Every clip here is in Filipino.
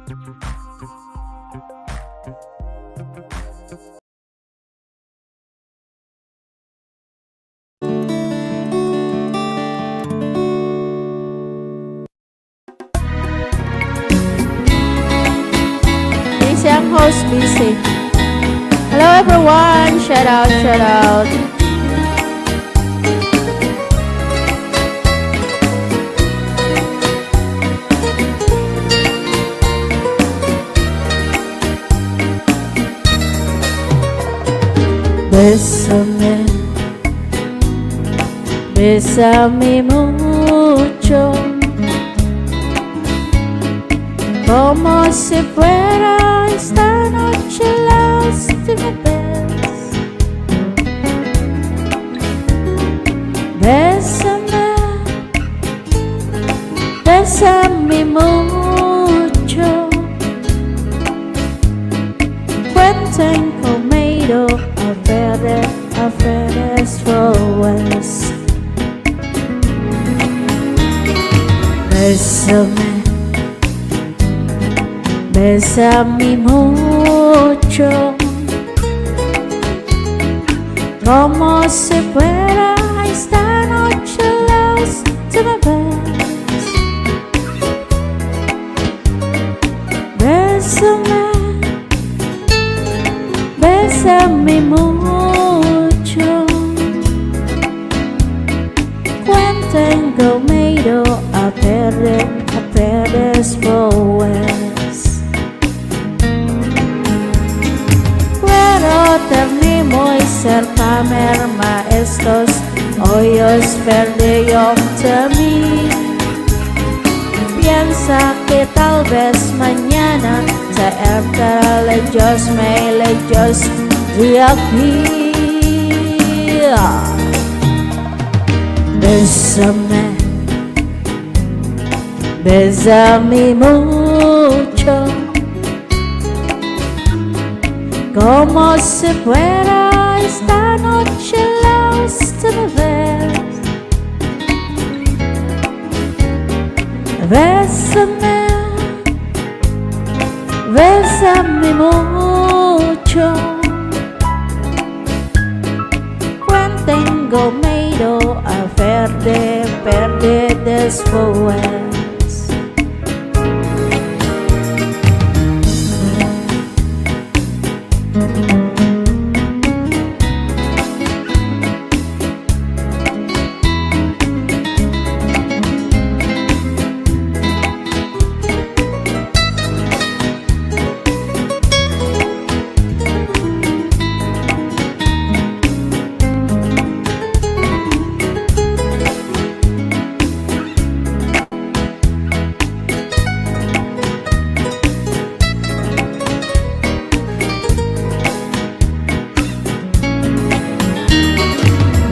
Busy, ang host busy. Hello everyone, shout out, shout out. Bésame, bésame mucho, como si fuera esta noche la última vez. Bésame, bésame mucho, cuenten conmigo a veces forwards. Bésame, bésame mucho, como si fuera esta noche la última vez. Bésame, bésame mucho, cuenten conmigo a veces forwards. Quiero tener muy cerca, merma estos hoyos perdidos de mí. Piensa que tal vez mañana te enteraré lejos, muy lejos de aquí. Bésame, bésame mucho, como si fuera esta noche la última vez. Bésame, bésame mucho, cuenten conmigo a perder después.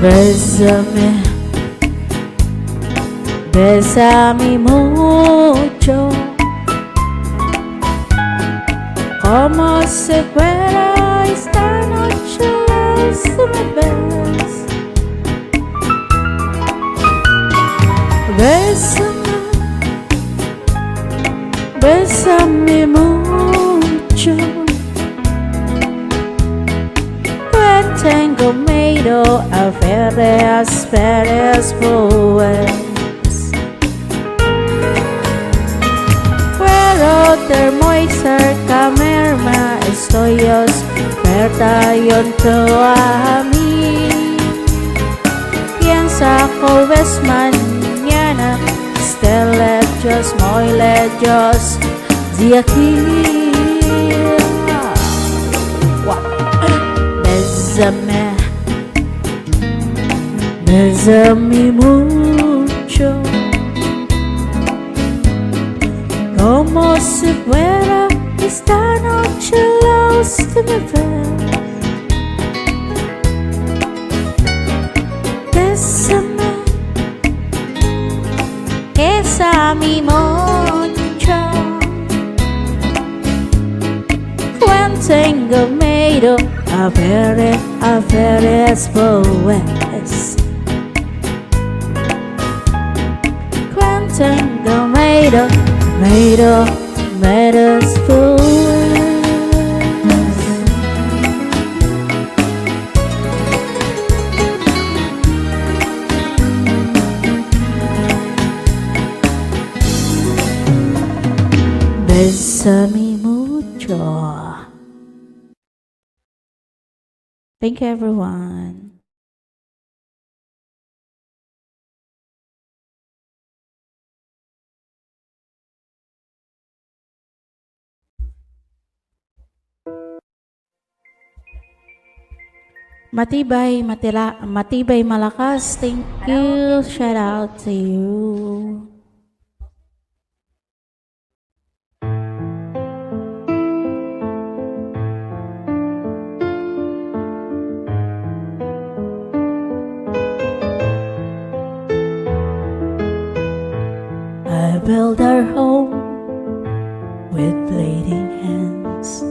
Bésame, bésame mucho, como si fuera esta noche la última vez. Bésame, bésame mucho, cuenten conmigo a veces pues. Quiero ter muy cerca, merma estoy oferta junto a mí. Piensa que ves mañana esté lejos, muy lejos de aquí. Bésame, bésame mucho, como si fuera esta noche la última vez. Bésame, bésame mucho, cuenten conmigo a veces pues. Cuenten conmigo, made us fools. Bésame mucho. Thank you, everyone. Matibay malakas. Thank you. Shout out to you. I built our home with bleeding hands,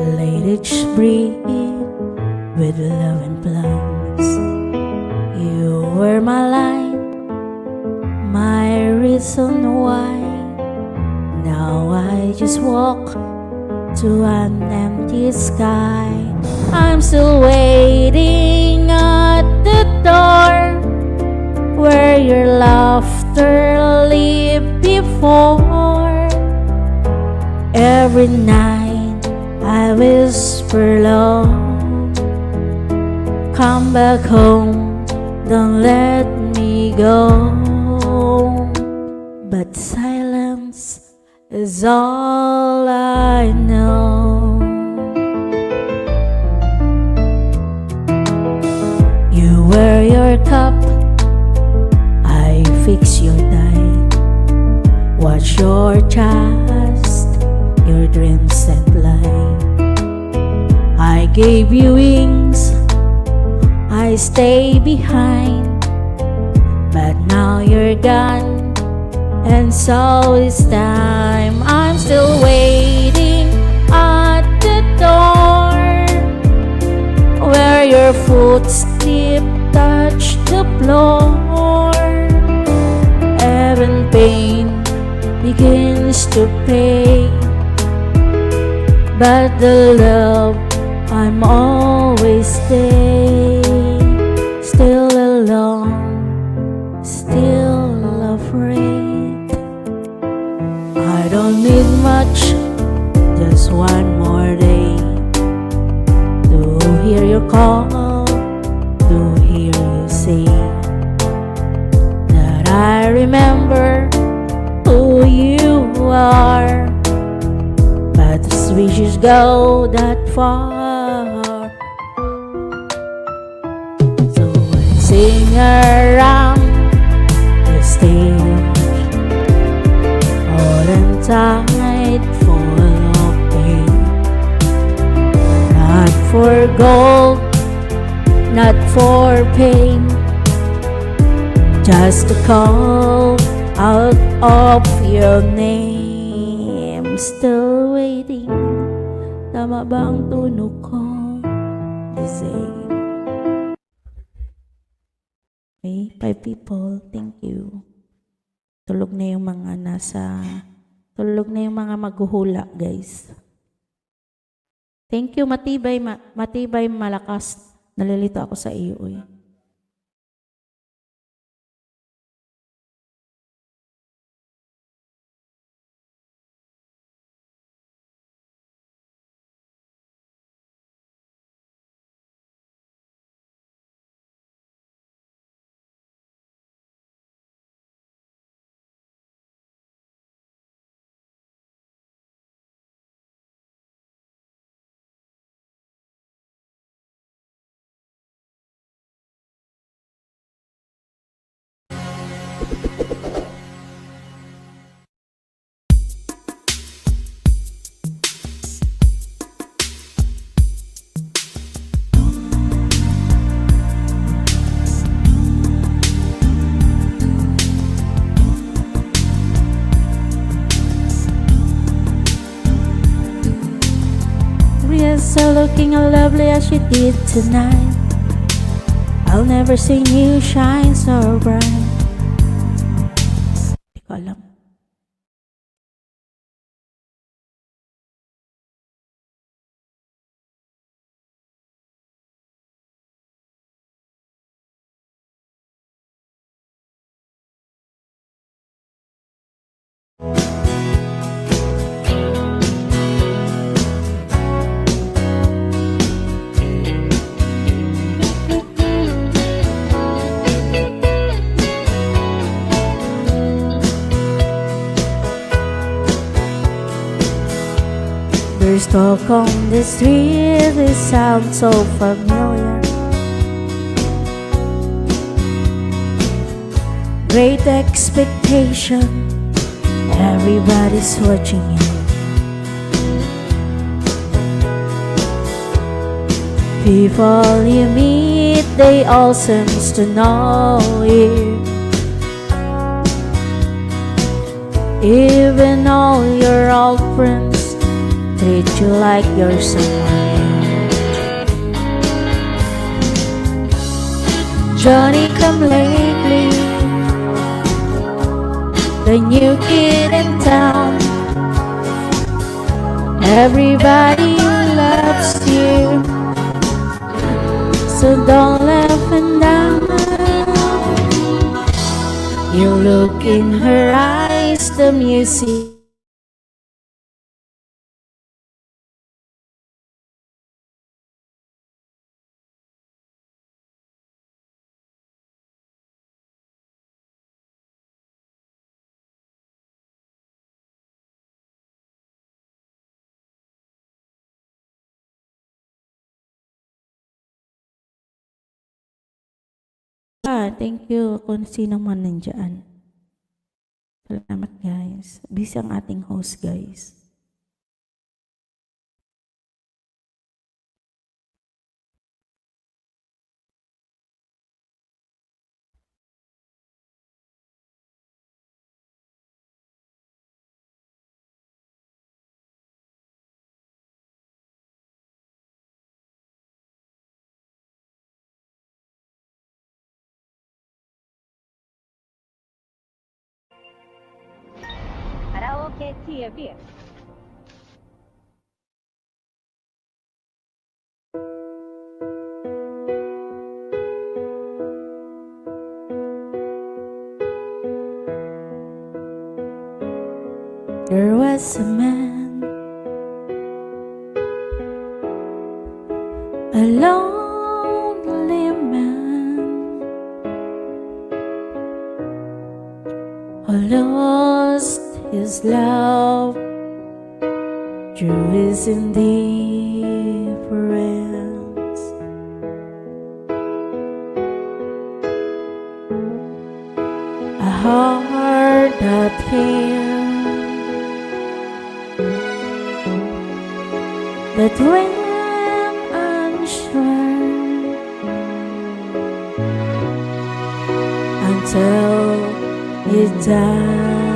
laid each brick with love and plans. You were my light, my reason why. Now I just walk to an empty sky. I'm still waiting at the door where your laughter lived before. Every night I whisper low, come back home, don't let me go. But silence is all I know. You wear your cup, I fix your tie. Watch your chest, your dreams and fly. I gave you wings, I stay behind. But now you're gone, and so is time. I'm still waiting at the door where your footsteps touch the floor. Even pain begins to pay, but the love I'm always still alone, still afraid. I don't need much, just one more day to hear your call, to hear you say that I remember who you are. But the wishes go that far. So I sing around the stage, holding tight full of pain. Not for gold, not for pain, just to call out of your name. Still waiting, tama ba ang tunog ko? The same. Okay, 5 people, thank you. Tulog na yung mga maghuhula, guys. Thank you, matibay malakas. Nalilito ako sa iyo, eh. So looking as lovely as you did tonight, I'll never see you shine so bright. Di ko alam. There's talk on the street, it sounds so familiar. Great expectation, everybody's watching you. People you meet, they all seems to know you. Even all your old friends treat you like you're someone new. Johnny come lately, the new kid in town. Everybody loves you, so don't let him down. You look in her eyes, the music. Thank you kung sino man nandyan. Salamat guys. Busy ang ating host guys. Karaoke TV. There was a man, a lonely man, who lost his love through his indifference. A heart that failed, that ran unsure until you died,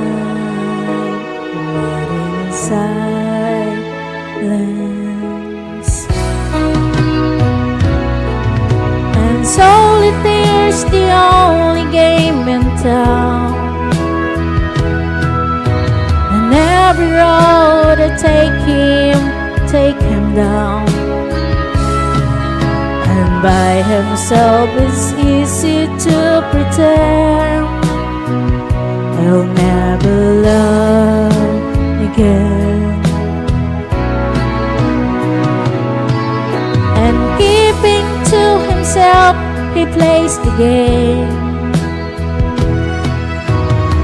right in silence. And solitaire's the only game in town, and every road to take him down. And by himself it's easy to pretend he'll never love again. And keeping to himself, he plays the game.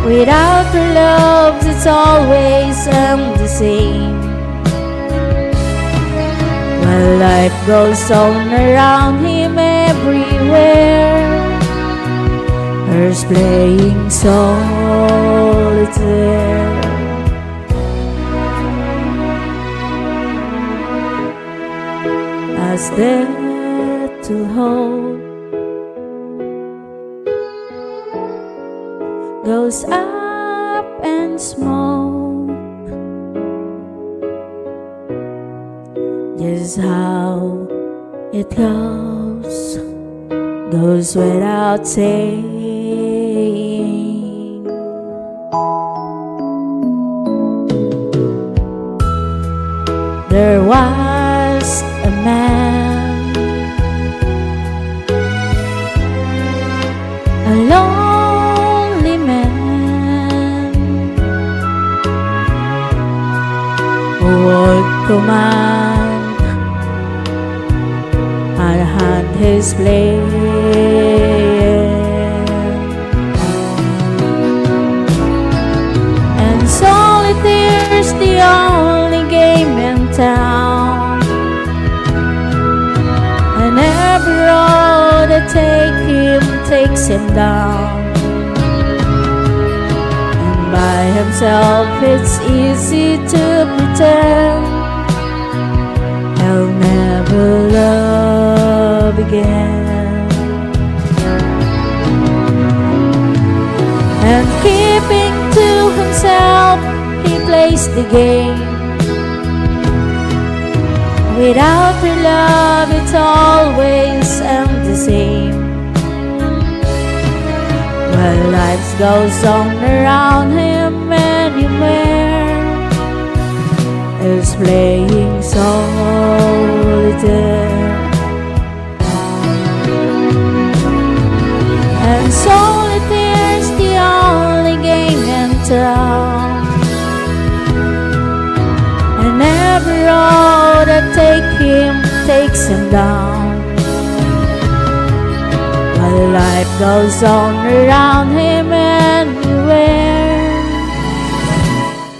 Without her love, it's always the same. While life goes on around him everywhere, hers playing solitaire. As death to hope goes up and smoke, just how it goes without saying. There was a man, a lonely man, who would command and hand his blade. And solitaire's the only game in town, him down. And by himself it's easy to pretend he'll never love again. And keeping to himself, he plays the game. Without her love, it's always the same. While life goes on around him, anywhere is playing solitaire. And solitaire's the only game in town. And every road that takes him down. While life goes on around him, anywhere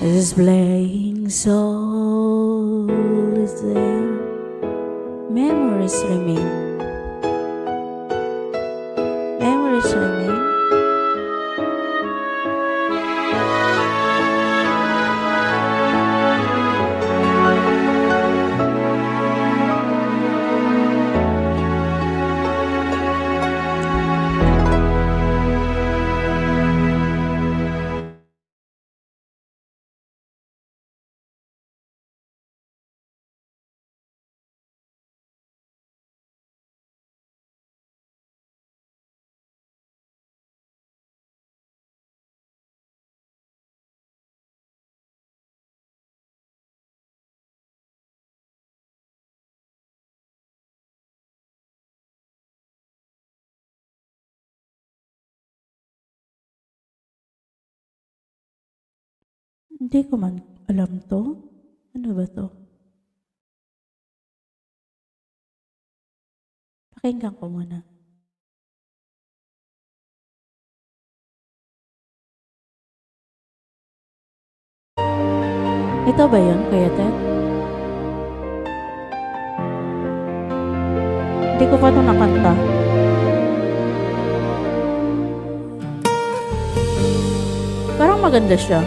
is playing solitaire. Memories remain. Memories remain. Hindi ko man alam to. Ano ba to? Pakinggan ko muna. Ito ba yun, Kuya Ted? Hindi ko pa ito nakanta. Parang maganda siya.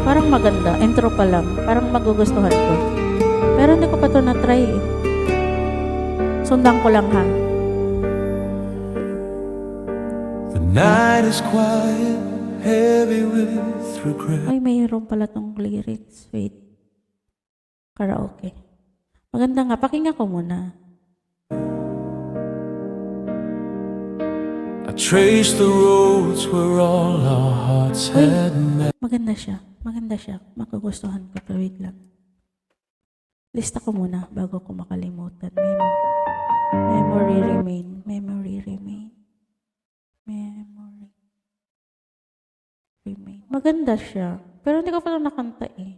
Parang maganda. Intro pa lang. Parang magugustuhan ko. Pero hindi ko pa ito na-try eh. Sundan ko lang ha. The night is quiet, heavy with regret. Ay, mayroon pala tong lyrics. Wait. Karaoke. Maganda nga. Pakinggan ko muna. I traced the roads where all our hearts had met. Maganda siya. Maganda siya. Magugustuhan ko. Pero wait lang. Lista ko muna bago ko makalimutan. Memory remain. Memory remain. Memory remain. Maganda siya. Pero hindi ko pa ito nakanta eh.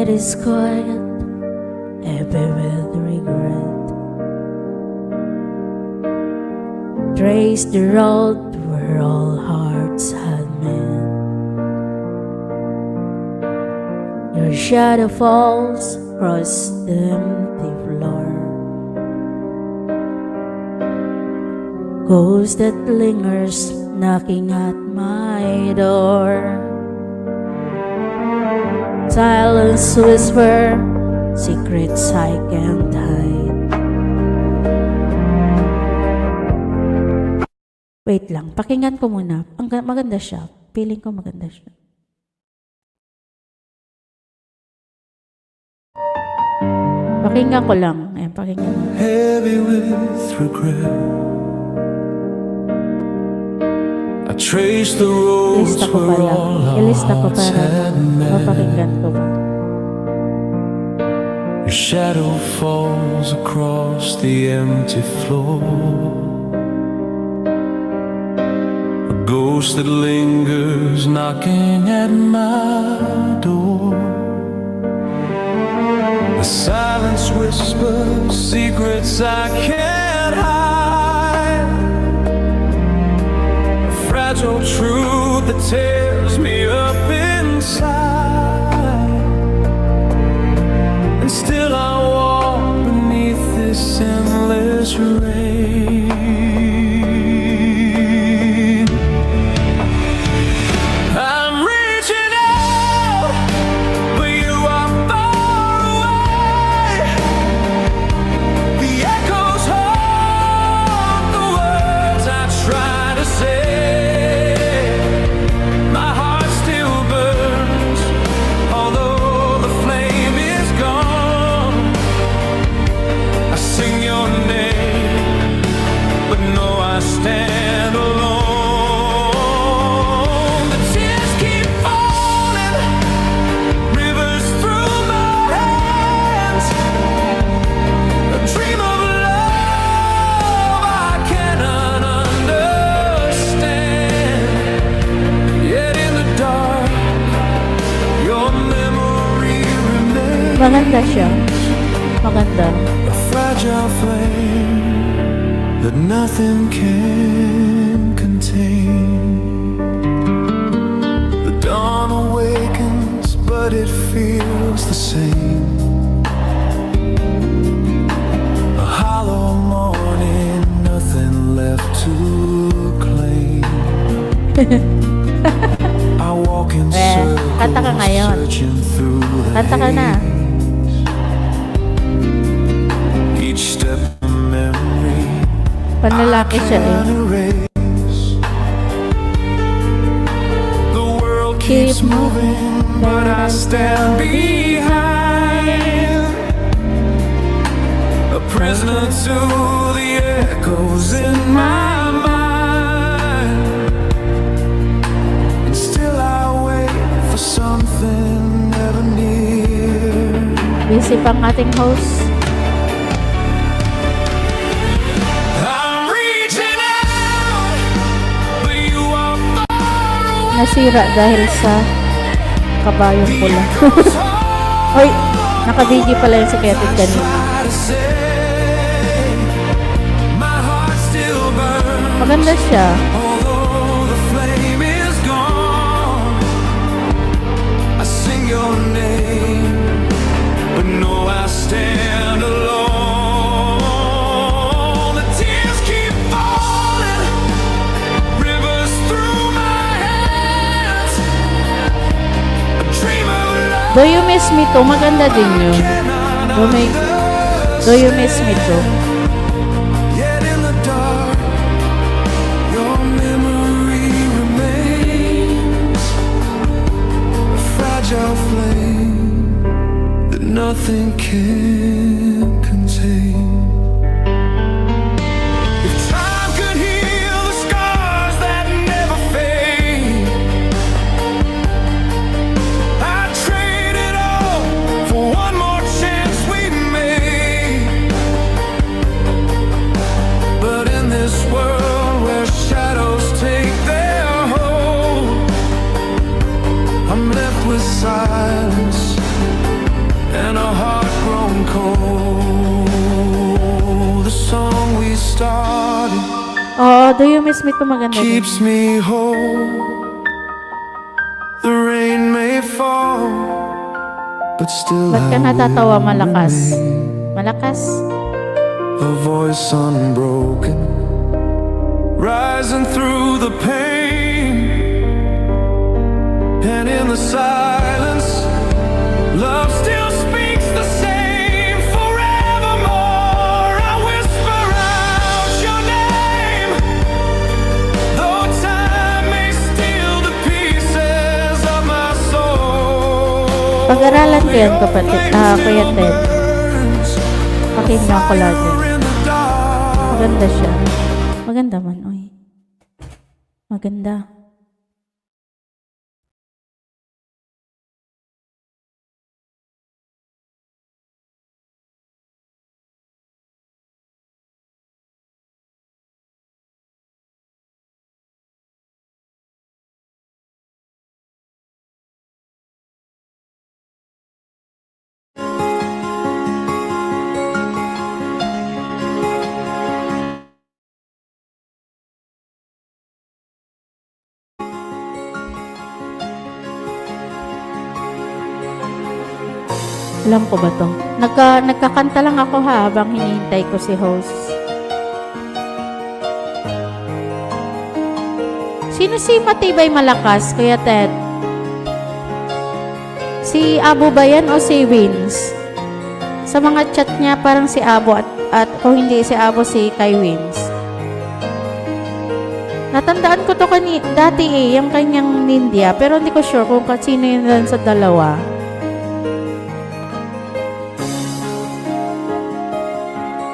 Is quiet, heavy with regret. Trace the road where all hearts had met. Your shadow falls across the empty floor. Ghost that lingers knocking at my door. Silence whisper, secrets I can't hide. Wait lang, pakinggan ko muna. Maganda siya. Feeling ko maganda siya. Pakinggan ko lang. Ayan, pakinggan ko. Heavy with regret. I traced the roads Ilista ko where pala. all our Ilista ko hearts para had met. mapakinggan ko ba. Your shadow falls across the empty floor, a ghost that lingers knocking at my door. The silence whispers secrets I can't hide, a fragile truth that tears me up inside. And still I walk beneath this endless rain. I'm reaching out, but you are far away. The echoes haunt the words I try to say. My heart still burns, although the flame is gone. I sing your name, but no, I stand alone. The tears keep falling, rivers through my hands. A dream of love I cannot understand. Yet in the dark, your memory remains. Maganda siya. Maganda. A fragile flame that nothing can contain. The dawn awakens, but it feels the same. A hollow morning, nothing left to claim. I walk in kanta ka circles, ngayon. searching through the Kanta ka na. haze. Each step a memory Panlalaki siya eh. can't erase. The world keeps Keep moving, but I stand behind, a prisoner to the echoes in my mind. And still I wait for something never near. Busy pang ating host. I'm reaching out, but you are far away. Nasira dahil sa kabayong pula. Oy, naka-DJ pala yung secretary kanina. Maganda siya. Although the flame is gone, I sing your name, but no, I stand alone. The tears keep falling, rivers through my hands. A dream of love Do You Miss Me Too? Maganda din yun. Do You Miss Me Too? yet in the dark, your memory remains, a fragile flame that nothing can contain. If time could heal the scars that never fade, I'd trade it all for one more chance we made. But in this world where shadows take their hold, I'm left with silence and a heart grown cold. The song we started Oh, Do You Miss Me Too? Maganda din. keeps me whole. The rain may fall, but still Ba't ka I natatawa will malakas? remain. Malakas? A voice unbroken, rising through the pain. And in the silence, love still speaks the same. Forevermore I whisper out your name, though time may steal the pieces of my soul. Pag-aralan ko yan, kapatid. Kuya Ted. Pakinggan ko lagi. Maganda siya. Maganda man, oy. Maganda. Alam ko ba to? Nagkakanta lang ako habang hinihintay ko si host. Sino si Matibay Malakas, Kuya Ted? Si Abo ba yan o si Wins? Sa mga chat niya parang si Abo at kung hindi si Abo, si Kai Wins. Natandaan ko to dati yung kanyang Nindia, pero hindi ko sure kung sino yun lang sa dalawa.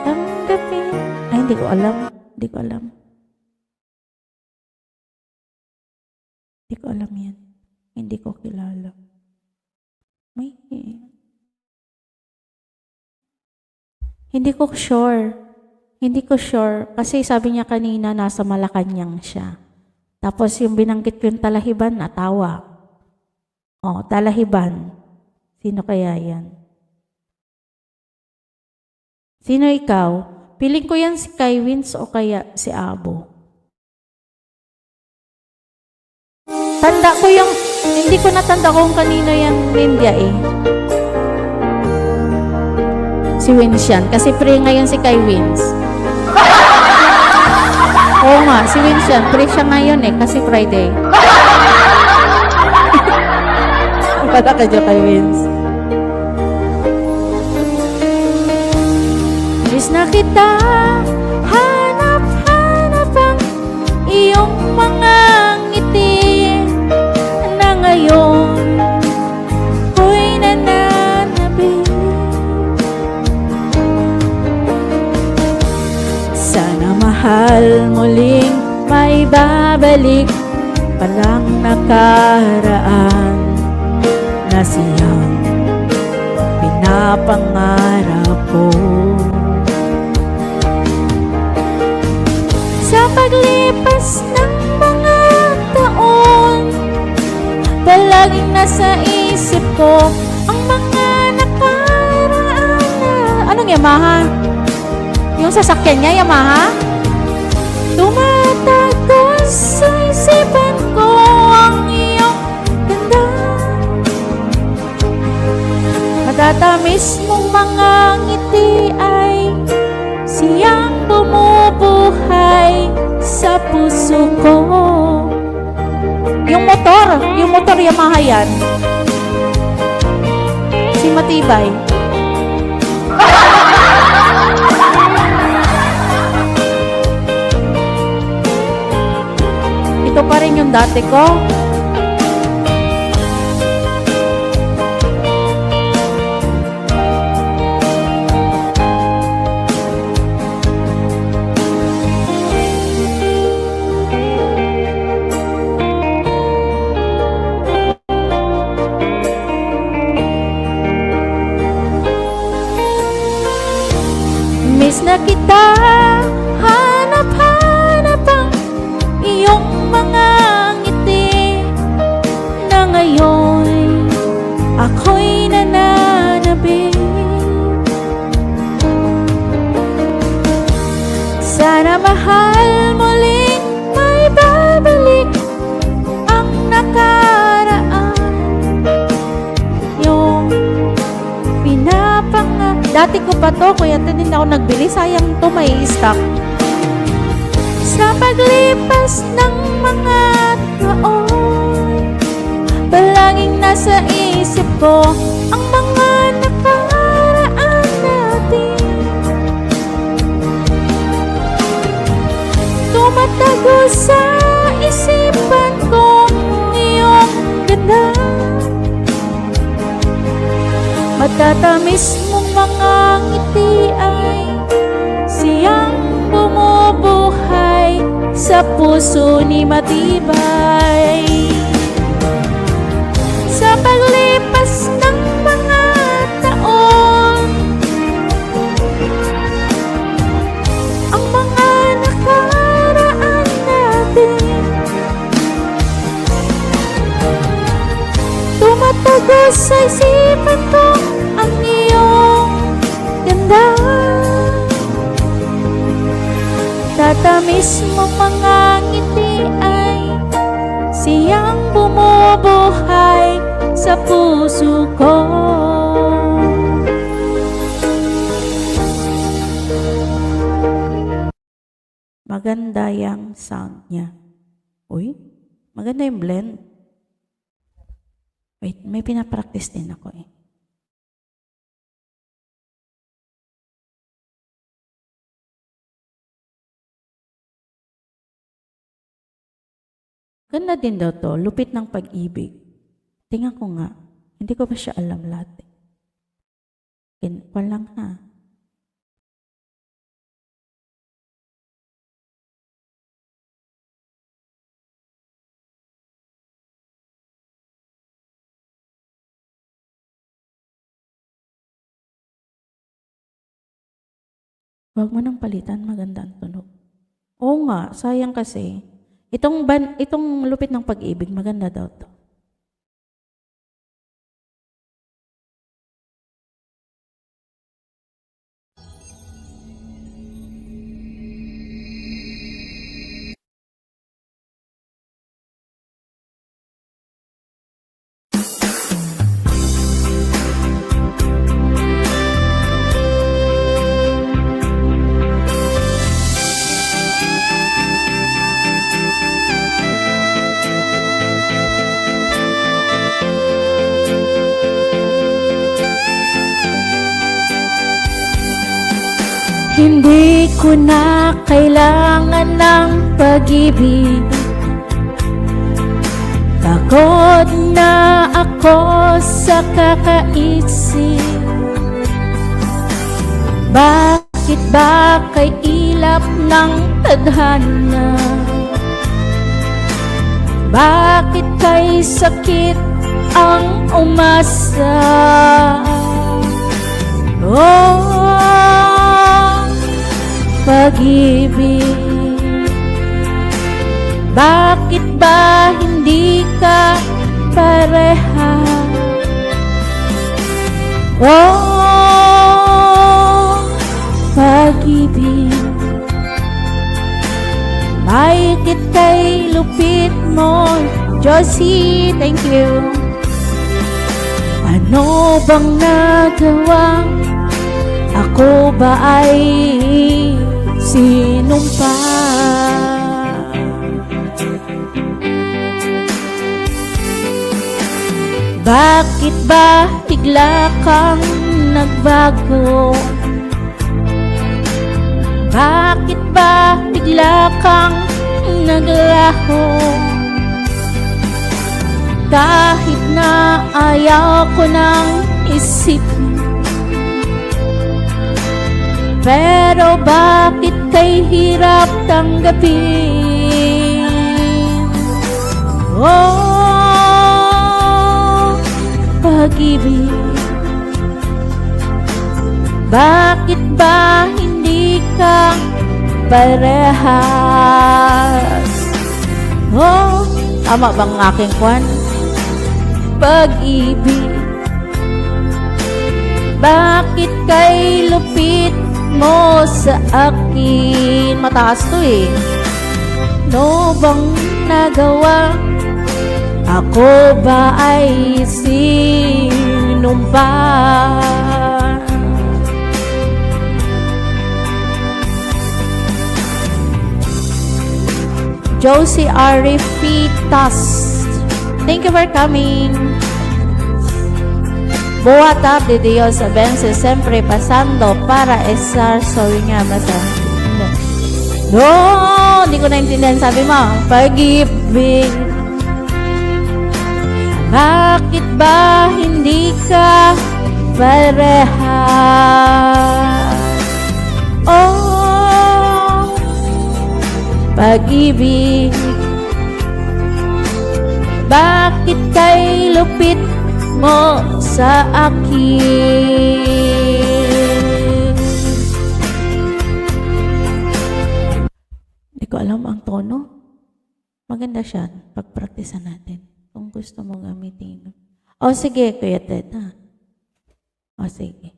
Tanggapin. Ay, hindi ko alam. Hindi ko alam. Hindi ko alam yan. Hindi ko kilala. Hindi ko sure. Hindi ko sure. Kasi sabi niya kanina, nasa Malacanang siya. Tapos yung binanggit ko yung Talahiban, natawa. Oh, Talahiban. Sino kaya yan? Sino ikaw? Piling ko yan si Kai Wins o kaya si Abo. Tanda ko yung, hindi ko natanda kung kanino yung India eh. Si Wins yan. Kasi pre ngayon si Kai Wins. Oo nga, si Wins yan. Pre siya ngayon eh, kasi Friday. Wala ka dyan kay Wins. Miss na kita, hanap-hanap ang iyong mga ngiti na ngayon ko'y nananabik. Sana mahal muling may babalik palang nakaraan na siyang pinapangarap ko. Sa paglipas ng mga taon, palaging nasa isip ko ang mga nakaraan na... Anong Yamaha? Yung sasakyan niya, Yamaha? Tumatagos sa isipan ko ang iyong ganda. Matatamis mong mga ngiti ay siyang bumubuhay sa puso ko. Yung motor Yamaha yan. Si Matibay. Ito pa rin yung dati ko. Miss na kita, hanap-hanap ang iyong mga ngiti na ngayon ako'y nananabik. Sana mahal muling may babalik ang nakaraan, yung dati ko pa to, kuya Ted, hindi ako nagbili. Sayang to, may stock. Sa paglipas ng mga taon, palaging nasa isip ko ang mga nakaraan natin. Tumatago sa isipan ko iyong ganda. Matatamis mong mga ngiti ay siyang bumubuhay sa puso ni Matibay. Sa paglipas ng mga taon, ang mga nakaraan natin tumatago sa isipan ko ang iyong ganda. Tatamis mo mga ngiti ay siyang bumubuhay sa puso ko. Maganda yung sound niya. Uy, maganda yung blend. Wait, may pinapractice din ako eh. Ganda din daw to, lupit ng pag-ibig. Tingnan ko nga, hindi ko pa siya alam lahat eh. Lang ha. Huwag mo nang palitan, maganda ang tunog. Oo nga, sayang kasi. Itong lupit ng pag-ibig, maganda daw to. Hindi ko na kailangan ng pag-ibig. Pagod na ako sa kakaisip. Bakit ba kay ilap ng tadhana? Bakit kay sakit ang umasa? Oh, pag-ibig, bakit ba hindi ka pareha? Oh, pag-ibig, bakit kay lupit mo? Josie, thank you. Ano bang nagawa? Ako ba ay sinumpa? Bakit ba bigla kang nagbago? Bakit ba bigla kang naglaho? Kahit na ayaw ko nang isipin, pero bakit kay hirap tanggapin? Oh, pag-ibig, bakit ba hindi ka parehas? Oh, tama bang aking kwan? Pag-ibig, bakit kay lupit mo sa akin? Mataas to eh. No bang nagawa? Ako ba ay sinumpa? Josie Arifitas, thank you for coming. Boa tarde Dios, abense sempre pasando para estar. Sorry nga, basta. No, hindi ko naintindihan sabi mo. Pag-ibig, bakit ba hindi ka parehas? Oh, pag-ibig, bakit kay lupit mo sa akin? Hindi ko alam ang tono. Maganda siya. Pag-practicean natin. Kung gusto mo gamitin. O sige, Kuya Ted. Ha? O sige.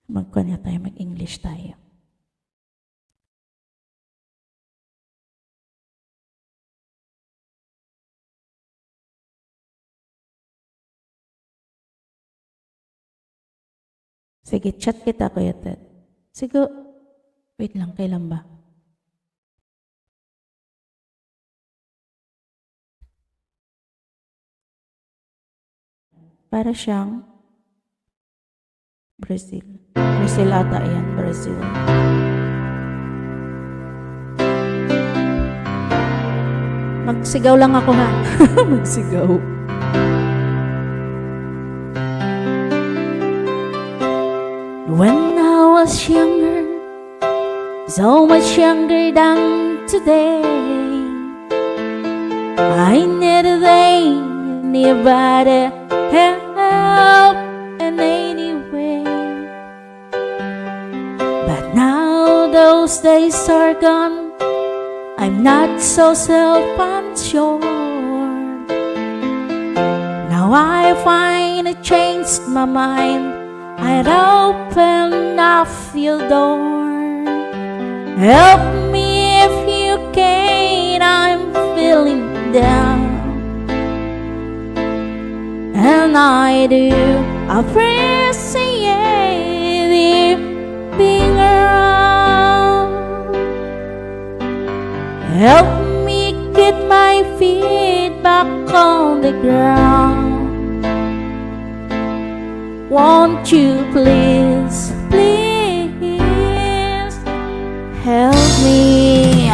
Mag-English tayo, mag-English tayo. Sige, chat kita, Kuya Ted. Sige, wait lang, kailan ba? Para siyang Brazil. Brazil ata yan, Brazil. Magsigaw lang ako ha. Magsigaw. When I was younger, so much younger than today, I needed anybody help in any way. But now those days are gone, I'm not so self-assured. Now I find I changed my mind, I'd open up your door. Help me if you can, I'm feeling down. And I do appreciate you being around. Help me get my feet back on the ground. Won't you please, please help me?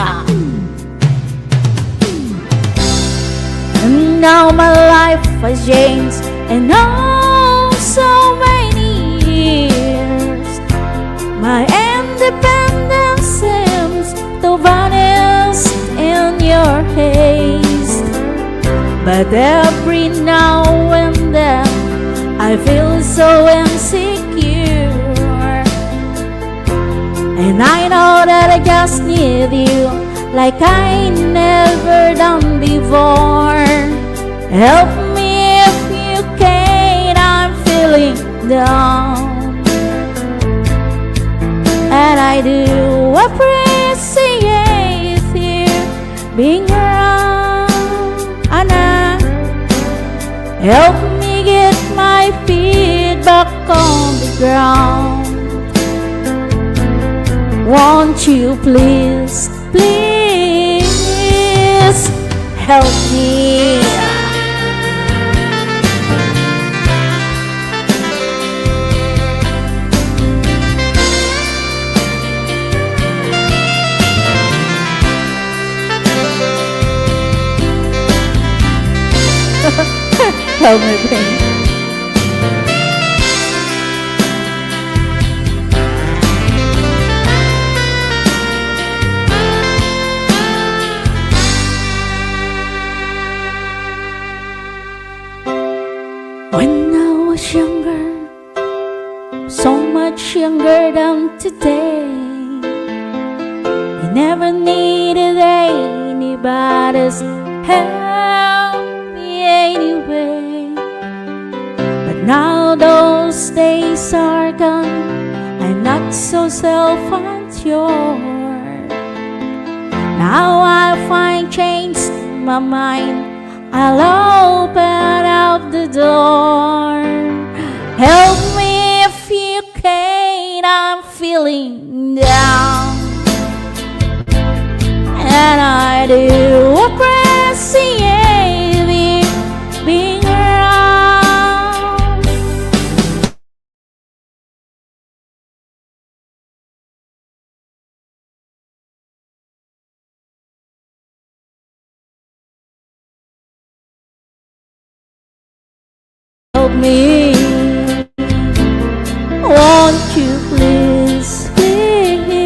And now my life has changed, and oh, so many years. My independence seems to vanish in your haste. But every now and then I feel so insecure, and I know that I just need you like I never done before. Help me if you can, I'm feeling down. And I do appreciate you being around. Anna, help me get my feet back on the ground. Won't you please, please help me? Help me, babe. When I was younger, so much younger than today, I never needed anybody's help me anyway. But now those days are gone, I'm not so self-assured. Now I find changed my mind, I'll open up the door. Help me if you can, I'm feeling down. And I do appreciate you being around. Help me, won't you please, please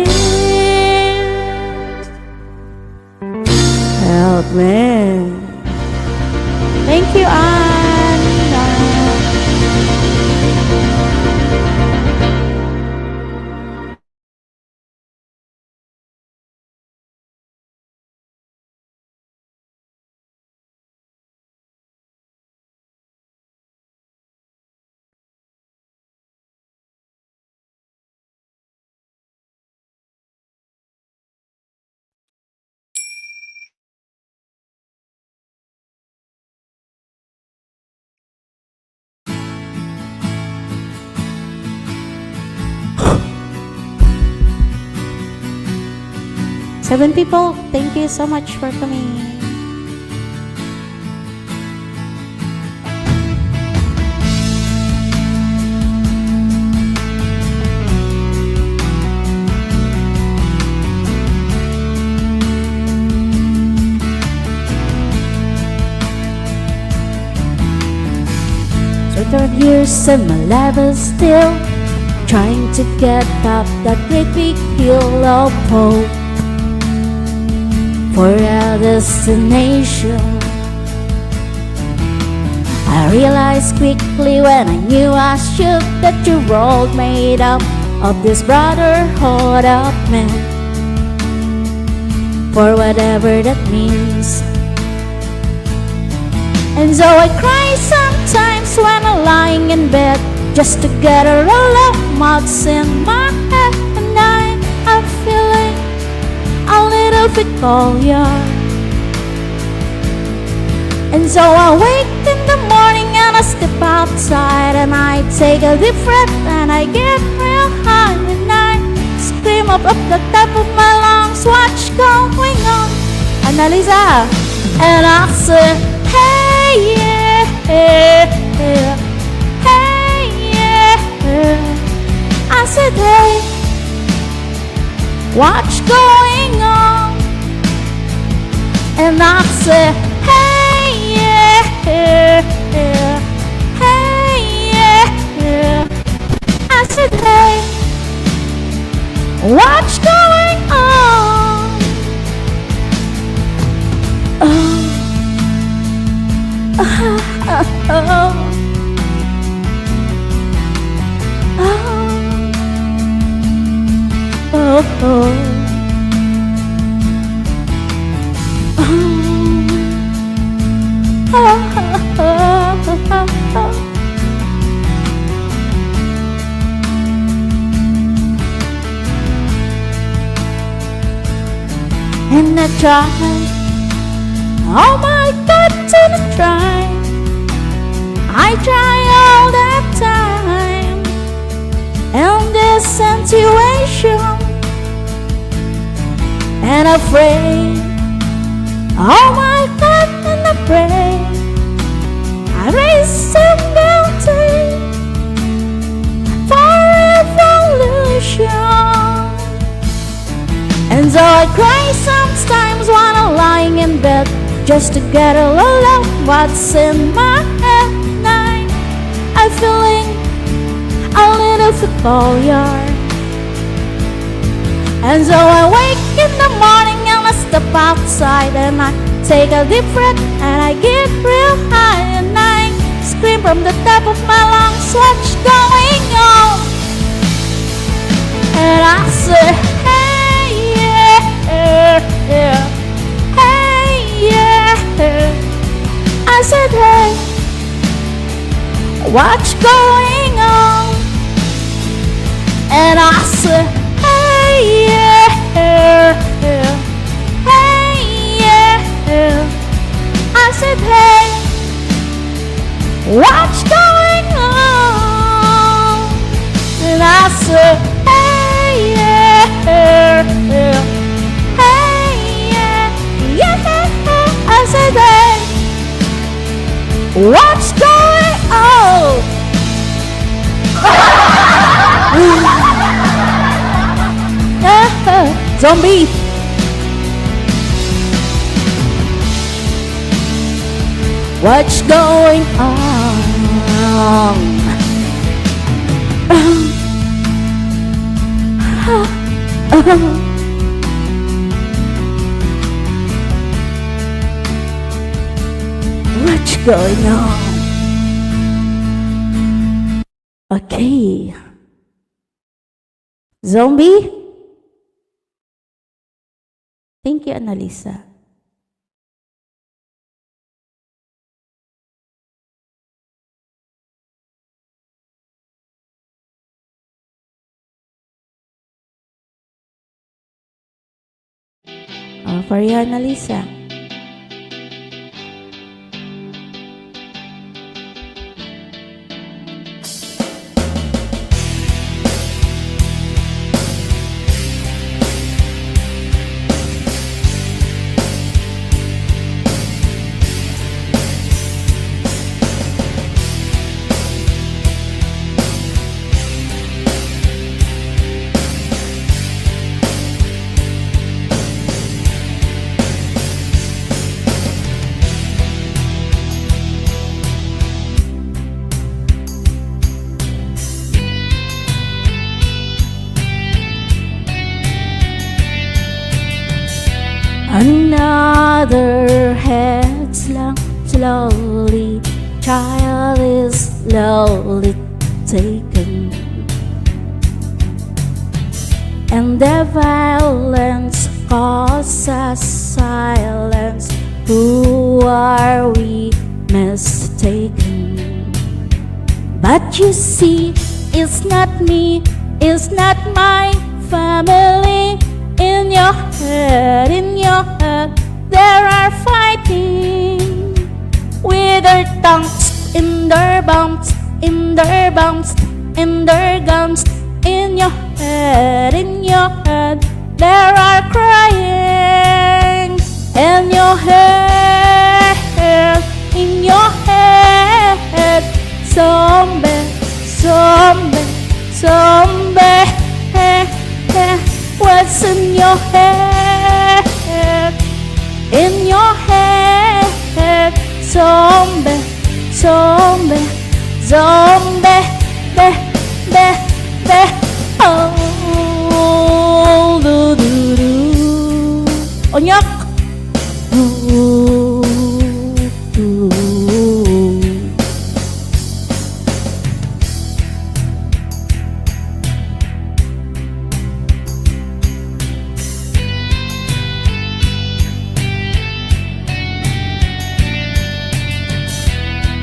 7 people, thank you so much for coming. So 12 years and my life is still trying to get up that great big hill of hope for our destination. I realized quickly when I knew I should that your world made up of this brotherhood of men, for whatever that means. And so I cry sometimes when I'm lying in bed, just to get a roll of mugs in my head, and I'm feeling a little bit colder. And so I wake in the morning and I step outside and I take a deep breath and I get real high and I scream up the top of my lungs, what's going on, Annalisa? And I say, hey, yeah, yeah, hey, yeah. I said, hey, what's going on? And I said, hey, yeah, yeah, hey, yeah. I said, hey, what's going on? And I try, oh my God, and I try, I try all that time in this situation, and I pray, oh my God, and I pray, I raise some guilty for evolution. And so I cry sometimes when I'm lying in bed, just to get a little of what's in my head. I'm feeling a little familiar. And so I wake in the morning and I step outside and I take a deep breath and I get real high and I scream from the top of my lungs, what's going on? And I say, hey, yeah, yeah, hey, yeah. I said, hey, what's going on? And I said, hey, yeah, yeah, hey, yeah. I said, hey, what's going on? And I said, hey, yeah, yeah, hey, yeah, yeah. I said, hey, what's going on? Zombie. What's going on? What's going on? Okay. Zombie? Thank you, Annalisa. For you, Annalisa. Another headslong slowly, child is slowly taken, and the violence causes silence. Who are we mistaken? But you see, it's not me, it's not my family. In your head, there are fighting with their tongues, in their bombs, in their bombs, in their guns. In your head, there are crying. In your head, zombie, zombie, zombie. What's in your head? In your head, zombie, zombie, zombie, oh, do do do, onyak, ooh, ooh.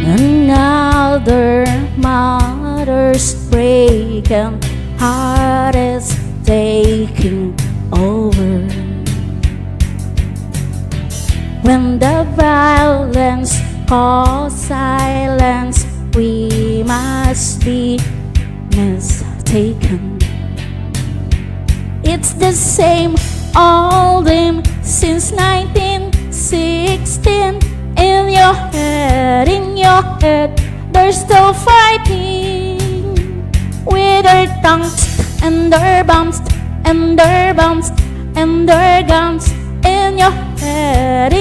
Another mother's breaking heart is taking over. When the violence calls silence, we must be mistaken. It's the same old game since 1916. In your head, they're still fighting with their tongues and their bombs and their bombs and their guns. In your head,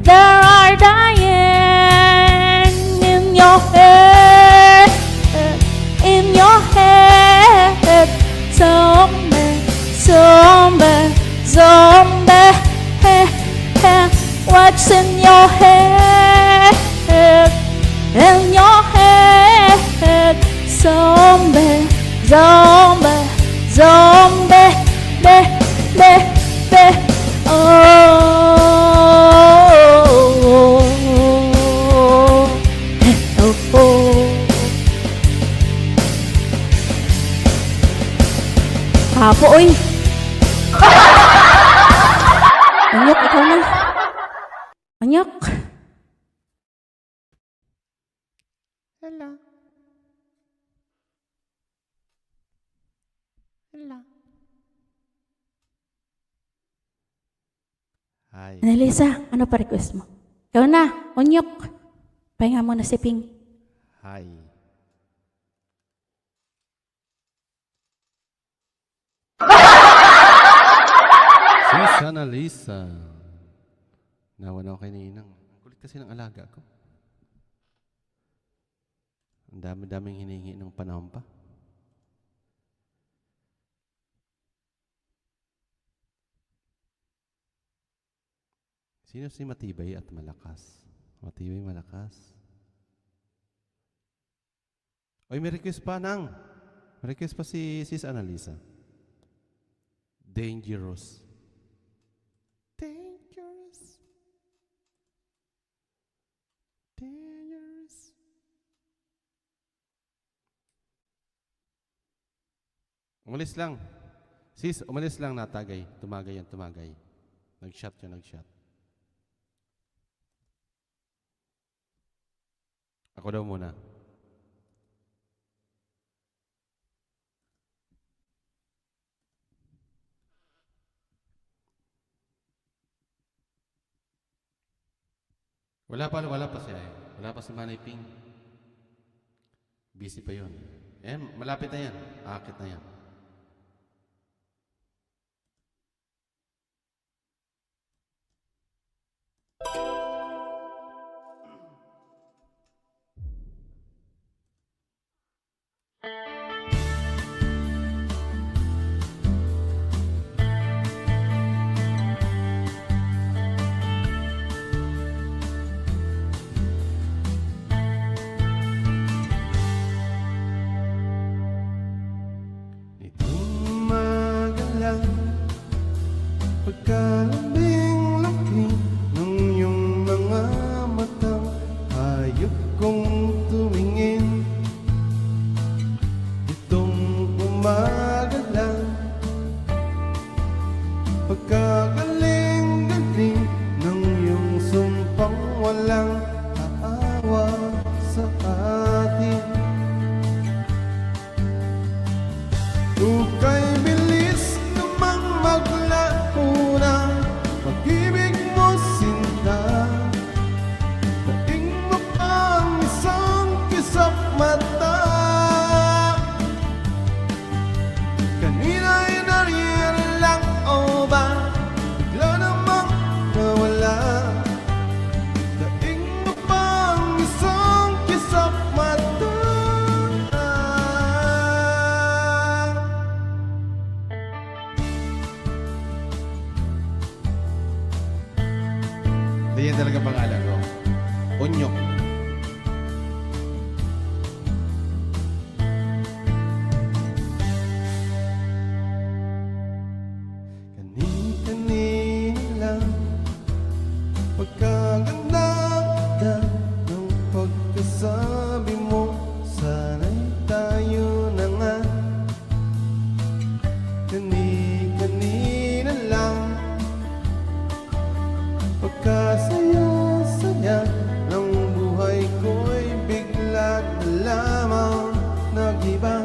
there are dying. In your head, zombie, zombie, zombie. What's in your head? In your head, zombie, zombie, zombie, Hapo, oy! Anyok, ikaw na. Anyok. Hello. Hello. Hi. Annalisa, ano pa request mo? Ikaw na, Onyok. Pahinga mo na si Ping. Hi. Sis Annalisa. Nawan ako kay Ninang. Ang kulit kasi ng alaga ko. Ang dami-daming hinihingi ng panahon pa. Sino si matibay at malakas? Matibay, malakas. Oy, may request pa, Nang. May request pa si Sis Annalisa. Dangerous. Dangerous. Dangerous. Umalis lang. Sis, umalis lang, natagay. Tumagay yan, tumagay. Nag-shot yan, nag-shot. Ako daw muna. Wala pa siya eh. Wala pa si Manay Ping. Busy pa yun. Eh, malapit na yan. Aakit na yan. Pagkagaling-galing ng iyong sumpang walang aawa sa atin. Ukay bilis namang maglaho ng pag-ibig mo, sinta. Daing mo pang isang kisap mata. Kanina'y nariyan lang o ba bigla namang nawala? Daing mo pang isang kisap mata. Yan talaga pangalan ko. Onyok. Kani-kanina lang pagkaganda ng pagkasabi mo, sana'y tayo na nga. Kani-kanina lang pagkasaya-saya ng buhay ko'y bigla na lamang nag-iba.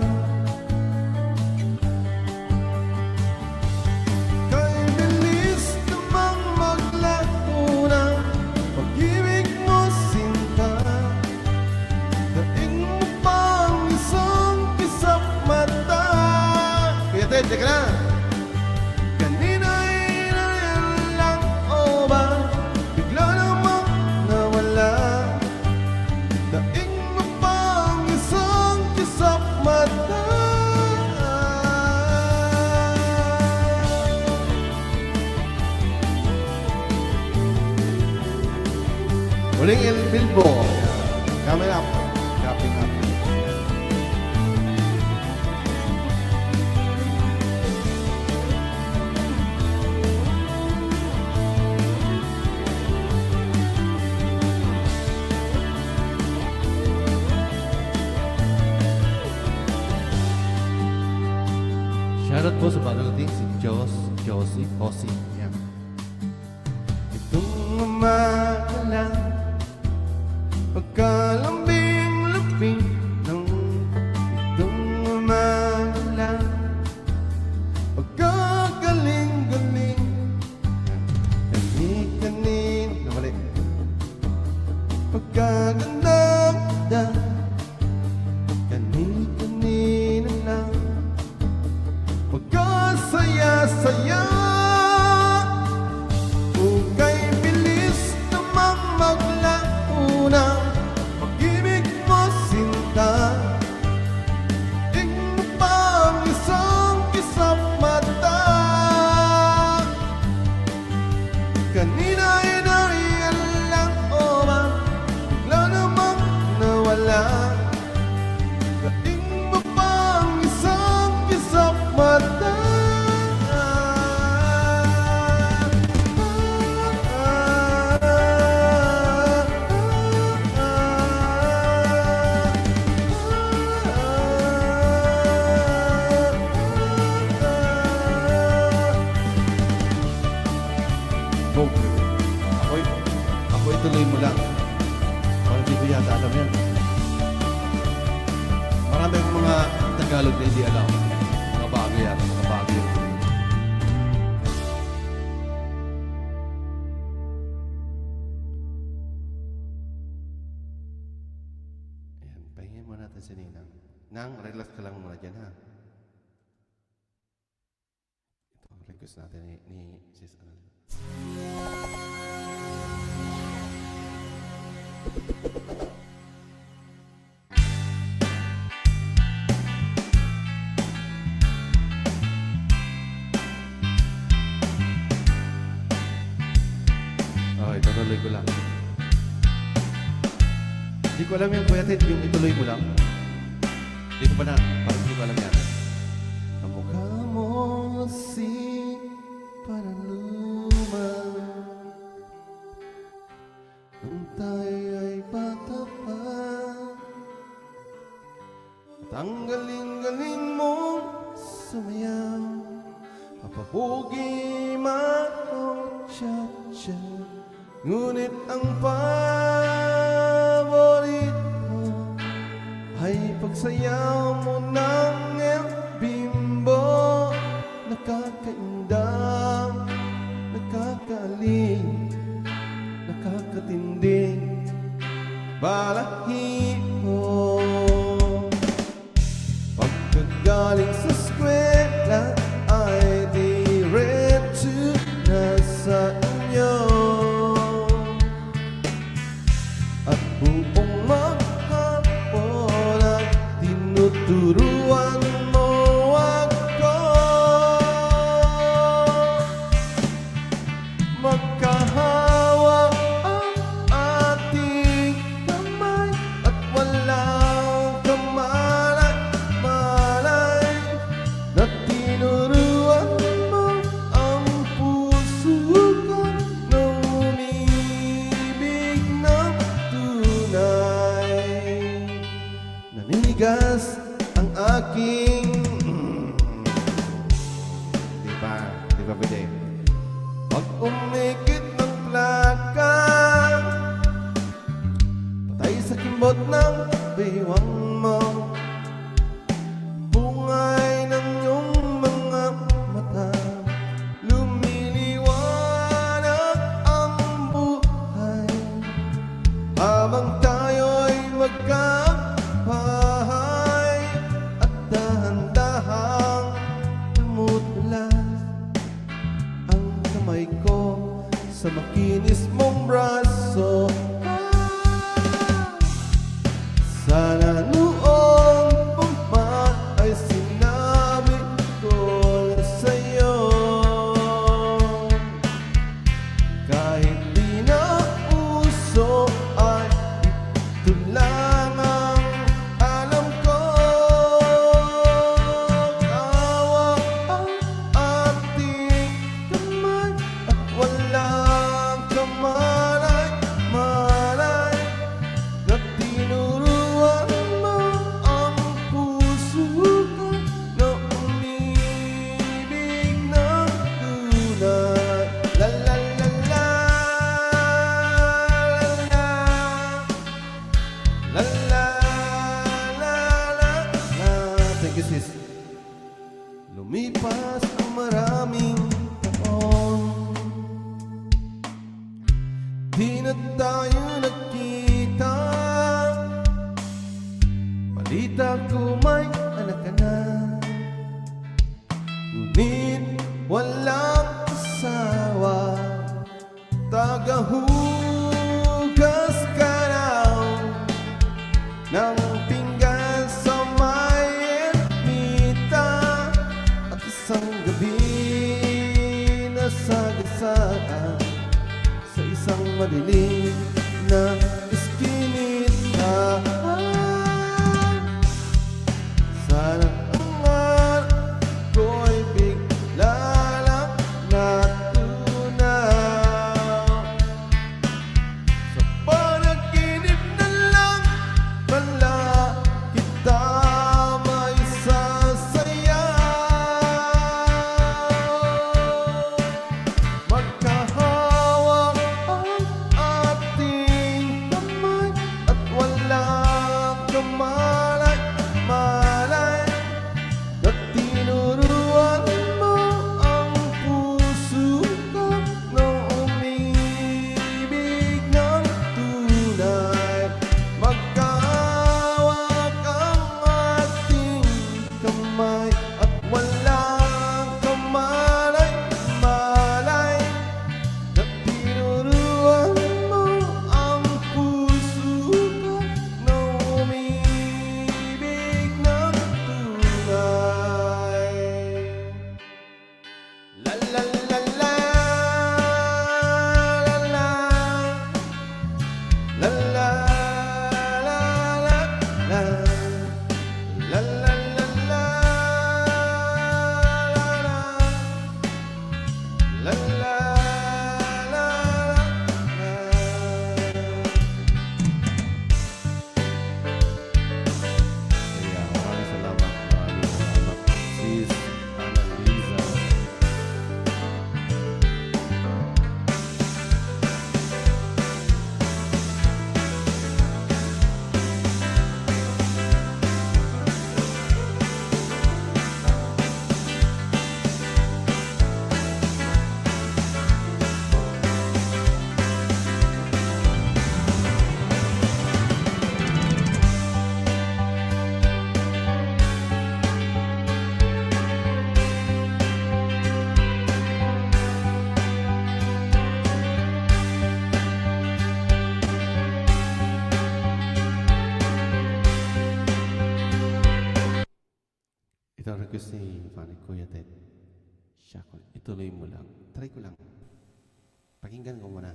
Kay bilis namang maglaho ng pag-ibig mo, sinta. Daing mo pang isang kisap mata. Kuya Ted, teka na. Kanina'y nariyan lang o ba bigla namang nawala? Daing mo pang isang kisap mata. Muling El Bilbo. Coming up. Wrapping up. Shoutout po sa bagong si Josie, yan. Itong umaga lang, pagkalambing-lambing ng itong umaga lang, pagkagaling-galing, kani-kanin, namali, pagkaganda, kani-kanina lang, pagkasaya-saya. Ukay bilis namang maglaho ng pag-ibig mo, sinta. Daing mo pang isang kisap mata. Kanina'y nariyan lang o ba bigla namang nawala? Daing mo pang isang kisap mata. Ako'y tuloy mo lang. Parang di ko yata alam yan. Marami akong mga Tagalog na hindi alam. Mga bago yan, mga bago yun. Ayan, pahingin mo natin si Ninang. Nang, relax ka lang muna dyan, ha? Ito, request natin ni Sis Annalyn. Okay, tutuloy ko lang. Hindi ko alam yung Kuya Ted, yung ituloy mo lang. Hindi ko pa na, parang hindi ko alam yan. Kamukha mo si panaluma, nung tayo ay bata pa. At ang galing-galing mong sumayaw, mapabugi mamuchacha, ngunit ang paborito ay pagsayaw mo ng iyong bimbo. Nakakaindang, nakakaaling, nakakatinding balahibo. Pagkagaling sa eskwela ay diretso na sa inyo, at buong maghapon ay tinuturuan mo ako. Magkahawak ang ating kamay at walang kamalay-malay, na tinuruan mo ang puso ko na umibig ng tunay. Naninigas ang aking Di ba pwede? Pag umikit ng plaka, patay sa kimbot ng biwang mo, bungay ng iyong mga mata, lumiliwanag ang buhay, habang tayo'y magkabahay, at dahan-dahang tumutulas ang kamay ko sa makinis mong braso. Sana noong pa ay sinabi ko na sa'yo, kahit di na uso ay ito lang ang alam ko. Hawak ang ating kamay at walang kamalay-malay, na tinuruan mo ang puso ko na umibig ng tunay. La la la la, la la la la la. Thank you, sis. Lumipas ang maraming taon, di na tayo nagkita. Balita ko may anak ka na, ngunit walang asawa. Tagahugas ka raw ng pinggan sa may ermita, at isang gabi nasagasaan sa isang madilim na iskinita. Sana ang anak ko'y bigla lang natunaw, sa panaginip na lang pala kita may sasayaw. Magkahawak ang ating kamay at walang request ni Kuya Ted. Siya ko. Ituloy mo lang. Try ko lang. Pakinggan ko muna.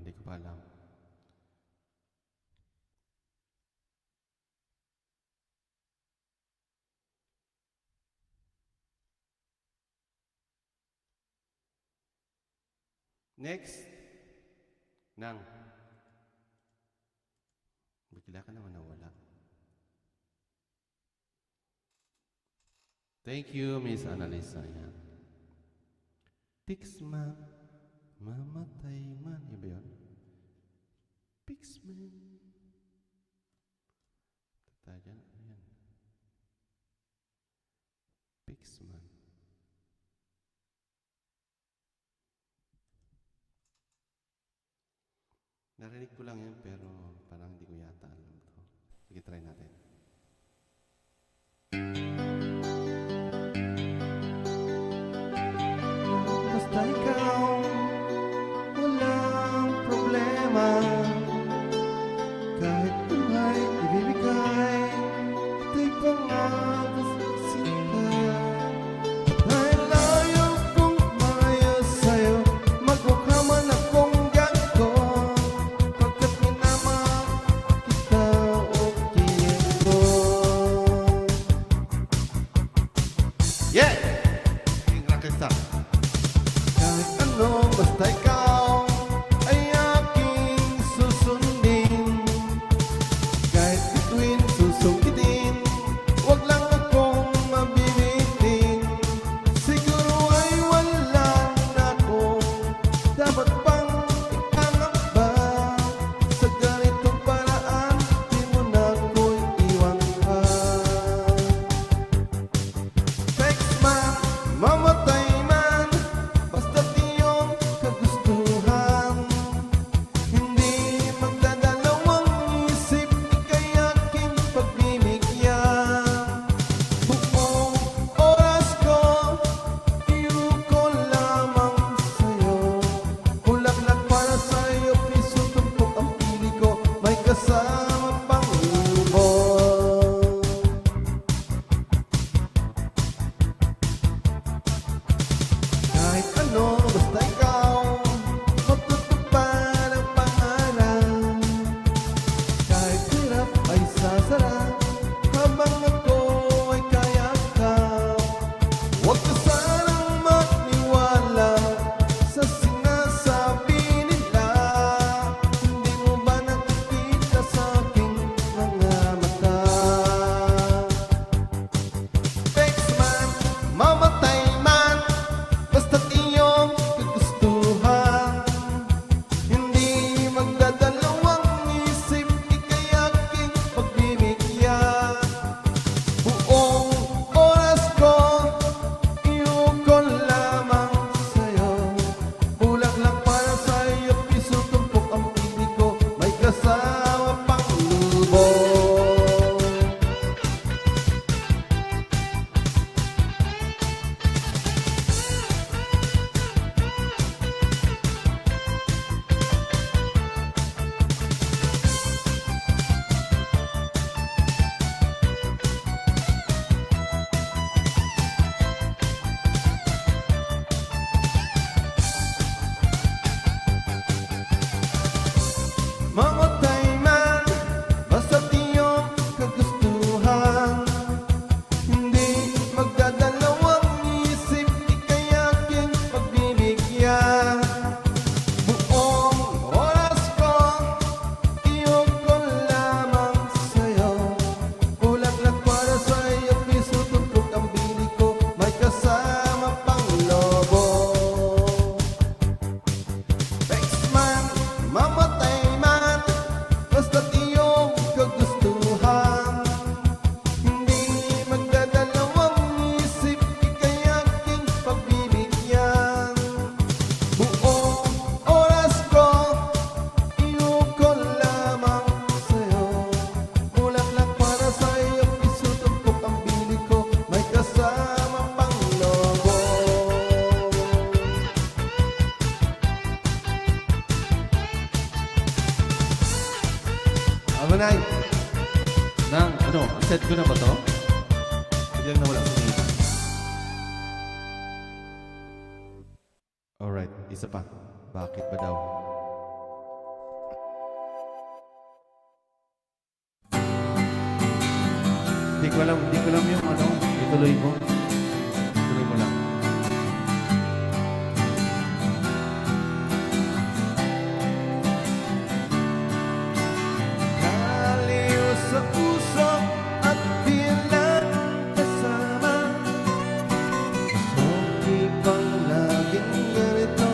Hindi ko pa alam. Next. Nang. Bigla ka naman nawala. Thank you, Miss Annalisa. Yan. Pixman. Mamatay man. Iba yun? Pixman. Tayo dyan. Ayan. Pixman. Narinig ko lang yan pero parang hindi ko yata alam to. Sige, try natin. Basta ikaw, walang problema. Kahit buhay, ibibigay. Ito'y pangako sa sinta. Dahil layo kong maayos sa'yo, magmukha man akong ganito. Pagkat minama kita o tiyan ko. Ano, set ko na ba to? Biglang nawala sa tingin. Alright, isa pa. Bakit ba daw? Di ko alam yung ano, ituloy mo. Ituloy mo lang. Kaliw sa puso at bilang kasama. Okay bang laging ganito,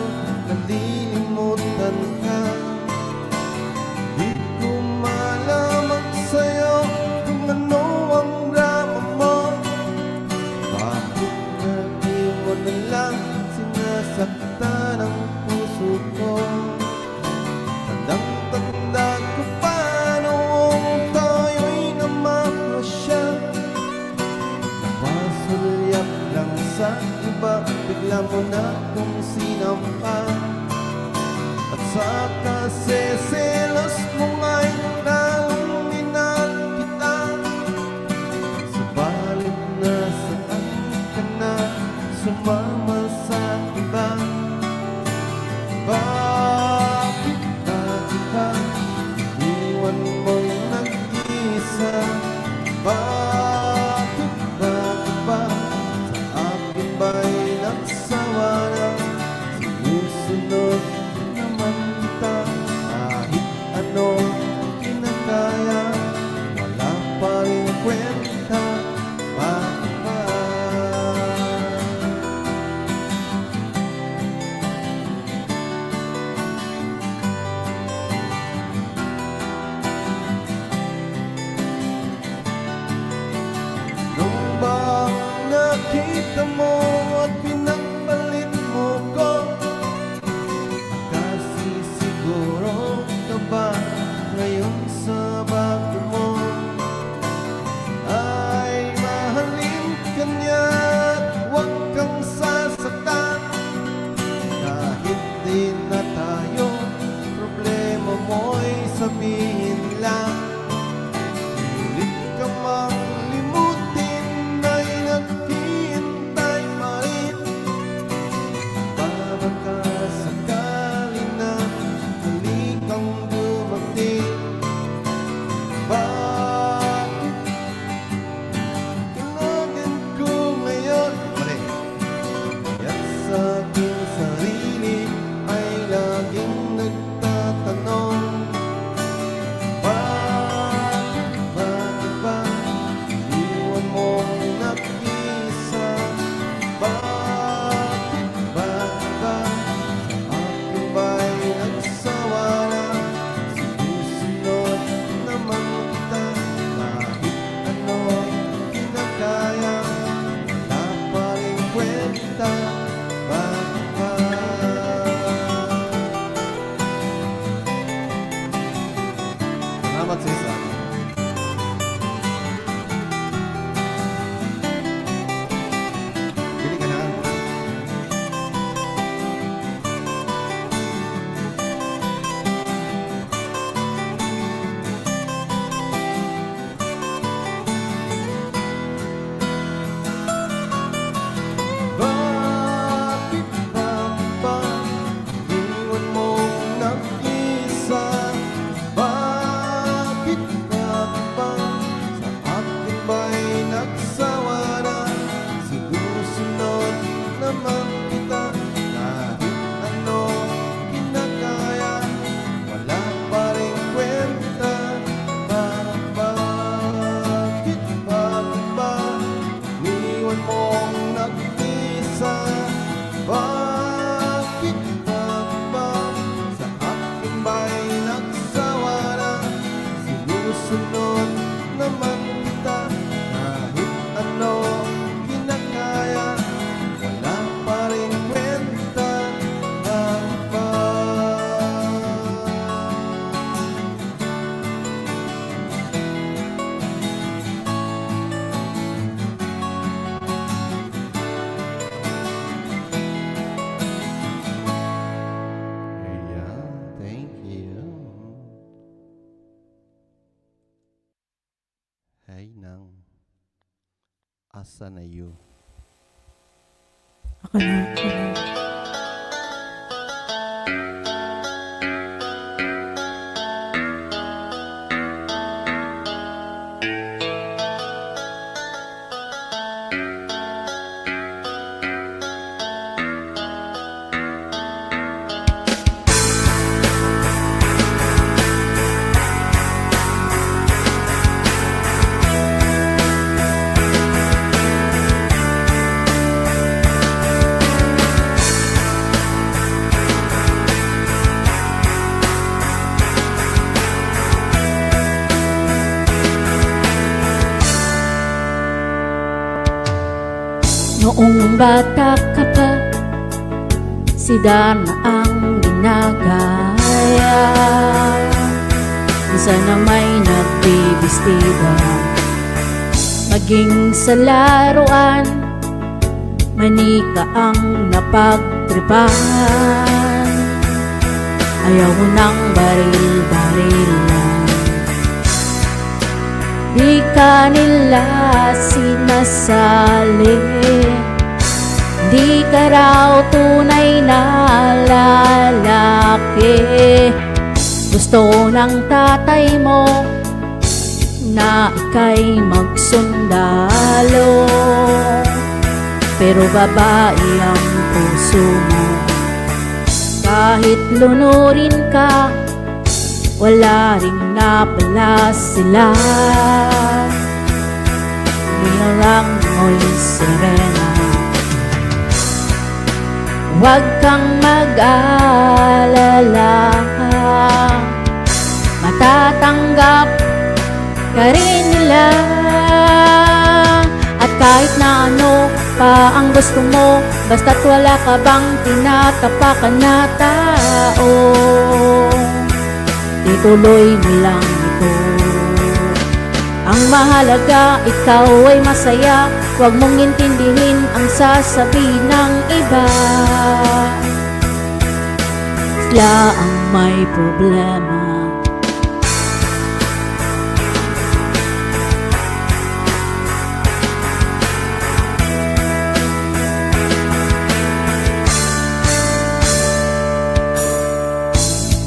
nalilimutan ka? Di ko malaman sa'yo kung ano ang drama mo. Bakit nga di mo na lang sinasaktan ang puso ko? Tandang-tanda ko pa noong tayo'y namakasya. Napasulyap lang sa iba, bigla mo na kung sinampa. At sa kaseselos mo nga'y lalong minahal kita. Subalit nasaan ka na, sumama sa iba. Bakit ba iwan mo'y nag-iisa? Bakit ba sa akin ba'y nagsawa na? Sinusunod naman kita kahit ano magbigay ng asa na you. Ako na. Noong bata ka pa, si Dana ang ginagaya. Minsan na may nagbibistida, maging sa laruan, manika ang napagtripan. Ayaw mo ng baril-barilan, di ka nila sinasali. Di ka raw tunay na lalaki. Gusto ng tatay mo na ika'y magsundalo, pero babae ang puso mo. Kahit lunurin ka, wala rin na pala sila. Hindi lang mo'y sirena. Huwag kang mag-alala, matatanggap ka rin nila. At kahit na ano pa ang gusto mo, basta't wala ka bang tinatapakan na tao, ituloy mo lang ito. Ang mahalaga, ikaw ay masaya. Huwag mong intindihin ang sasabihin ng iba. Sila ang may problema.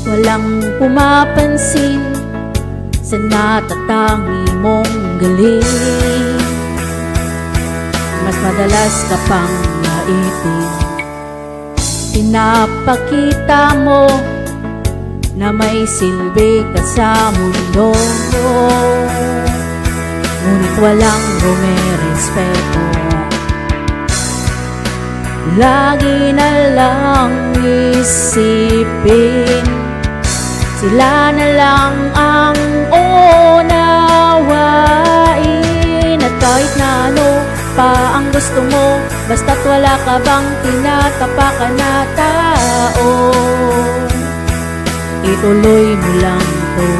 Walang pumapansin sa natatangi mong galing. Mas madalas ka pang naitin. Pinapakita mo na may silbi ka sa mundo, ngunit walang rumerespeto. Lagi na lang isipin, sila na lang ang unawain. At kahit na ano pa ang gusto mo, basta't wala ka bang tinatapakan na tao, ituloy mo lang ito.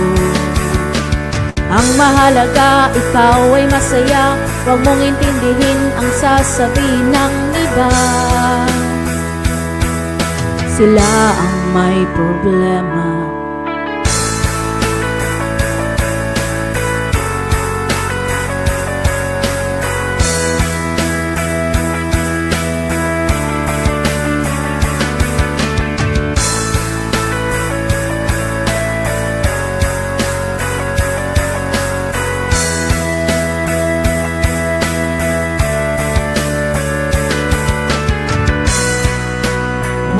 Ang mahalaga, ikaw ay masaya. Huwag mong intindihin ang sasabihin ng iba. Sila ang may problema.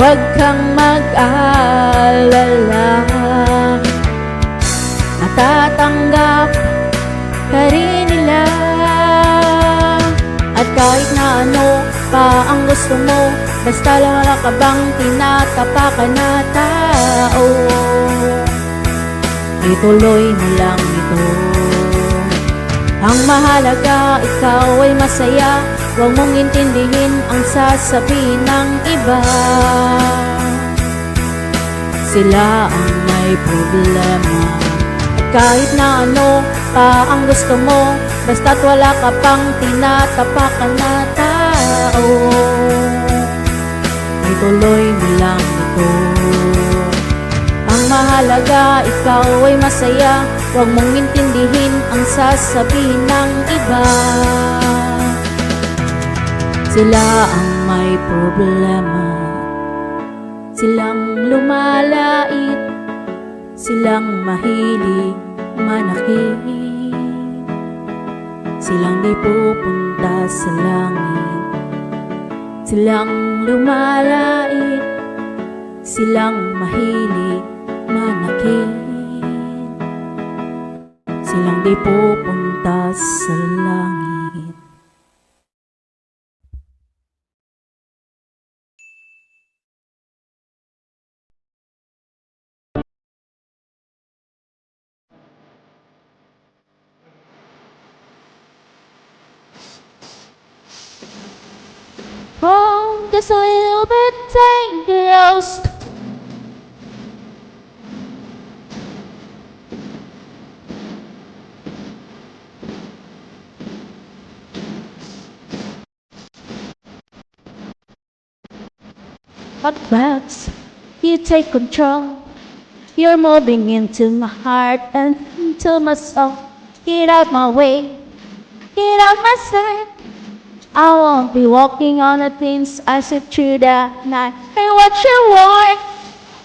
Huwag kang mag-alala, matatanggap ka rin nila. At kahit na ano pa ang gusto mo, basta lang wala ka bang tinatapakan na tao, ituloy mo lang ito. Ang mahalaga, ikaw ay masaya. Huwag mong intindihin ang sasabihin ng iba. Sila ang may problema. At kahit na ano pa ang gusto mo, basta't wala ka pang tinatapakan na tao, ituloy mo lang ito. Ang mahalaga, ikaw ay masaya. Huwag mong intindihin ang sasabihin ng iba. Sila ang may problema, silang lumalait, silang mahilig manakit, silang di pupunta sa langit, silang lumalait, silang mahilig manakit, silang di pupunta sa langit. Oh, just a little bit dangerous. But perhaps you take control. You're moving into my heart and into my soul. Get out my way, get out my sight. I won't be walking on the things I see through the night. Hey, what you want?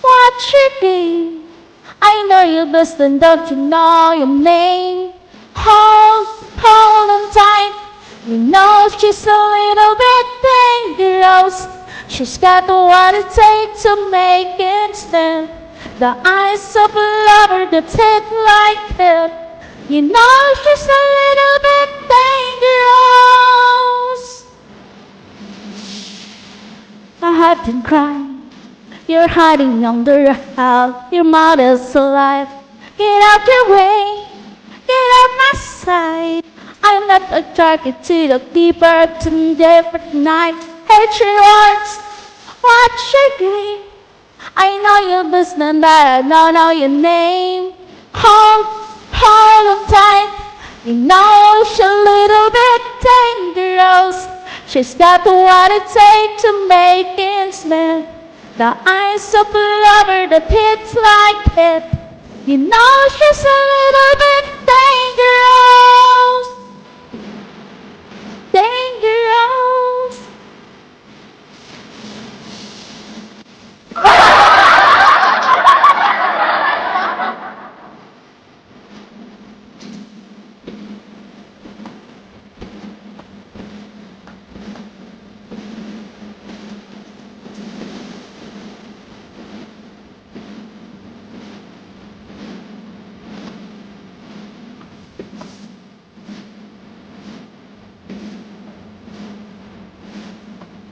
What you need? I know you best and don't you know your name? Hold on tight. You know she's a little bit dangerous. She's got what it takes to make it stand. The eyes of a lover that hit like that. You know she's a little bit dangerous. I have been crying. You're hiding under a house. Your mother's alive. Get out your way. Get out my sight. I'm not attracted to the deeper to different night. Hate your words. Watch your game. I know you're listening, but I don't know your name. Hold on tight. You know she's a little bit dangerous. She's got what it takes to make it smell. The eyes of a lover that hits like it. You know she's a little bit dangerous. Dangerous.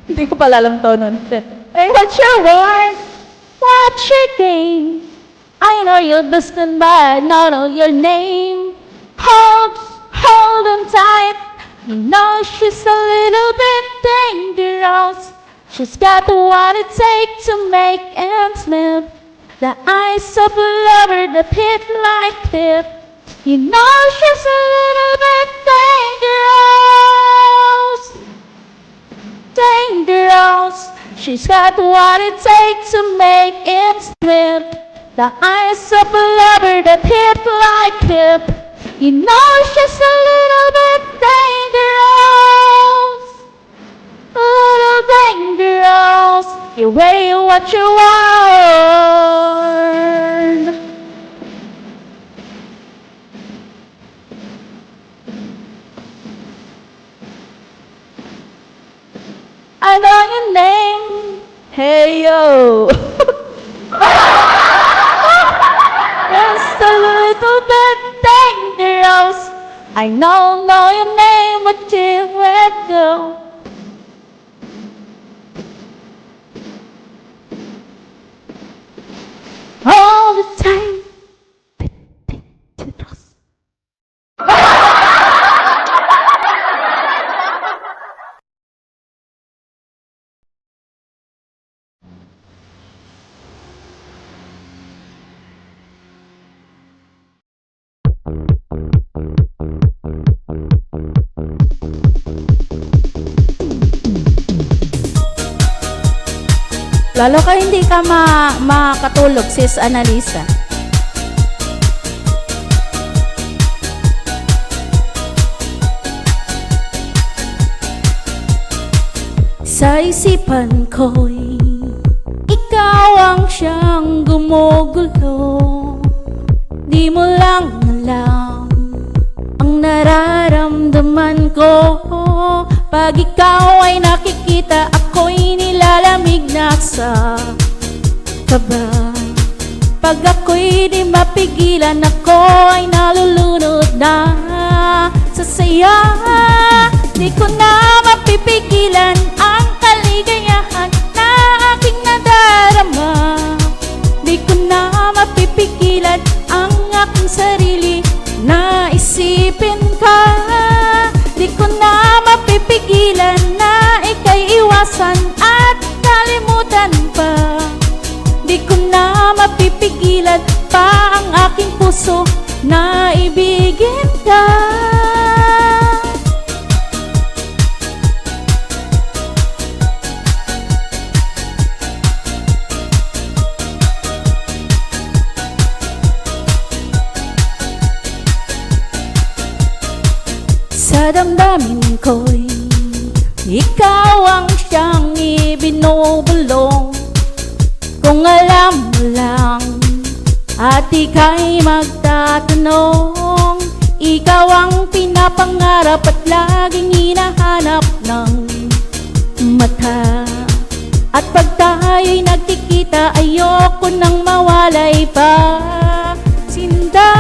Hindi ko pala alam to nun. Hey, what's your word? What's your game? I know you're distant, but I don't know your name. Hold on tight. You know she's a little bit dangerous. She's got what it takes to make ends meet. The eyes of a lover that hit like it. You know she's a little bit dangerous. Dangerous. She's got what it takes to make it slip. The eyes of a lover that hit like hip. You know she's a little bit dangerous. A little dangerous. You weigh what you want. I know your name. Hey yo. Just a little bit dangerous. I know your name, but you let go. All the time. Dangerous. Lalo ka hindi ka makatulog, sis Annalisa. Sa isipan ko'y ikaw ang siyang gumugulo. Di mo lang alam ang nararamdaman ko. Pag ikaw ay nakikita, ako'y nilalamig na sa kaba. Pag ako'y di mapigilan, ako ay nalulunod na sa saya. Di ko na mapipigilan ang kaligayahan na aking nadarama. Di ko na mapipigilan ang aking sarili na isipin ka. Di ko na mapipigilan na ika'y iwasan at kalimutan pa. Di ko na mapipigilan pa ang aking puso na ibigin ka. Sa damdamin ko'y ikaw ang siyang ibinubulong. Kung alam mo lang at ika'y magtatanong, ikaw ang pinapangarap at laging hinahanap ng mata. At pag tayo'y nagkikita, ayoko nang mawalay pa. Sinda,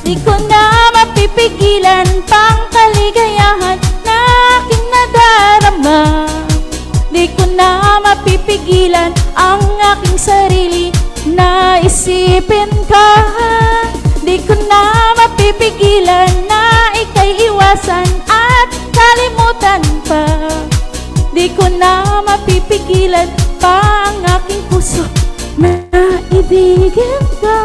di ko na mapipigilan pang kaligayahan na aking nadarama. Di ko na mapipigilan ang aking sarili na isipin ka. Di ko na mapipigilan na ika'y iwasan at kalimutan pa. Di ko na mapipigilan pa ang aking puso na ibigin ka.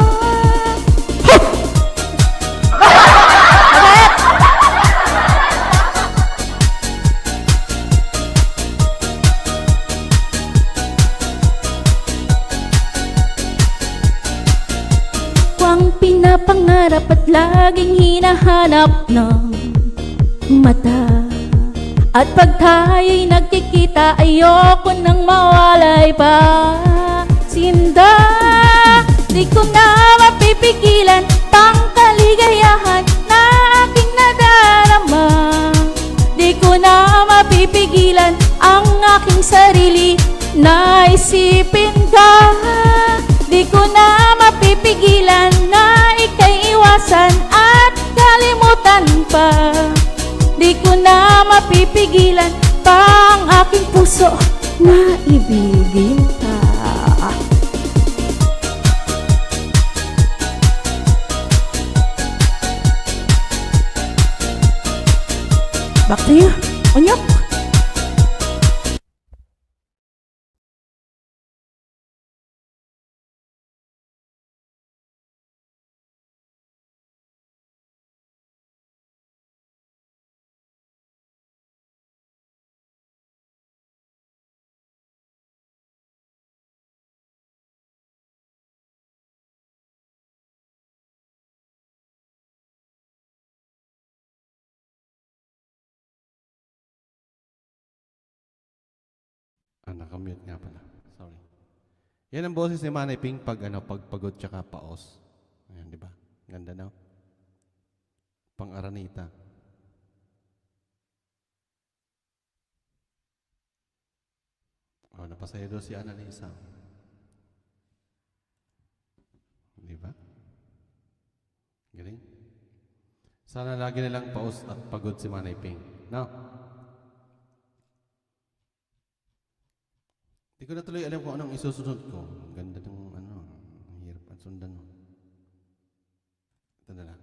Ang pinapangarap at laging hinahanap ng mata. At pag tayo'y nagkikita, ayoko nang mawalay pa. Sinda, di ko na mapipigilan pang kaligayahan na aking nadarama. Di ko na mapipigilan ang aking sarili na isipin ka. Di ko na mapipigilan na ika'y iwasan at kalimutan pa. Di ko na mapipigilan pa ang aking puso na ibigin ka. Back to you. Onyok. Nakamute nga pala. Sorry. Yan ang boses ni Manay Ping pag pagpagod tsaka paos. Ayan, di ba? Ganda na. Pang-aranita. Napasaya doon si Annalisa. Di ba? Galing. Sana lagi nilang paos at pagod si Manay Ping. No? Di ko na tuloy alam kung anong isusunod ko. Ang ganda ng ang hirap ang sundan mo. Ito na lang.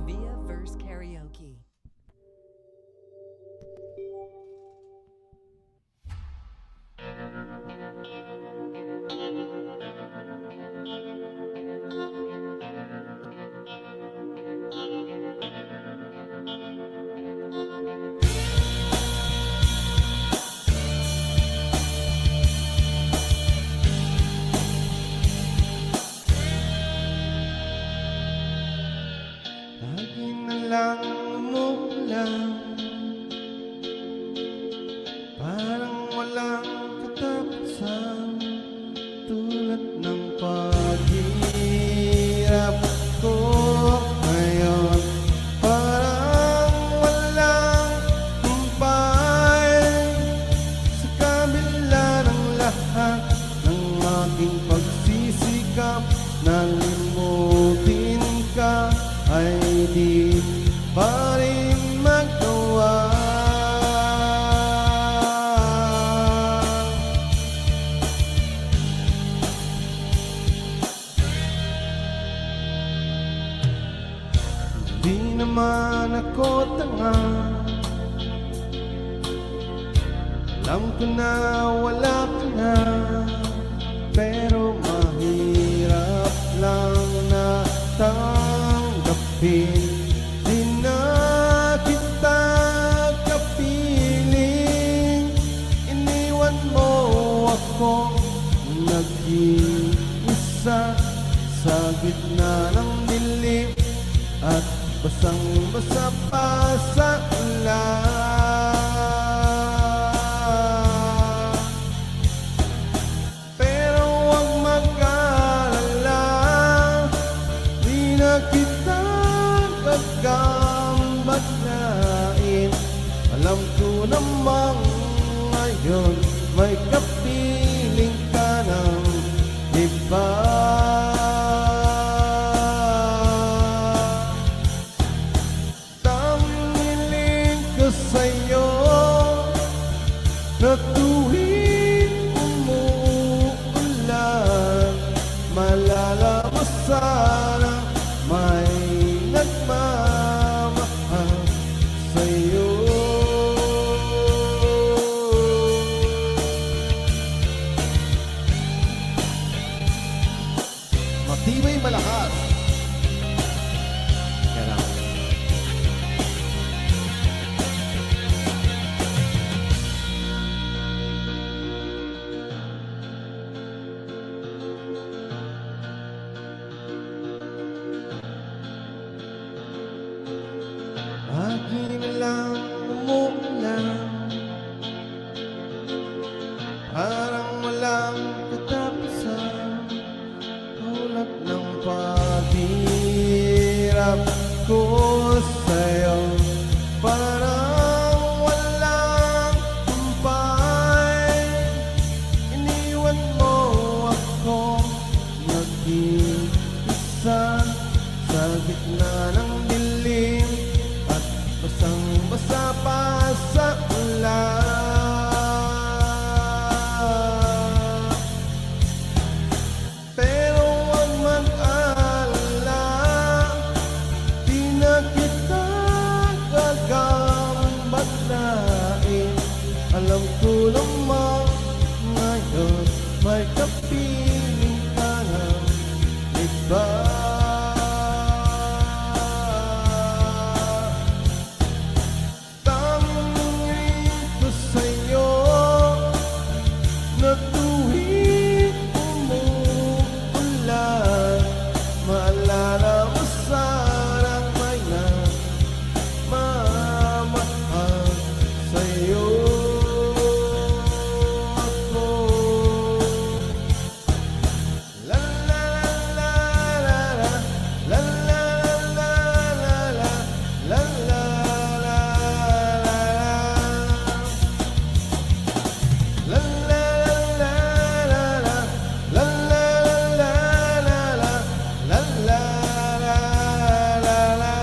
Via Verse Karaoke. Lagi na lang umuulan, ko tanga. Alam ko na wala ka na, pero mahirap lang na tanggapin. Di na kita kapiling, iniwan mo ako nag-iisa sa gitna ng dilim at basang-basa pa sa ulan. Pero huwag mag-alala, di na kita gagambalain. Alam ko namang ngayon may kapiling ka ng iba. Tangilin ko sa'yo na tuwing umuulan, malala mo sana may nagmamahal sa'yo. Matibay malakas. Kaya lang. Lagi lang umuulan, parang walang katapusan. Tulad ng paghirap ko sa'yo, parang walang kumpay. Iniwan mo ako nag-iisa sa gitna ng dilim at basang-basa pa sa ulan. Pero huwag mag-alala, di na kita gagambalain. Alam ko naman ngayon may kapiling ka ng iba. Tanging ko sa'yo na tuwing umuulan, maalala mo sanang may nagmamahal sa'yo. Ako la la la la la la la la la la la la la. La la la la la la la la la la la la.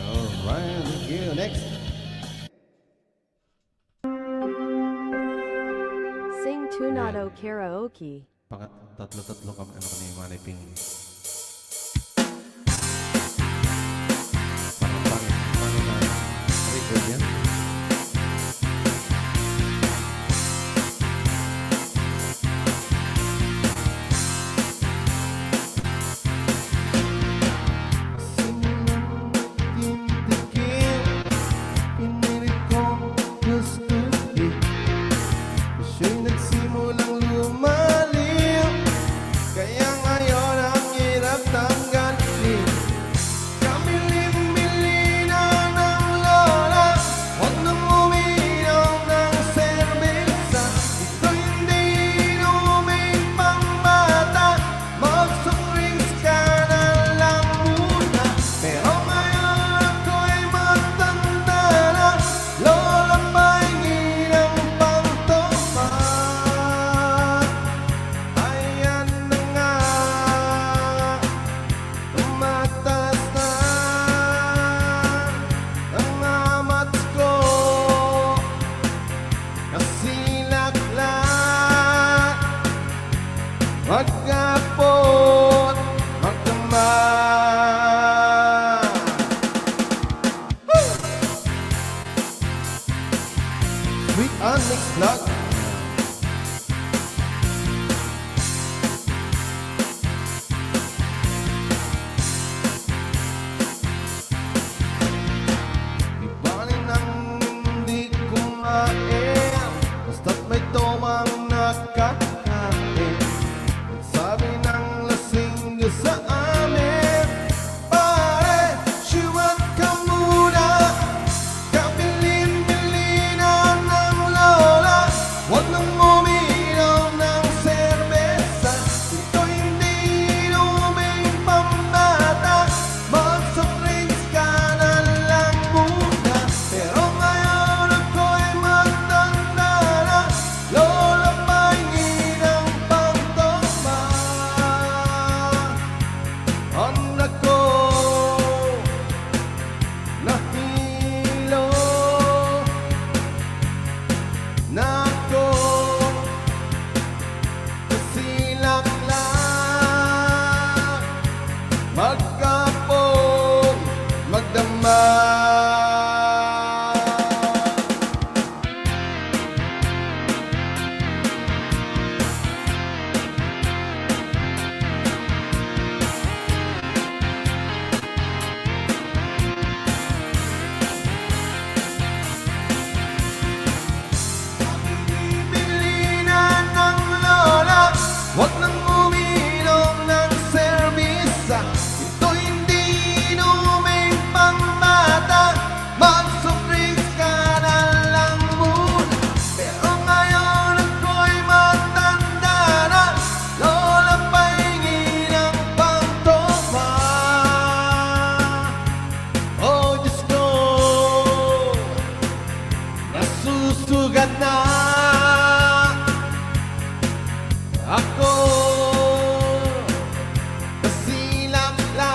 All right, thank you. Next. Sing Tunado Karaoke. Tatlo-tatlo kami ano ni Manay Ping. Parang paano na record yan? Pinilit kong gustuhin, siya'y nagsimulang lumalim, kaya ngayon ang Unmix Vlog. Di bali nang hindi kumain, basta't may tomang nakakain. Sabi ng lasing sa amin, pare, siwat ka muna. Kabilin-bilin na ng lola, huwag nang uminom ng serbesa. Ito hindi inuming pambata, mag-soft drinks ka na lang muna. Pero ngayon ako'y matanda na, lola pahingin ang pangtoma. Anak ko, nahilo nako, kasilak-lak, magkapong, magdama. Bilinan ng lola, huwag nang uminom ng serbisa. Ito hindi inuming pambata, mag-soft drinks ka na lang muna. Pero ngayon ako'y matanda na, lola pahingin ang pangtoma. Oh Diyos ko, nasusugat na ako, kasilak-lak,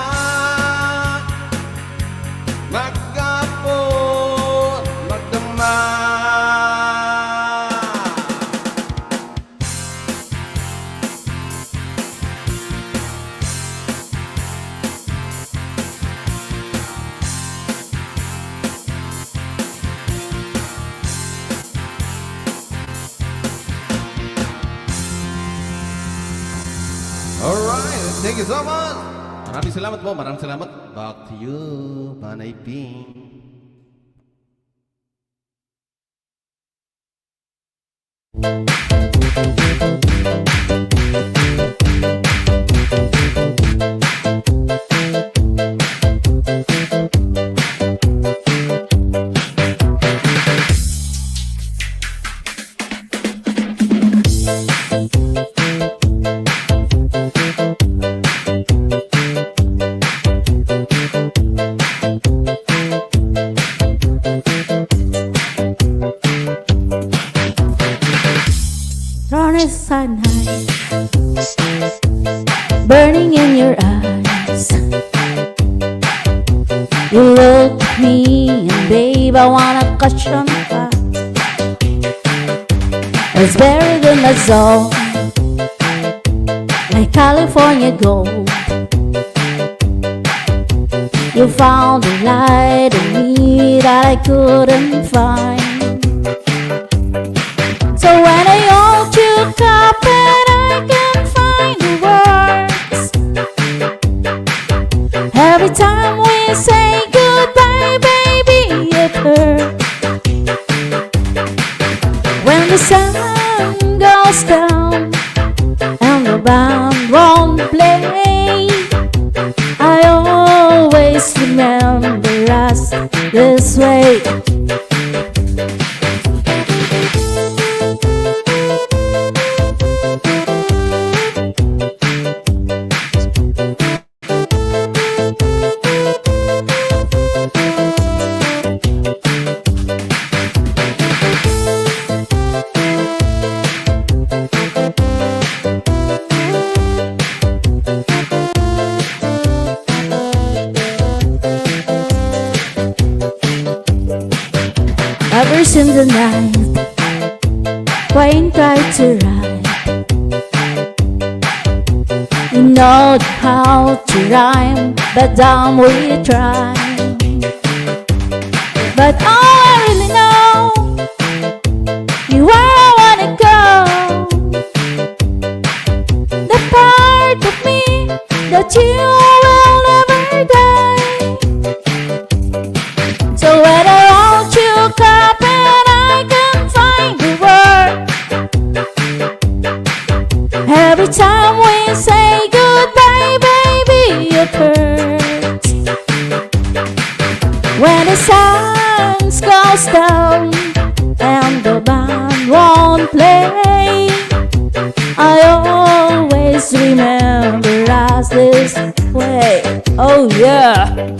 magkapot, magdama. Alright, thank you so much. Maraming salamat po, maraming salamat. Back to you, Panay Ping. Flores sunlight burning in your eyes. You look at me and babe, I wanna catch on fire. It's buried in the zone like California gold. You found a light in me that I couldn't find. So when I hold you up and I can't find the words, every time we say goodbye, baby, it hurts. When the sun goes down and the band won't play, I always remember us this way. Ever since the night Wayne tried to ride, you know how to rhyme, but damn we try. But all I really know cup and I can't find the word. Every time we say goodbye, baby, it hurts. When the sun goes down and the band won't play, I always remember us this way. Oh yeah.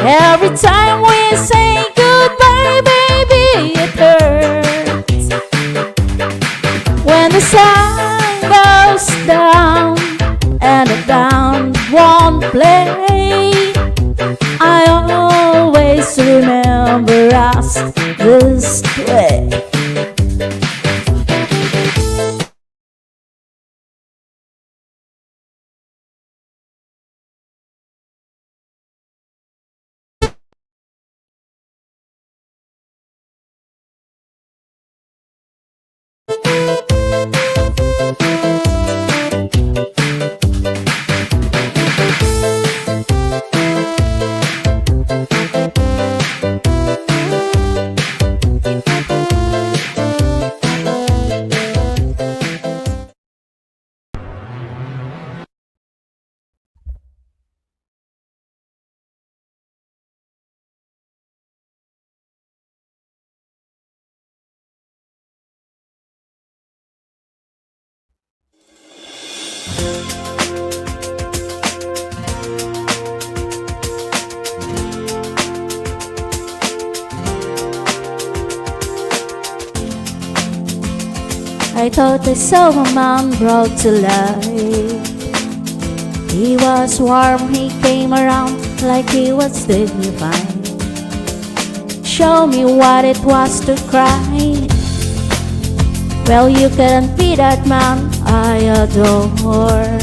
Every time we say goodbye, baby, it hurts. When the sun goes down and the band won't play, I always remember us this way. I thought I saw a man brought to life. He was warm, he came around like he was dignified. Show me what it was to cry. Well, you can't be that man I adore.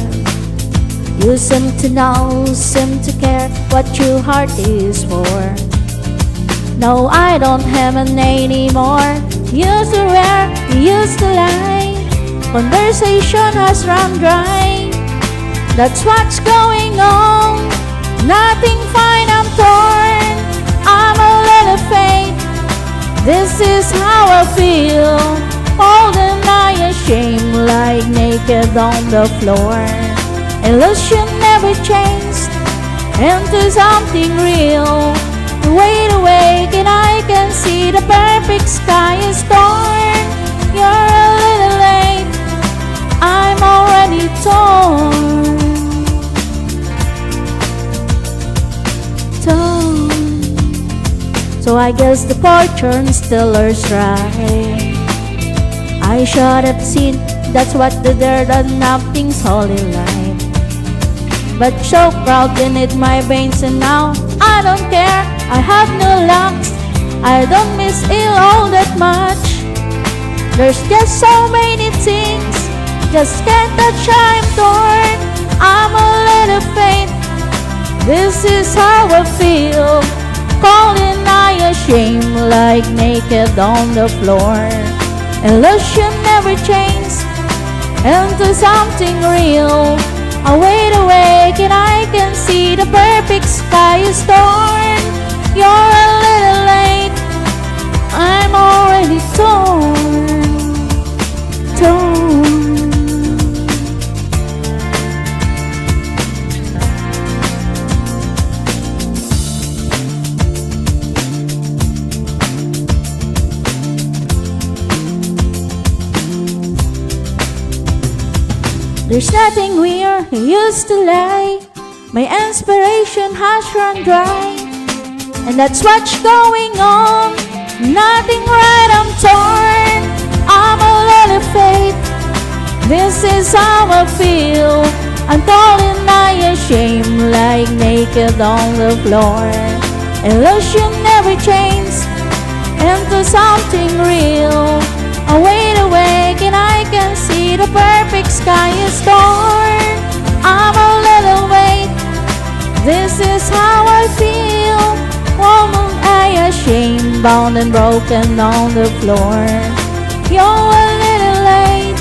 You seem to know, seem to care what your heart is for. No, I don't have an anymore. Used to wear, used to lie. Conversation has run dry. That's what's going on. Nothing fine, I'm torn. I'm a little faint. This is how I feel. Holding my shame like naked on the floor. Illusion never changed into something real. Wait, awake and I can see the perfect sky is torn. You're a little late, I'm already torn. So I guess the fortune teller's right. I should have seen that's what the dirt and nothing's holy light. But so proud beneath my veins and now I don't care. I have no lungs, I don't miss it all that much. There's just so many things, just can't touch, I'm torn. I'm a little faint, this is how I feel. Calling I shame like naked on the floor. Illusion never changed into something real. I wait, awake and I can see the perfect sky is torn. You're a little late, I'm already torn. There's nothing where I used to lay. My inspiration has run dry, and that's what's going on. Nothing right, I'm torn. I'm a little fate. This is how I feel. I'm falling I ashamed, like naked on the floor. Illusionary chains into something real. I wait awake and I can see the perfect sky is torn. I'm a little weight. This is how I feel. Woman, I ashamed, bound and broken on the floor. You're a little late.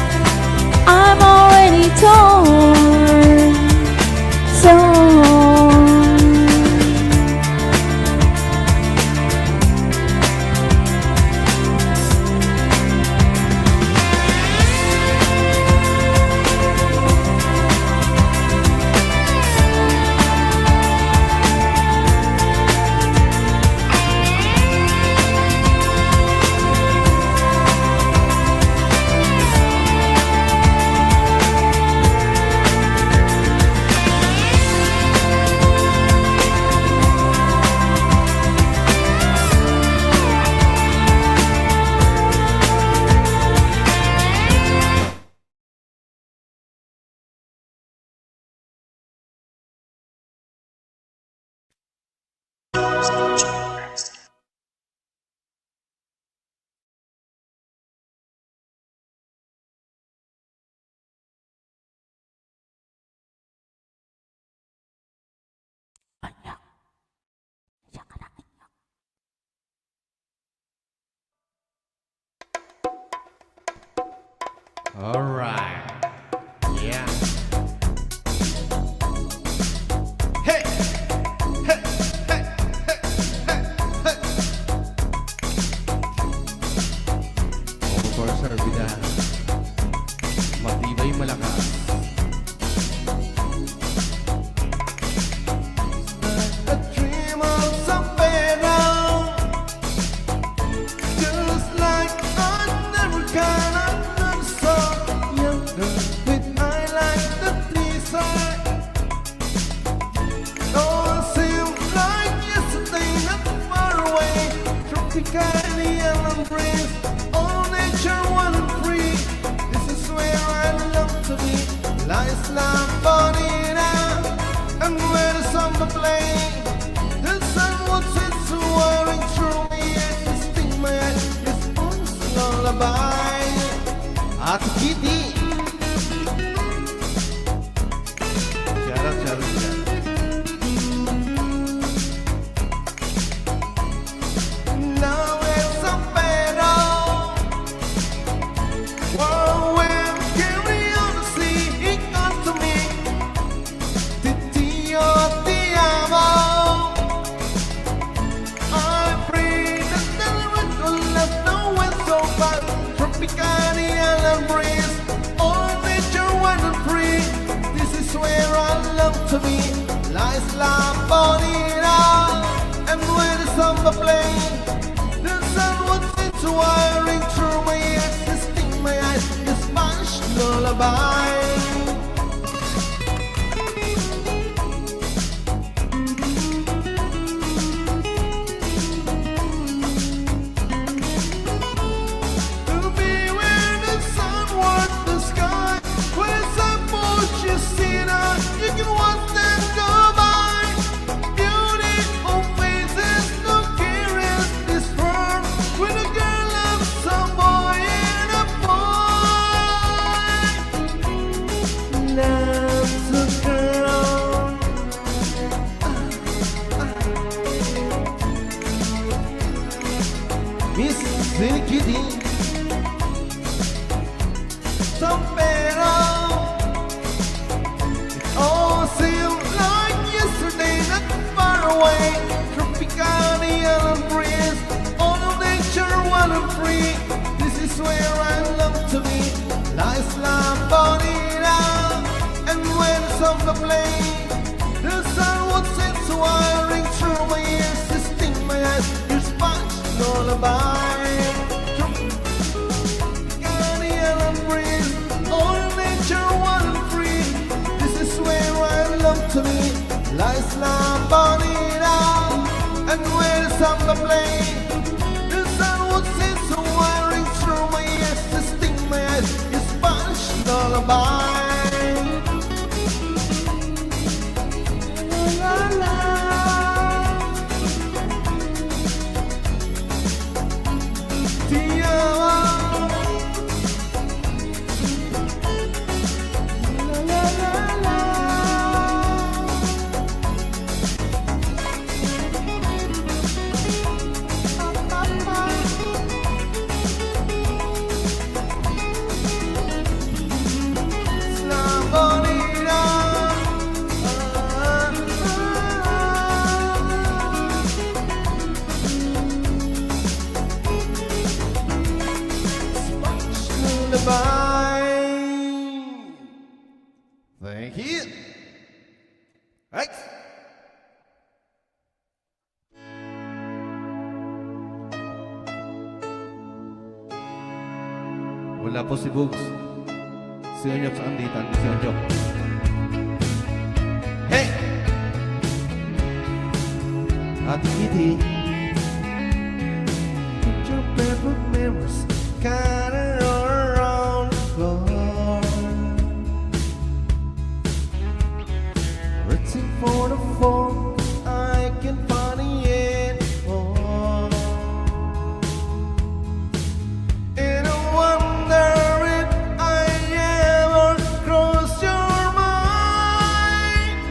I'm already torn. So Alright. Yeah. Hey! Hey! Hey! Hey! Hey! Of course, sir, bida. Matibay malakas. A dream of some better. Just like I never can. Life's not funny now, and when the summer play, the sun will sit soaring through me, and this thing my head is a lullaby. Ate Kitty. Charot, charot, charot. Now it's a battle. Whoa, when curiosity it comes to me, Titio ti amo. I pray that the Lord will left no one so far. Tropical island breeze, all nature wild and free. This is where I love to be. Lies la bonita, and when the summer play, the sun would sit wiring through my ears, this sting my eyes, this Spanish lullaby. To be where the sun warms the sky, where some bushes see now, you can watch them go by. Beautiful faces, no care is this world, when a girl loves some boy and a boy loves a girl. Miss Silly Kitty, some better. It all seems like yesterday, not far away. Tropical island breeze, all of nature wild and free. This is where I love to be. Lies la bonita, and when summer play, the sun would sit wiring through my ears, this sting my eyes, your Spanish lullaby. Tropical island breeze, all nature wild and free. La isla bonita, and where samba play. The sun would sit so wiring through my ears, to sting my eyes. Your Spanish lullaby. La la la. Te amo. La la la la. La bonita. Lullaby. Thank you. Thanks. Wala po si Bugs. Si Onyok sa anditan. Si Onyok. Hey! Ate Kitty. Put your favorite memories kinda all around the floor. Reaching for the phone, I can't find it anymore. And I wonder if I ever cross your mind.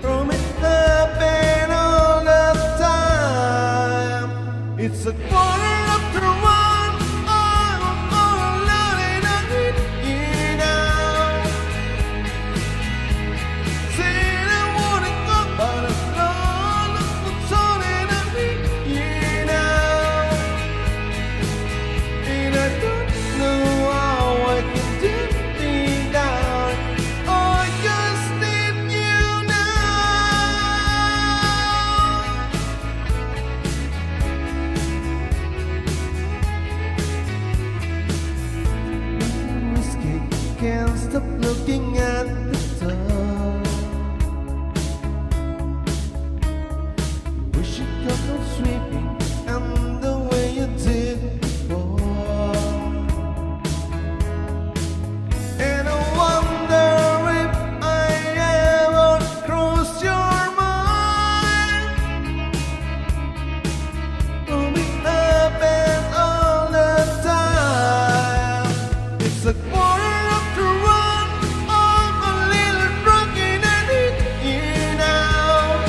From it happen all the time. It's a quarter after one. I'm all alone and I need you now. Said I wanna go, but I'm not. What's on and I need you now. And I don't know how I can do without. Oh, I just need you now. Whiskey, can't stop looking at the door. Wish you could go sweeping and the way you did before. And I wonder if I ever cross your mind. Will it happen all the time? It's a quarter after one. I'm a little drunk and I need you now.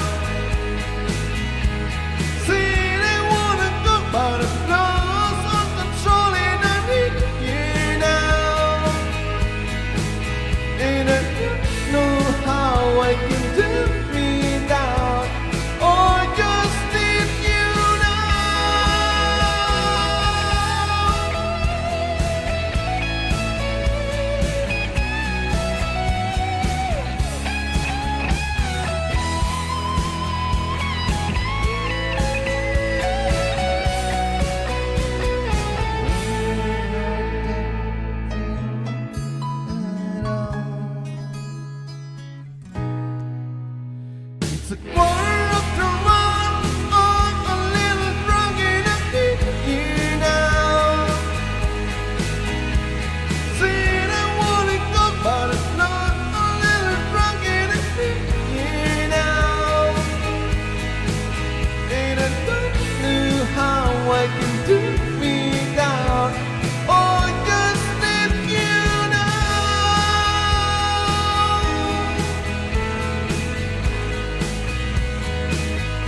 Said I wanna go, but I'm lost on control and I need you now. And I don't know how I can do without. Oh, I just need you now. It's a quarter after one. I'm a little drunk and I need you now. Said I wanna go, but I'm not. A little drunk and I need you now. And I don't know how I can do without. Oh, I just need you now.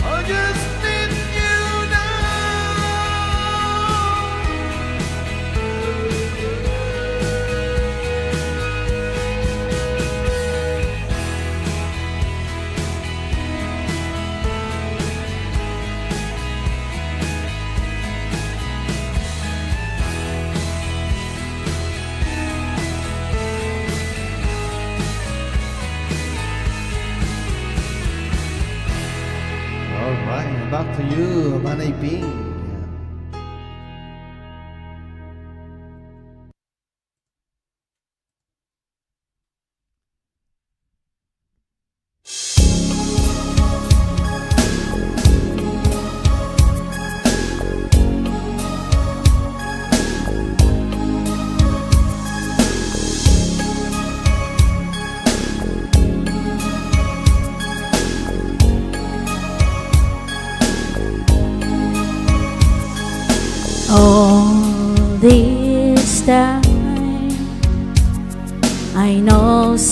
I just need you All right, back to you, Manay Ping.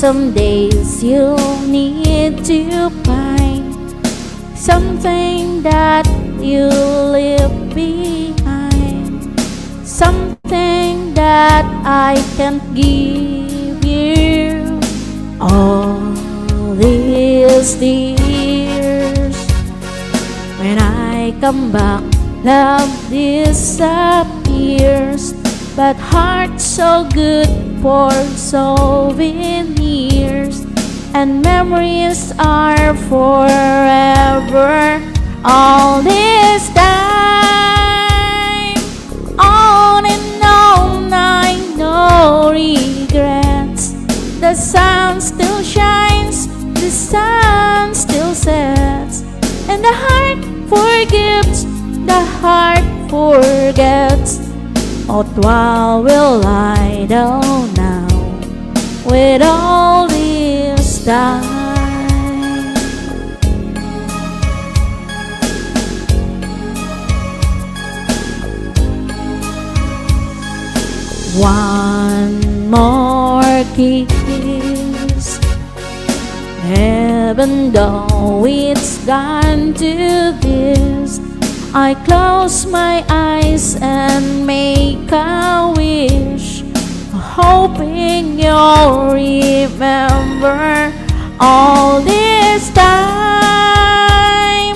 some days you'll need to find something that you leave behind, something that I can't give you. All these years, when I come back, love disappears, but heart so good for souvenirs, and memories are forever. All this time, on and on, I know regrets. The sun still shines, the sun still sets, and the heart forgives, the heart forgets. But while will I don't now with all this time? One more kiss, even though it's gone to this, I close my eyes and make a wish, hoping you'll remember all this time.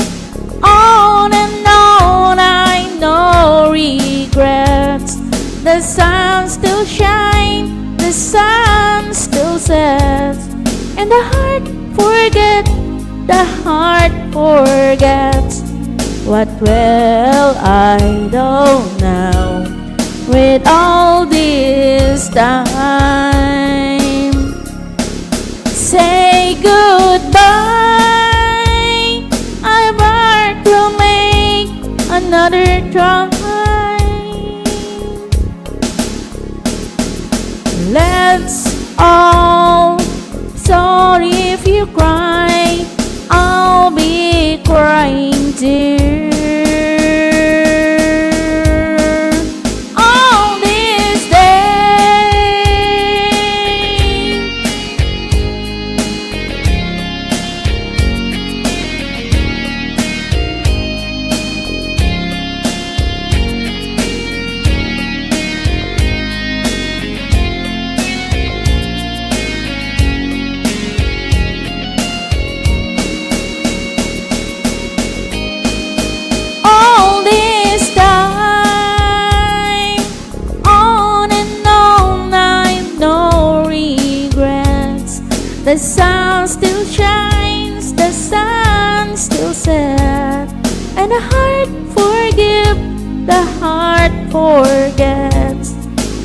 On and on, I know regrets. The sun still shines, the sun still sets, and the heart forgets, the heart forgets. What will I don't know with all this time? Say goodbye, I want to make another try. Let's all, sorry if you cry, I'll be crying too. All this day, all this time, on and on, I know regrets. The sun still shines, the sun still sets, and the heart forgives, the heart forgets.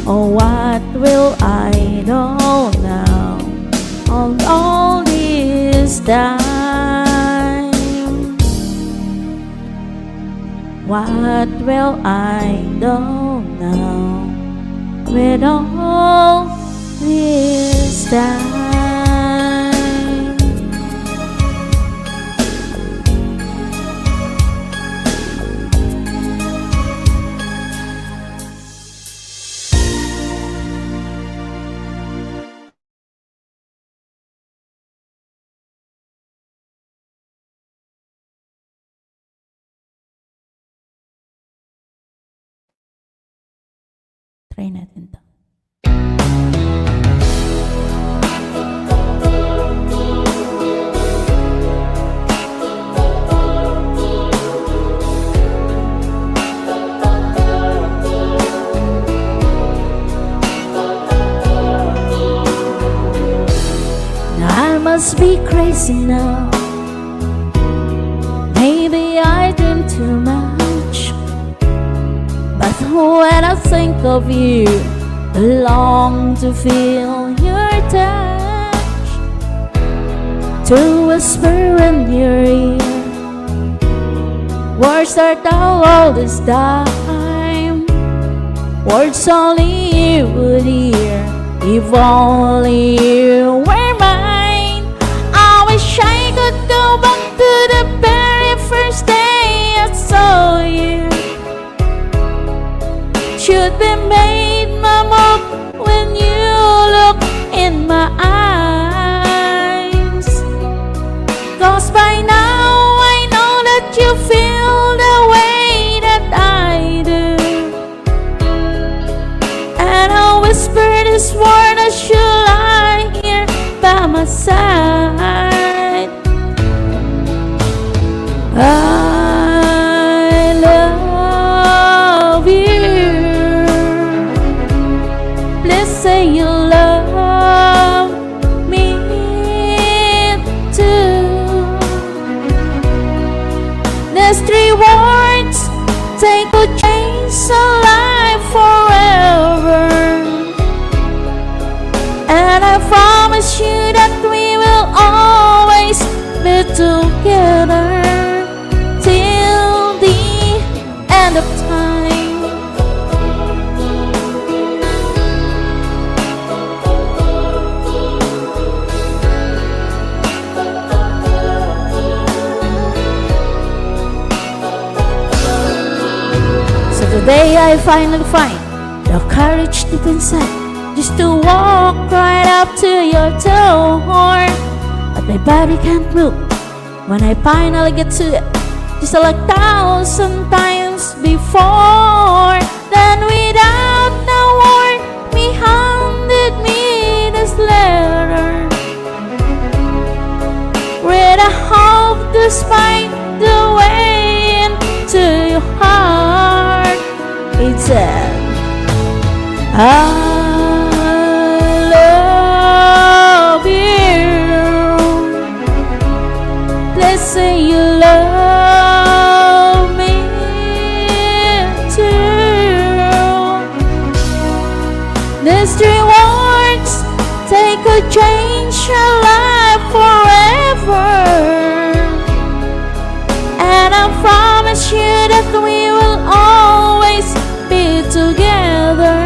Oh, what will I don't know on all this time? What will I don't know with all this time? Try natin to. I must be crazy now. Maybe I dream too much, but when I think of you, I long to feel your touch, to whisper in your ear words that all this time, words only you would hear if only you were mine. I wish I could go back to the very first day I saw you. Should be made my mark when you look in my eyes. Today I finally find the courage deep inside just to walk right up to your door. But my body can't move when I finally get to it, just like 1,000 times before. Then without a word, me handed me this letter. Read I hope despite the way into your heart. It said, I love you. Please say you love me too. These 3 words, they could change your life forever. And I promise you that we will always be together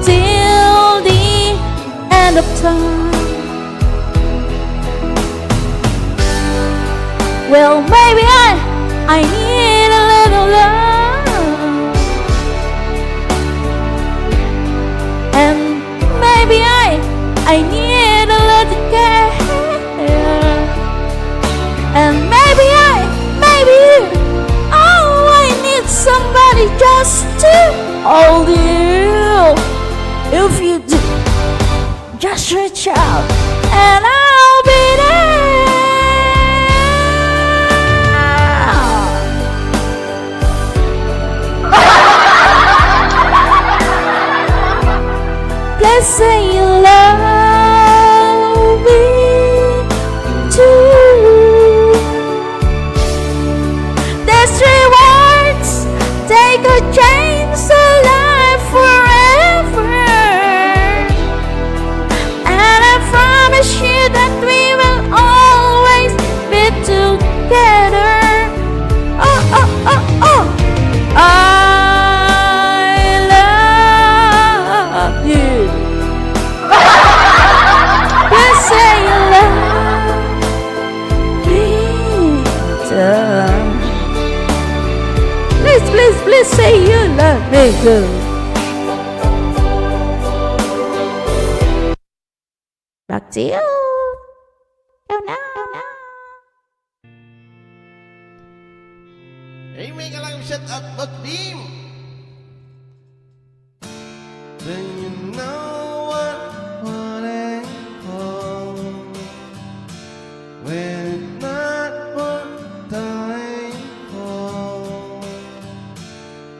till the end of time. Well, maybe I need a little love, and maybe I need a little care, and maybe you, oh, I need somebody just to hold you. If you do, just reach out and I'll be there. Please say you love me too. These 3 words, they could change a life forever. And I promise you that we will always be together. Oh, oh, oh, oh. I love you. Please say you love me too. Please say you love me too. Back to you. Oh no. Hey, make a lang shut up, but beam. Then you know what I call when it's not what I call.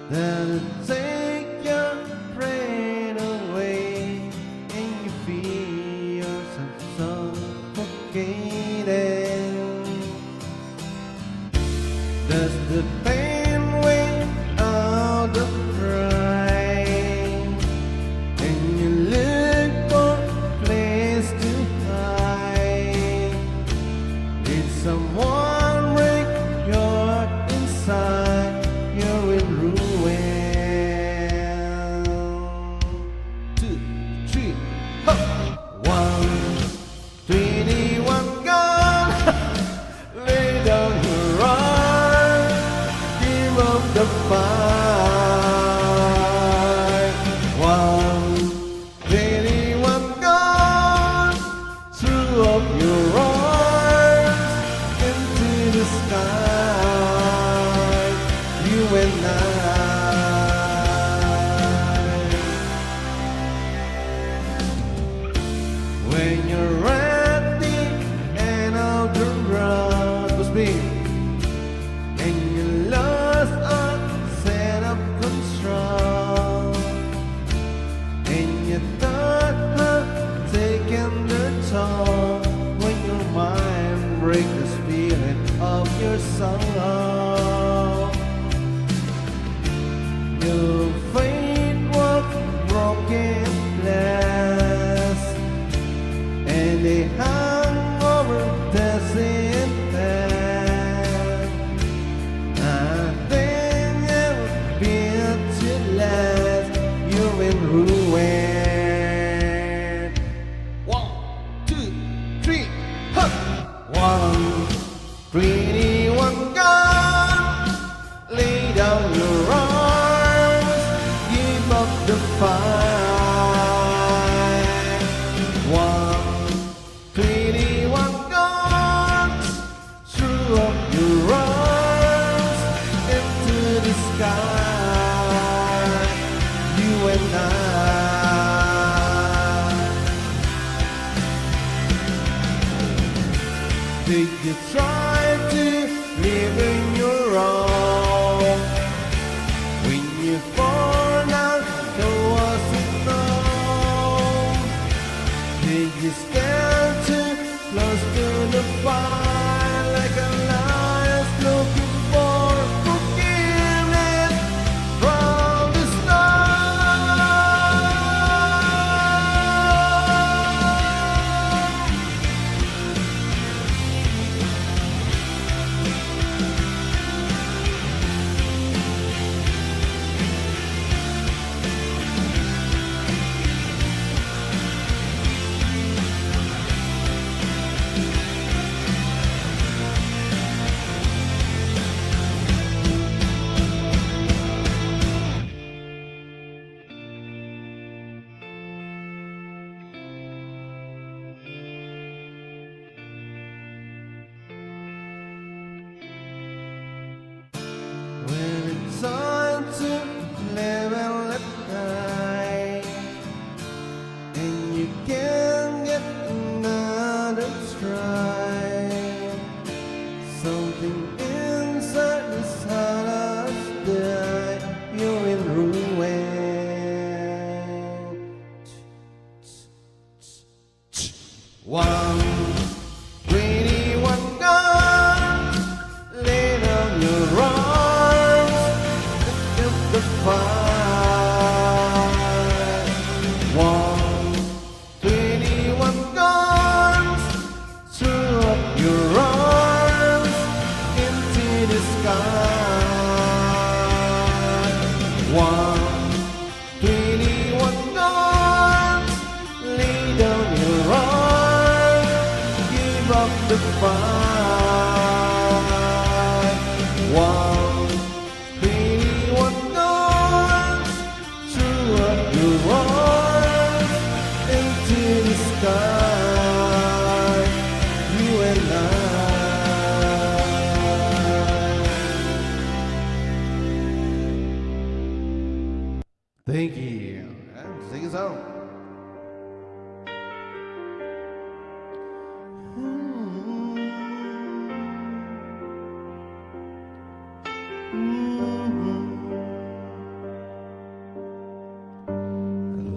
That'll take your brain away and you feel yourself suffocating. Does the pain weigh out the pride? And you look for a place to hide. Did someone break your inside? You're in ruin. 2, 3, hop. 1, 21 gone. Lay down your arms, give up the fight. 1, 21 gone. Throw up your arms into the sky. You and I. When you're at the end of the road, must be, and you lost all set of control, and you thought of taking the toll, when your mind breaks the spirit of your soul. Your faith was broken glass, and they hung over dancing past. Nothing ever built to last. You're in ruin. 1, 2, 3, hop. 1, 21 gone. Lay down your arms. Did you try to live in your own? When you found out there wasn't wrong, did you stand too close to the fire like a lion looking for forgiveness from the start? When it's time to live and let die, and you can't get another try, something inside this heart has died. You're in ruin. One pretty one gone, laid on your arms, look at the fire. One pretty one gone, threw up your arms into the sky. One pretty one gone, lay down your arms, give up the fight. One pretty one gone, threw up your arms into the sky. You and I. Thank you. Sing us out.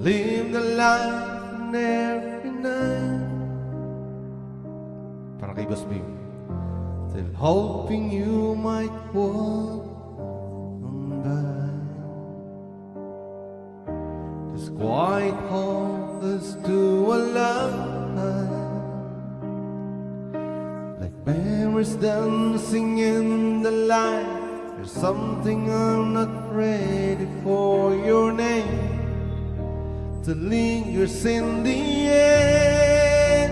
Live the life and every night. Para kay Boss Bim. Still hoping you might walk on by. This quiet home that's to a life, like bears dancing in the light. There's something I'm not ready for. Your name that lingers in the air,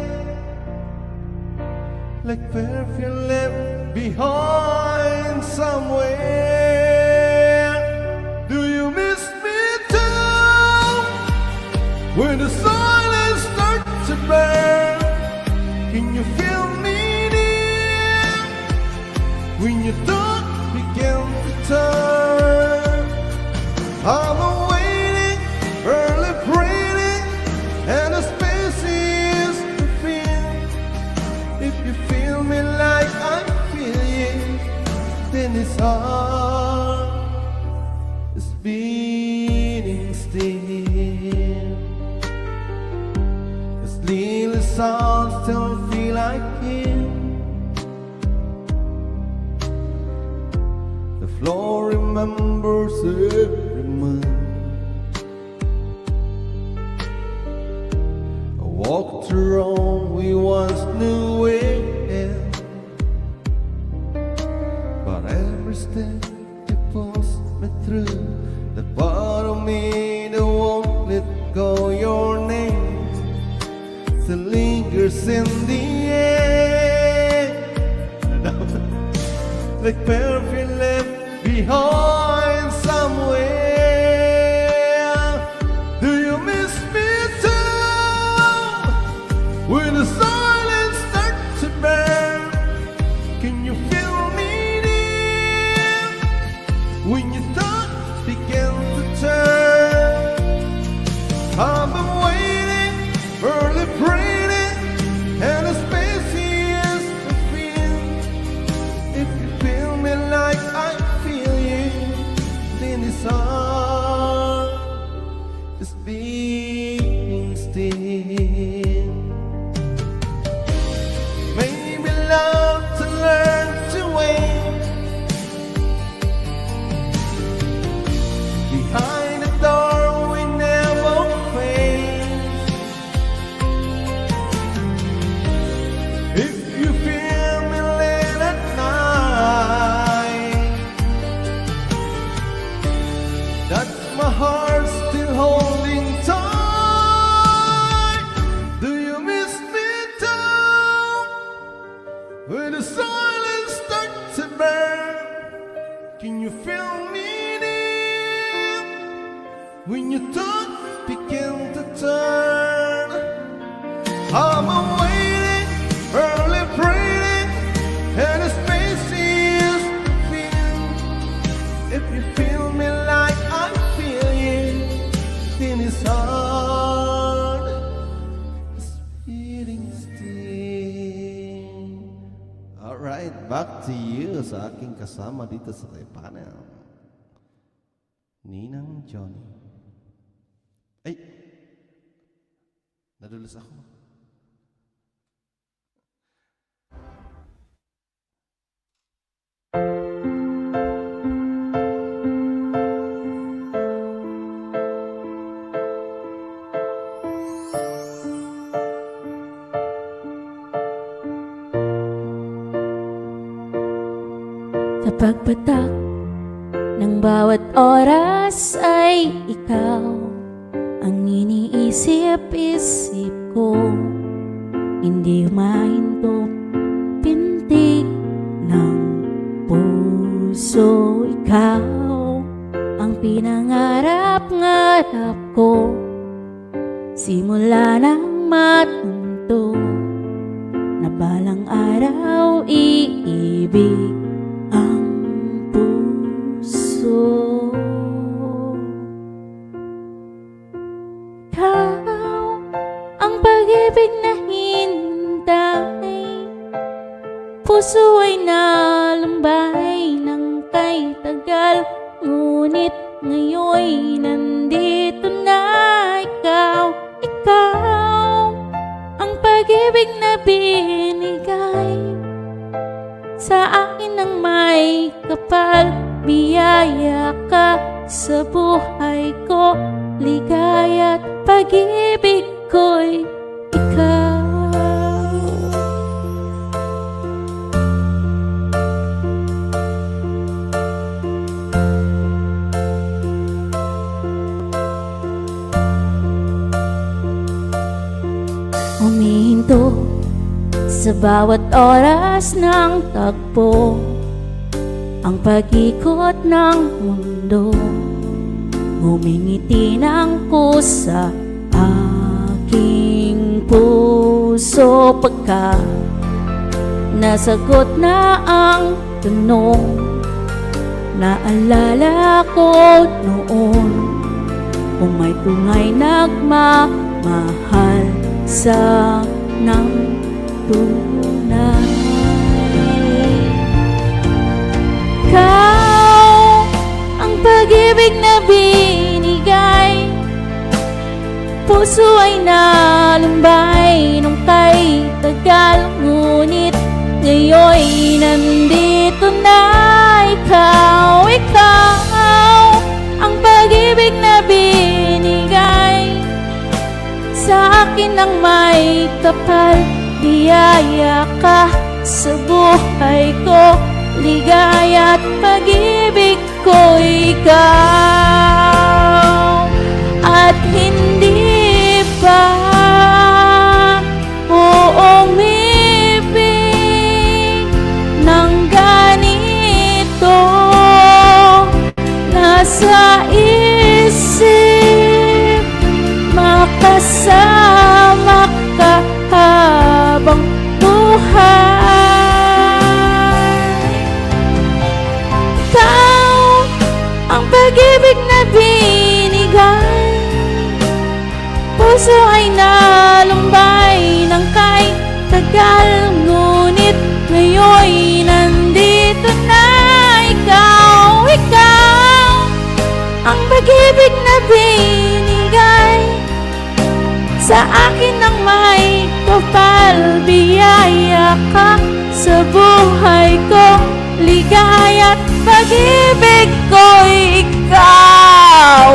like perfume left behind somewhere. Do you miss me too? When the silence starts to burn, can you feel me near? When your thoughts begin to turn, I'm awaiting, early breathing, and the space is to feel. If you feel me like I feel you, then this heart is beating still. This little sound still feel like him. The floor remembers every month. I walked the road we once knew well, but every step you push me through, the part of me that won't let go. Your name still lingers in the air, like perfume left behind somewhere. Do you miss me too? When the silence starts to burn, can you feel me near? When your thoughts begin to turn, I've been waiting, early breathing, and the space is to when the silence starts to burn, can you feel me near? When your thoughts begin to turn, I'm awaiting, early praying, and the space is filled. If you feel me like I feel you, then it's hard, it's beating still. Alright, back to you sa aking kasama dito sa panel, Ninang Johnny. Ay, nadulas ako. Sa pagpatak ng bawat oras ay ikaw ang iniisip-isip ko. Hindi humahinto pintig ng puso. Ikaw ang pinangarap-ngarap ko simula nang matunto na balang araw iibig ang puso. Ikaw ang pag-ibig na hintay, puso ay nalumbay ng kay tagal, ngunit ngayon nandito na ikaw. Ikaw ang pag-ibig na binigay sa akin ng may kapal. Biyaya ka sa buhay ko, ligaya't pag-ibig ko'y ikaw. Humihinto sa bawat oras ng tagpo, ang pag-ikot ng mundo, ngumingiti ng kusa aking puso. Pagka nasagot na ang tanong, naalala ko noon kung may tungay nagmamahal sa ng tunay. Ikaw ang pag-ibig na binigay, puso ay nalumbay nung kay tagal, ngunit ngayon nandito na ikaw. Ikaw ang pag-ibig na binigay sa akin ng may kapal. Biyaya ka sa buhay ko, ligaya't pag-ibig ko ikaw. At hindi pa uumibig ng ganito, nasa isip makasama ka habang buhay. Ikaw ang pag-ibig na binigay, puso ay nalumbay ng kay tagal, ngunit ngayon nandito na ikaw. Ikaw ang pag-ibig na binigay sa akin ng may kapal. Biyaya ka sa buhay ko, ligaya't pag-ibig ko ikaw.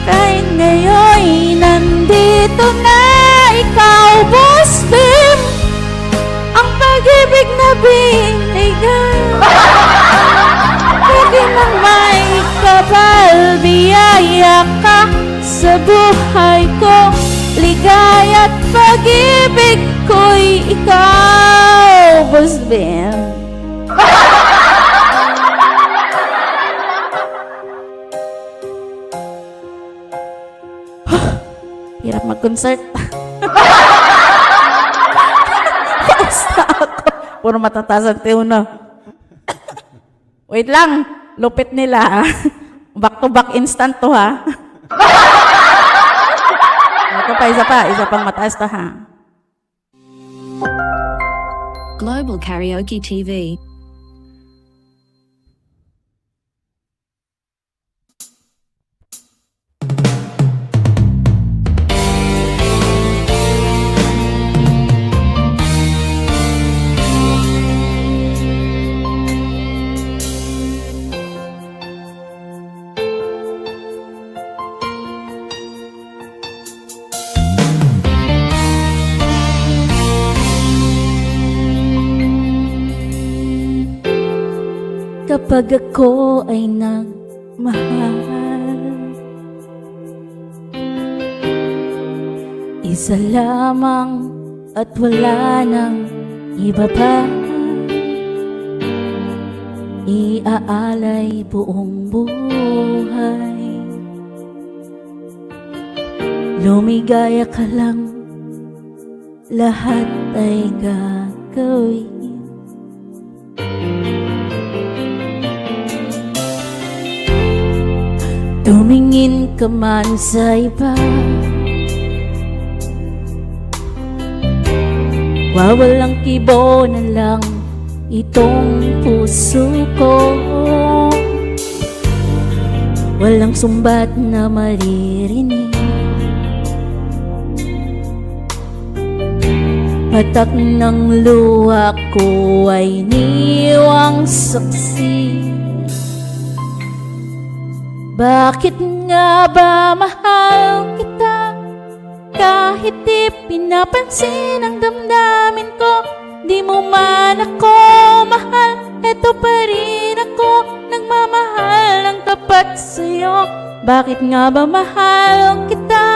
Kahit ngayon nandito na ikaw, Busbim, ang pag-ibig na binigay akin ng may kapal. Ligaya ka sa buhay ko, ligaya at pag-ibig ko'y ikaw, Boss Ben. Hirap mag-concert. Pausta ako. Puro matatasan tiuno. Wait lang. Lupit nila. Back to back instant to ha. Ito pa, isa pa. Isa pang mataas to ha. Global Karaoke TV. Kapag ako ay nagmahal, isa lamang at wala nang iba pa, iaalay buong buhay. Lumigaya ka lang, lahat ay gagawin. Tumingin ka man sa iba, wawalang kibo na lang itong puso ko. Walang sumbat na maririnig, patak ng luha ko ay niwang saksi. Bakit nga ba mahal kita? Kahit di pinapansin ang damdamin ko, di mo man ako mahal, eto pa rin ako nagmamahal ng tapat sa'yo. Bakit nga ba mahal kita?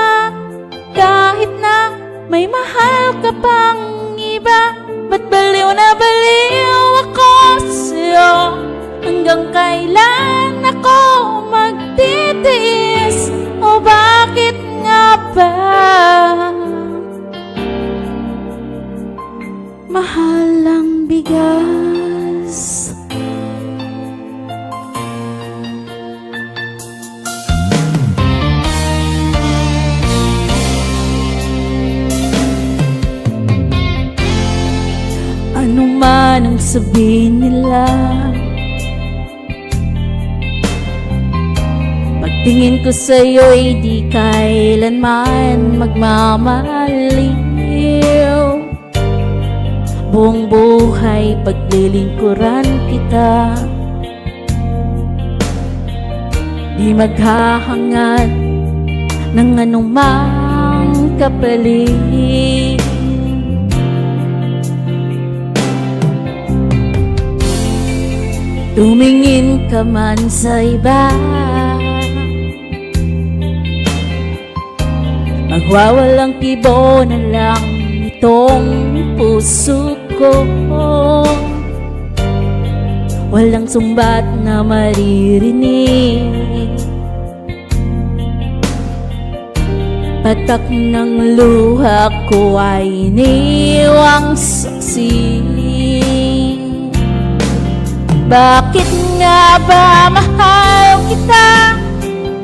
Kahit na may mahal ka pang iba, ba't baliw na baliw ako sa'yo? Hanggang kailan ako magtitiis? O bakit nga ba mahal ang bigas? Ano man ang sabihin nila, tingin ko sa'yo'y di kailanman magmamaliw. Buong buhay paglilingkuran kita, di maghahangad ng anumang kapalit. Tumingin ka man sa iba, magwawalang kibo na lang itong puso ko. Walang sumbat na maririnig, patak ng luha ko ay iniwang saksi. Bakit nga ba mahal kita?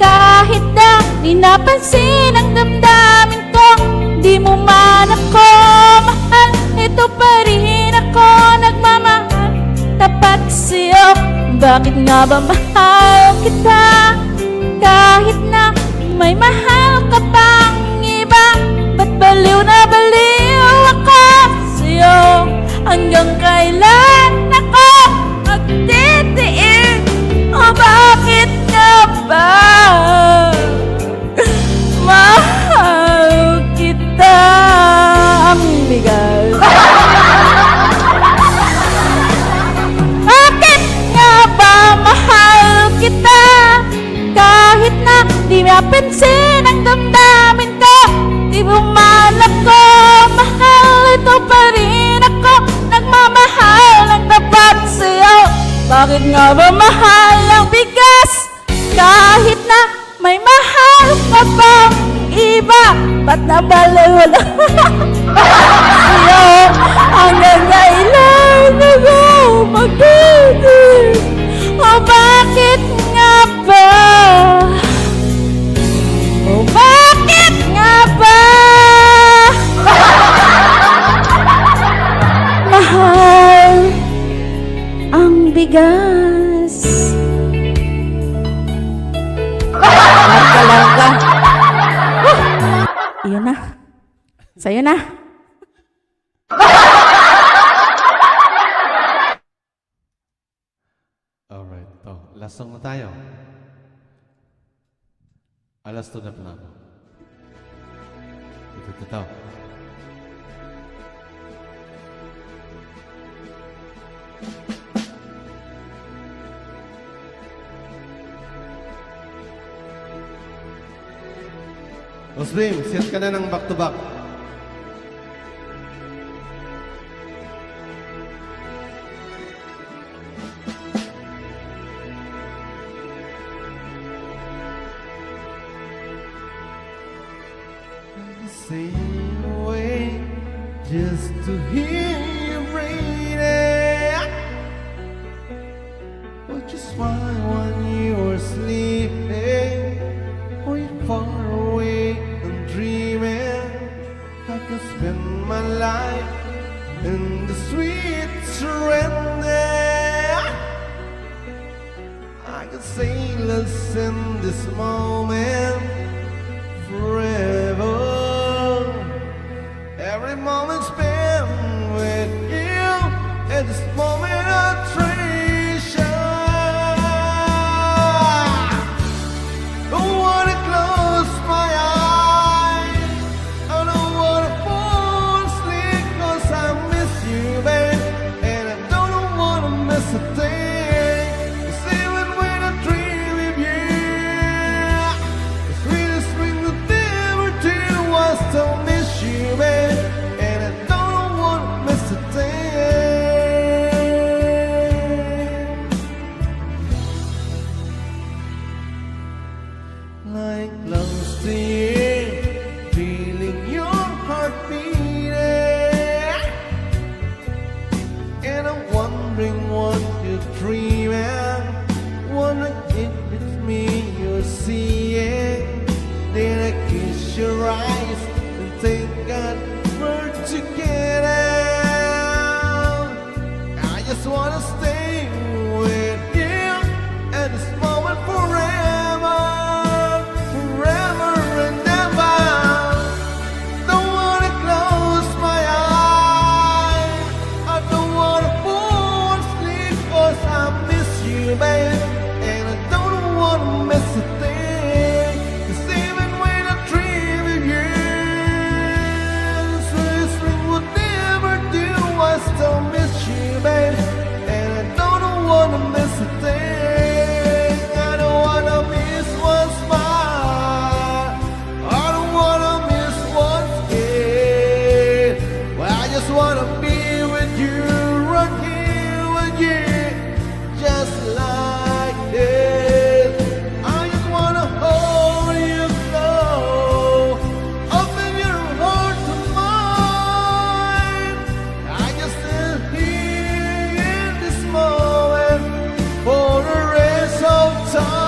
Kahit na di napansin ang damdamin ko, di mo man ako mahal, ito pa rin ako nagmamahal, tapat sa'yo. Bakit nga ba mahal kita? Kahit na may mahal ka pang iba, ba't baliw na baliw ako sa'yo? Hanggang kailan ako magtitiis? O bakit nga ba mahal kita? Ang bigas. Bakit nga ba mahal kita? Kahit na Di mapansin ang damdamin ko, di buman ako. Mahal, ito pa rin ako, nagmamahal ng tapat sa'yo. Bakit nga ba mahal ang bigas? Kahit na may mahal ka pang iba, ba't nabaliwala sa'yo? Hanggang kailan ako magiging? O bakit nga ba? O bakit nga ba? Mahal ang bigas. Talaga. Iyon na. Sa'yo na. Alright, last song na tayo. Alas to na pa. Ito. Muslim, set ka na ng back-to-back. Same way, just to hear you breathe it. But just smile when you were sleeping, or you're far away and dreaming. I could spend my life in the sweet surrender. I could sail us in this moment forever. Every moment spent with you, at this moment I treasure. Don't wanna close my eyes, I don't wanna fall asleep, 'cause I miss you, babe, and I don't wanna miss a thing. 'Cause even when I dream of you, the sweetest thing that ever did was to miss you, babe, and I don't wanna miss a thing. Like close to you, feeling your heart beating, and I'm wondering what you're dreaming. Wonder if it's me you're seeing. Then I kiss your eyes and think God we're together. I just wanna stay with you at this moment forever, forever and ever. Don't wanna close my eyes, I don't wanna fall asleep, 'cause I miss you, babe, and I don't wanna miss a thing. 'Cause even when I dream of you, the sweetest thing would never do was to miss you, babe, and I don't wanna miss a thing. I don't wanna miss what's mine, I don't wanna miss what's here. Well, I just wanna be with you, right here with you, just like this. I just wanna hold you close, open your heart to mine. I just stand here in this moment for the rest of time.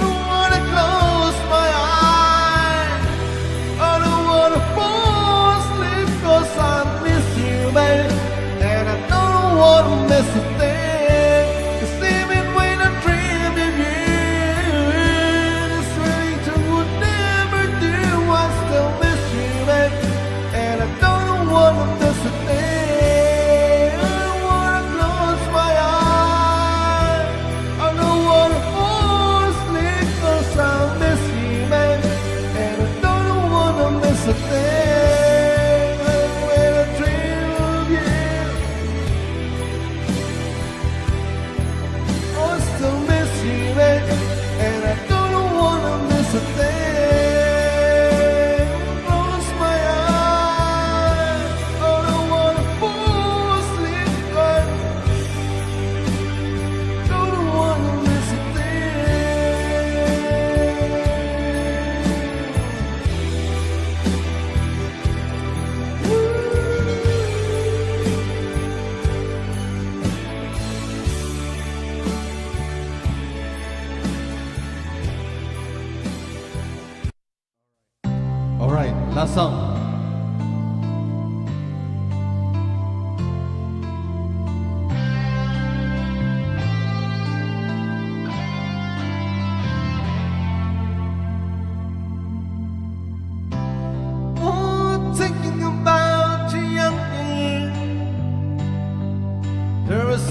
Don't wanna close my eyes, I don't wanna fall asleep, 'cause I miss you, babe, and I don't wanna miss a thing. 'Cause even when I dream of you, the sweet thing would never do was to miss you, babe, and I don't wanna miss a thing. I don't wanna close my eyes, I don't wanna fall asleep, 'cause I miss you, babe, and I don't wanna miss a thing. When I dream of you,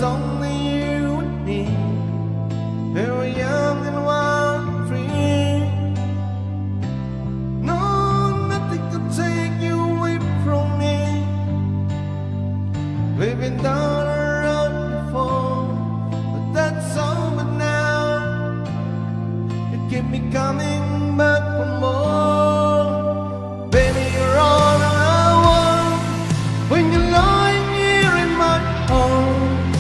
only you and me. We were young and wild and free. No, nothing could take you away from me. We've been down the road before, but that's over now. You keep me coming back for more. Baby, you're all I want when you're lying here in my arms.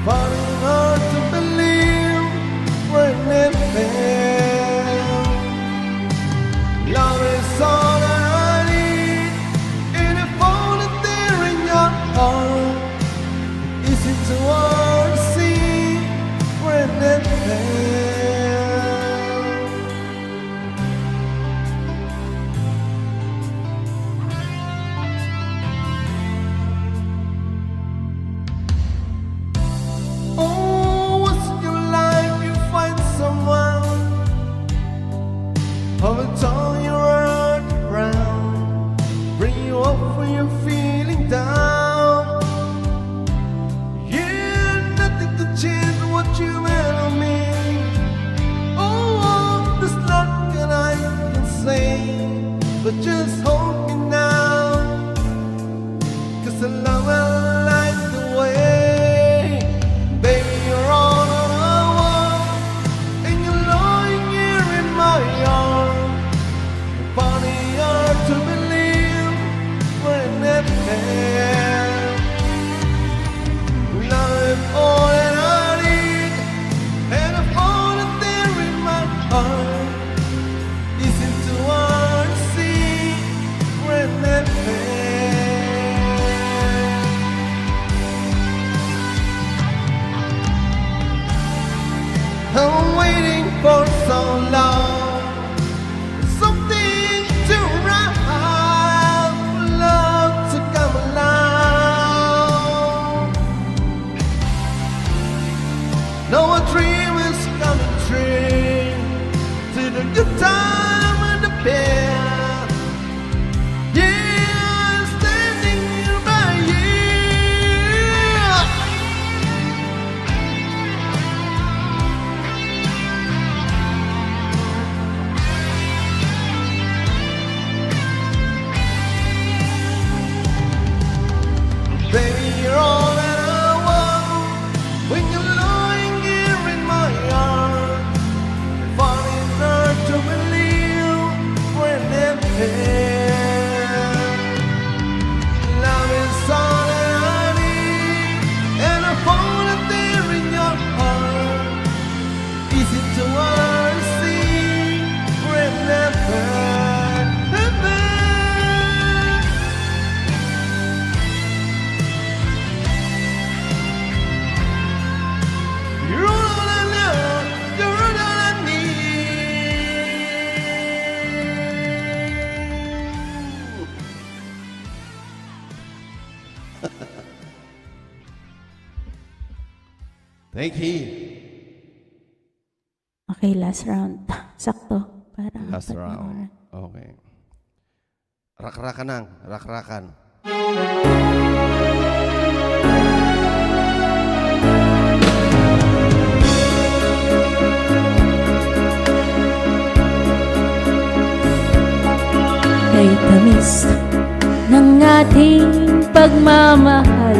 Finding hard to believe we're never there. Love is all that I need, and if only there in your heart. Easy to all see we're never there. Oh, once in your life you find someone who will turn your heart around, bring you up when you're feeling down. Yeah, nothing could change what you meant to me. Oh, there's nothing I can say, but just hold me now, 'cause I love and like the way. Baby, you're all that I want, and you're lying here in my arms. Funny hard to believe we're never there. Love is all that I need, and I found it there in my heart. Easy to hard to see we're never there. I'm waiting for so long, something to right, love to come along. No, a dream is coming true, to the good time and the bad. Yeah, I'm standing here by you. Baby, you're all that I want when you're lying here in my arms. Falling hard to believe we're never there. Love is all that I need, and I found it there in your heart. Easy to see we're never there. You're all I love, you're all I need. Thank you. Okay, last round. Sakto. Para Last apat na round. oras. Okay. Rakrakan lang. Rakrakan. Kay tamis ng ating pagmamahal,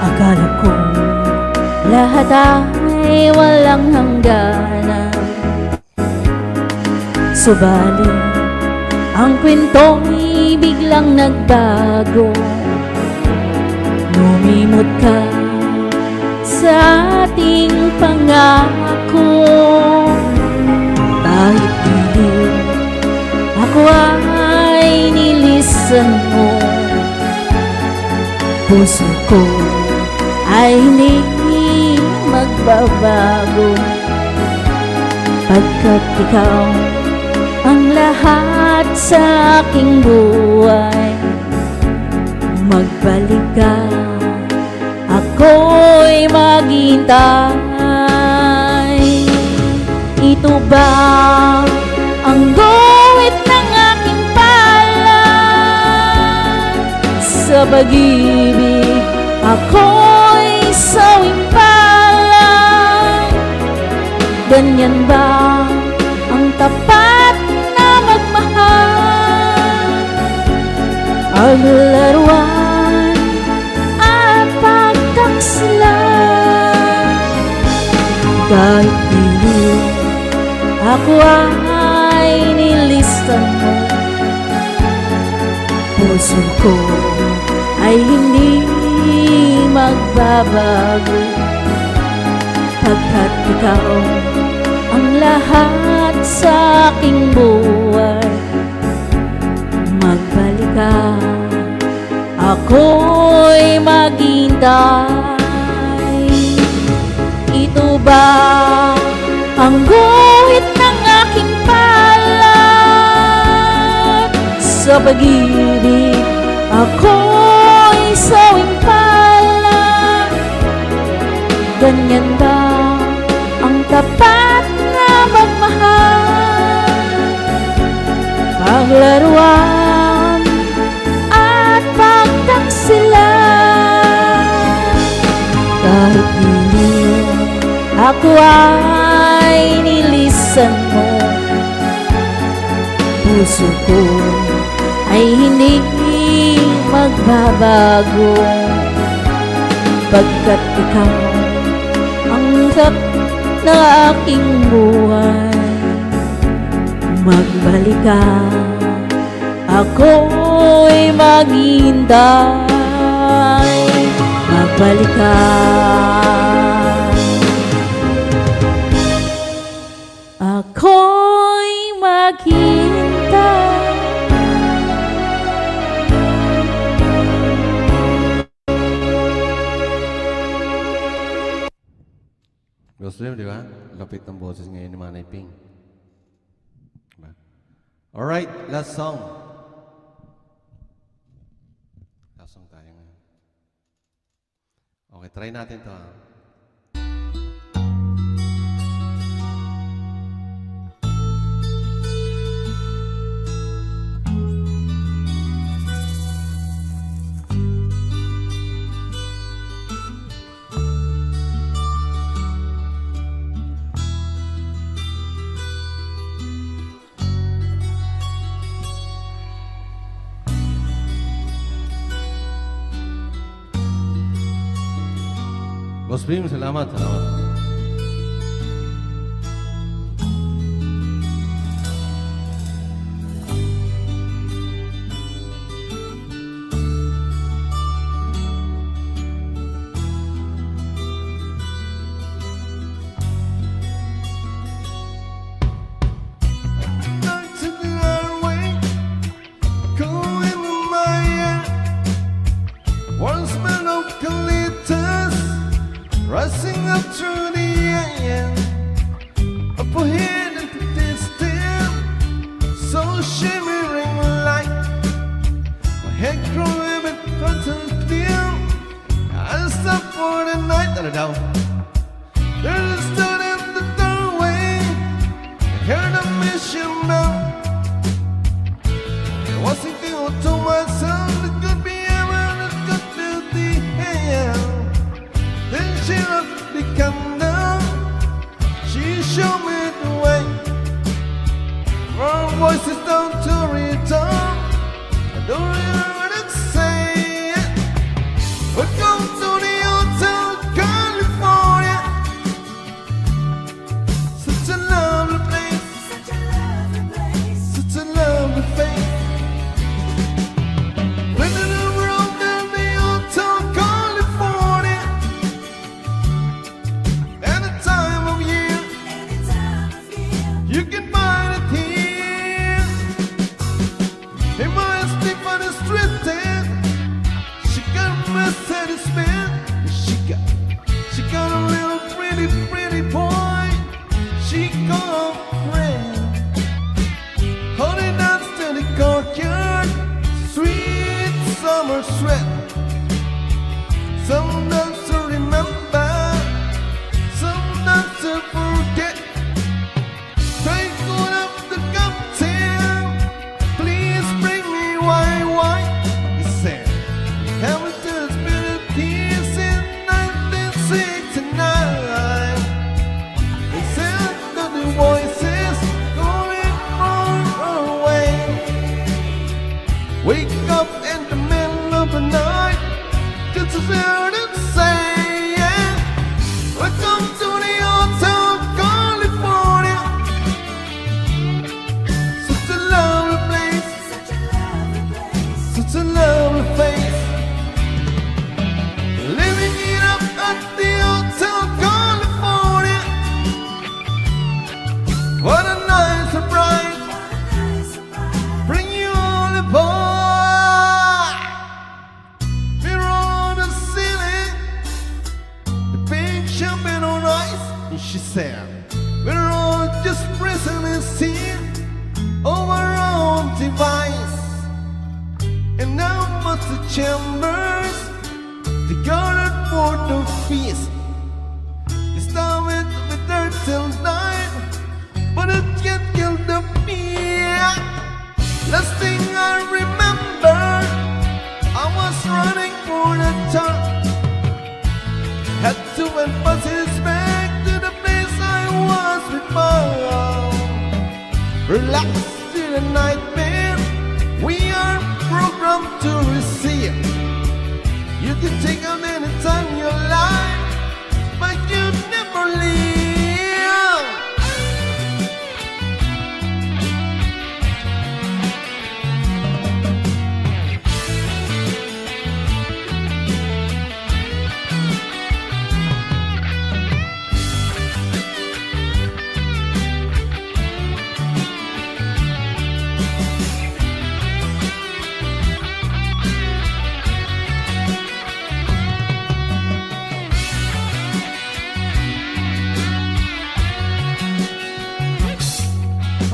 akala ko lahat ay walang hangganan. Subalit ang kwento'y biglang nagbago. Lumimot ka sa ating pangako. Kahit dilim ako ay nilisan mo, puso ko ay hindi magbabago. Pagkat ikaw ang lahat sa aking buhay, magbalik ka, ako'y maghintay. Ito ba ang guhit ng aking palad? Sa pag-ibig ako'y sawing palang. Ganyan ba ang tapat na magmahal? Paglaruan at pagtaksilan. Kahit di ako ay nilisan mo, puso ko ay hindi magbabago, pagkat ikaw ang lahat sa aking buhay. Magbalik ka, ako'y maghintay. Ito ba ang guhit ng aking palad? Sa pag-ibig ako'y sawing palad. Ganyan ba ang tapat na magmahal? Paglaruan at pagtaksilan. Kahit hindi ako ay nilisan mo, puso ko ay hindi magbabago, pagkat ikaw ang sak na aking buhay. Magbalik ka, ako'y maghintay. Magbalik ka. Ako'y maghintay. Gusto niyo, di ba? Lapit ng boses ngayon ni Manay Ping. Diba? Alright, last song. Last song tayo ngayon. Okay, try natin to ha. Boss Bim, salamat, salamat. Rising up through the air, up ahead and distant, so shimmering light. My head grew a bit clear. I stop for the night and down. There stood in the doorway, I heard a mission bell. I was thinking to myself, it could be heaven, it could be the hell. Then she lit the candle, she showed me the way. Her voice is down to return, I don't hear what it say. Welcome to the Hotel California, such a lovely place, such a lovely face. When in the world in the Hotel California, any time of year, you can find it here. In my Stephen Street, she got a Mercedes Benz. She got a little pretty boy. She got a friend. Holding down to the courtyard, sweet summer sweat. Some nights to remember, some nights to forget. Take one of the cocktail, please bring me wine. He said, have a just bit of tears. is here to say, yeah. Welcome to the Hotel California. Such a lovely place, such a lovely place. Living it up at the Hotel California. What a nice surprise. Bring you all aboard. We're on the ceiling, the big champagne on ice. And she said, we're all just prisoners here over our own device. And now must the chambers, they gathered for the feast. They started with dirt till night, but it can't kill the fear. Last thing I remember, I was running for the top. Had to went buses back to the place I was before. Relax till the nightmare, we are programmed to receive. You can take them anytime you like, but you never leave.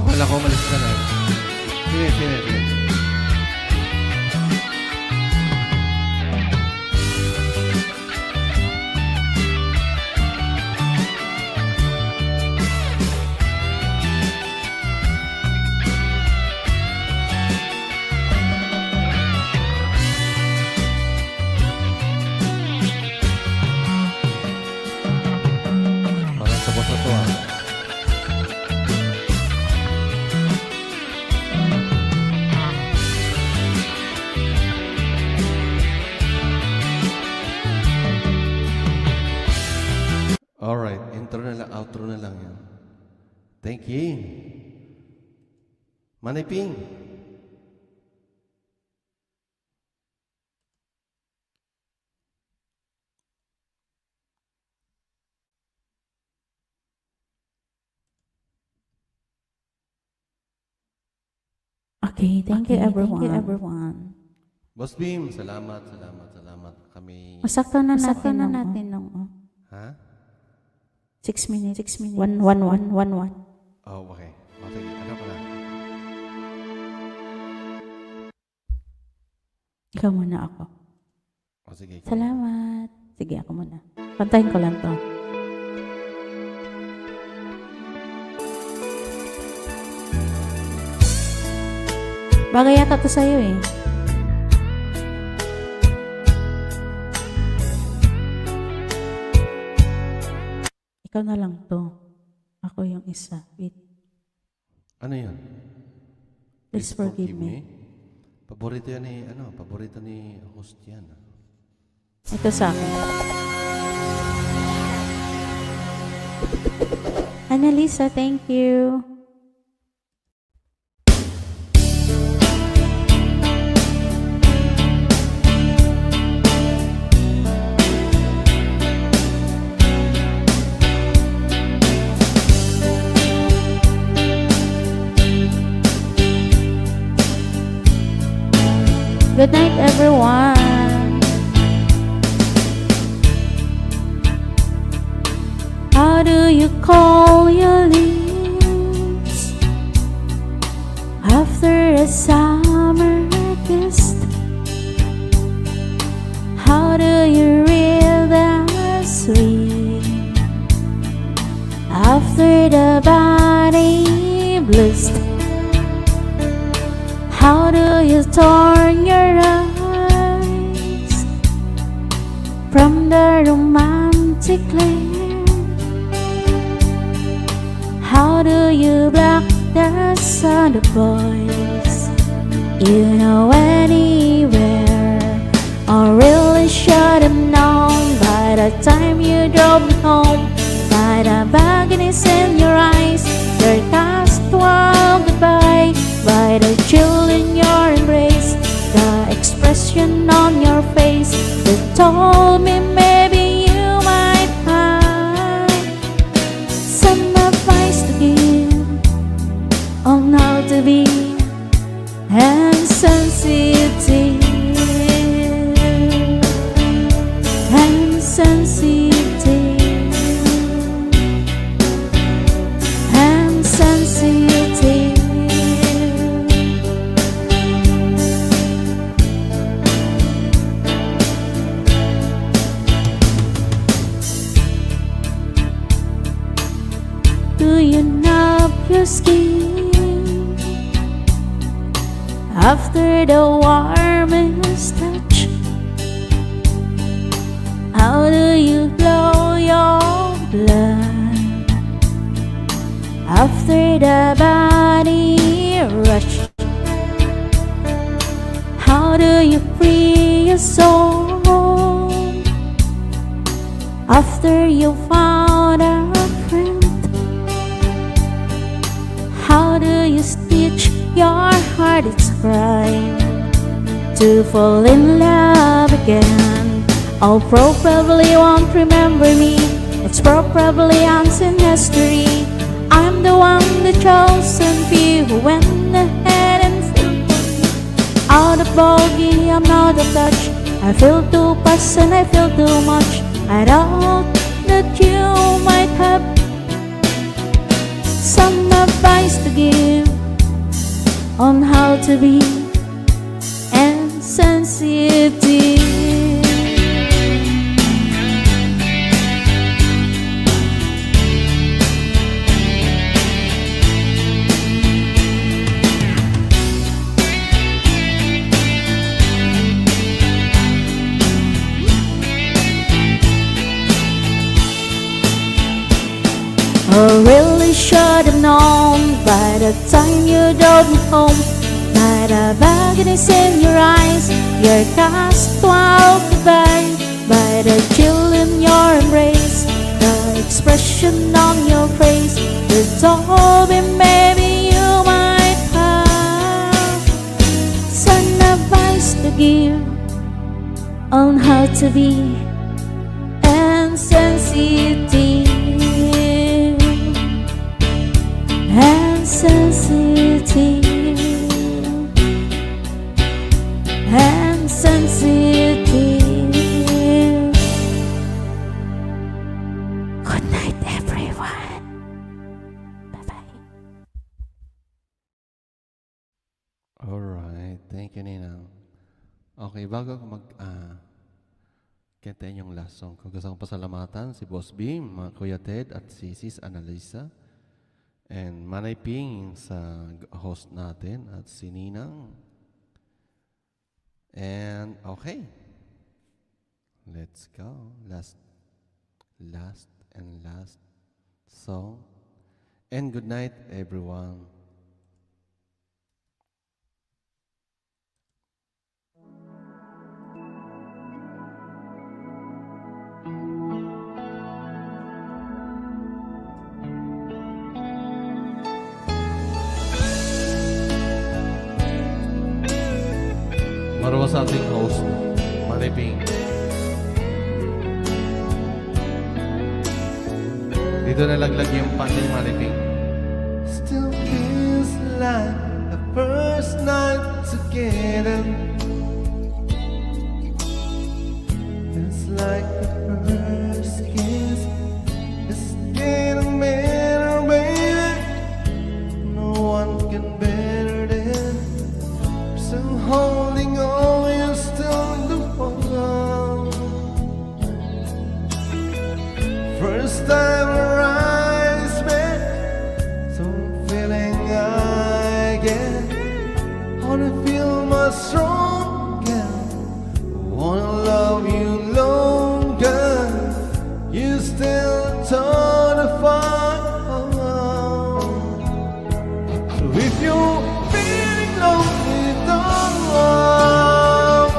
Wala ko, malis ka na. Sige, sige, sige. Parang tapos na to ah. Alright, intro na lang, outro na lang yan. Thank you. Manay Ping. Okay, thank you everyone. Thank you everyone. Boss Beam, salamat, salamat, salamat. Kami... Masakto na natin nung Ha? 6 minutes. 1, 1, 1, 1, 1. Oh, okay. O, sige, ano ka na? Ikaw muna ako. O, sige. Salamat. Sige, ako muna. Kantahin ko lang to. Bagay yata to sa'yo eh. Ikaw na lang to. Ako yung isa. Wait. Ano yan? Please forgive me. Paborito yan ni, paborito ni host yan. Ito sa akin. Annalisa, thank you. Good night, everyone. How do you call your leaves after a summer kiss? How do you read the sweet after the body blessed? How do you turn your eyes from the romantic glare? How do you block the sound of voice you know anywhere, or really should have known by the time you drove me home. By the agonies in your eyes, your casual goodbye, by the chill in your embrace, the expression on your face that told me maybe you might have some advice to give on how to be insensitive, insensitive, insensitive. Do you know your skin after the warmest touch? How do you blow your blood after the body rush? How do you free your soul after you found a friend? How do you stitch your heart its crying to fall in love again? Oh, probably won't remember me. It's probably unseen history. I'm the one, the chosen few who went ahead and filled out of bogey. I'm not of touch. I feel too fast and I feel too much. I doubt that you might have some advice to give on how to be insensitive. I really should have known by the time you drove me home, by the agonies in your eyes, your casual goodbye, by the chill in your embrace, the expression on your face that told me maybe you might have some advice to give on how to be insensitive, insensitive, insensitive. Good night, everyone. Bye-bye. Alright, thank you, Ninang. Okay, bago ko kanta yung last song ko, gusto kong pasalamatan si Boss B, mga Kuya Ted, at si Sis Annalisa, and Manay Ping sa host natin, at si Ninang. And okay, let's go. Last song. And good night, everyone. Para sa ating host, Manay Ping. Dito nalaglag yung pan ni Manay Ping. Still feels like the first night together. It's like the first kiss. It's getting better, baby. No one can better than. Still holding on, you're still the one. First time our eyes met, some feeling I get. Wanna feel my stronger, wanna love you longer. You still torn apart. So if you're feeling lonely, don't walk.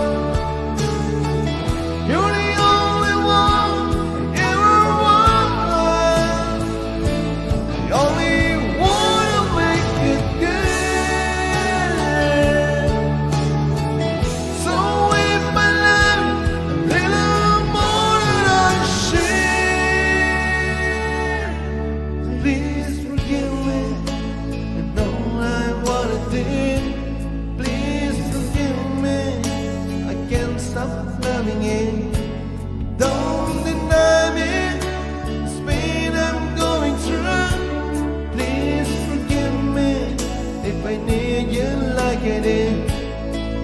loving you. Don't deny me this pain I'm going through. Please forgive me if I need you like I did.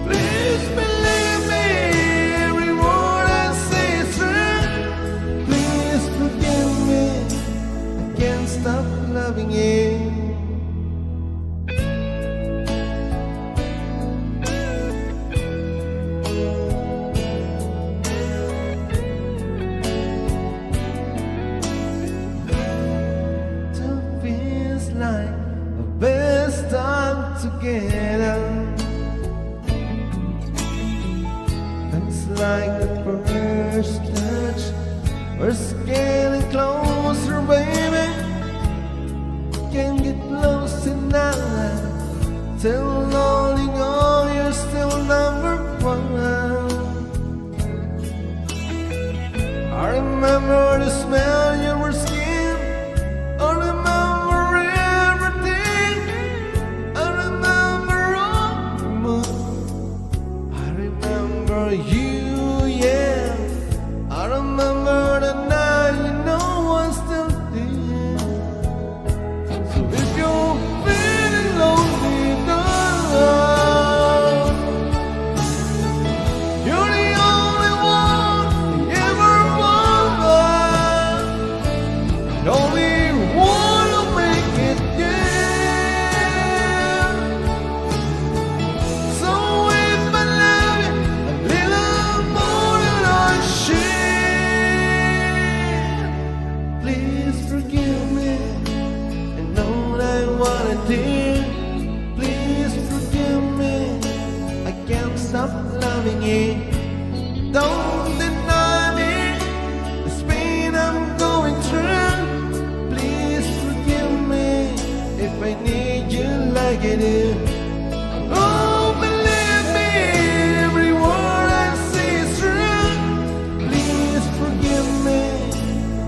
Please believe me, every word I say is true. Please forgive me, I can't stop loving you. Feels like the best time together. It's like the first touch. We're getting closer, baby. Can't get close enough. Till all you know, you're still number one. I remember the smell of your skin. I remember everything. I remember all the mood. I remember you, yeah. I remember the night, you know I still did. So if you're feeling lonely, darling, you're the only one I ever want. The only one to make it, yeah. So if I love you a little more than I should, please forgive me. I know that what I did. Please forgive me. I can't stop loving you. Don't deny me this pain I'm going through. Please forgive me if I need you like I do. Oh, believe me, every word I say is true. Please forgive me,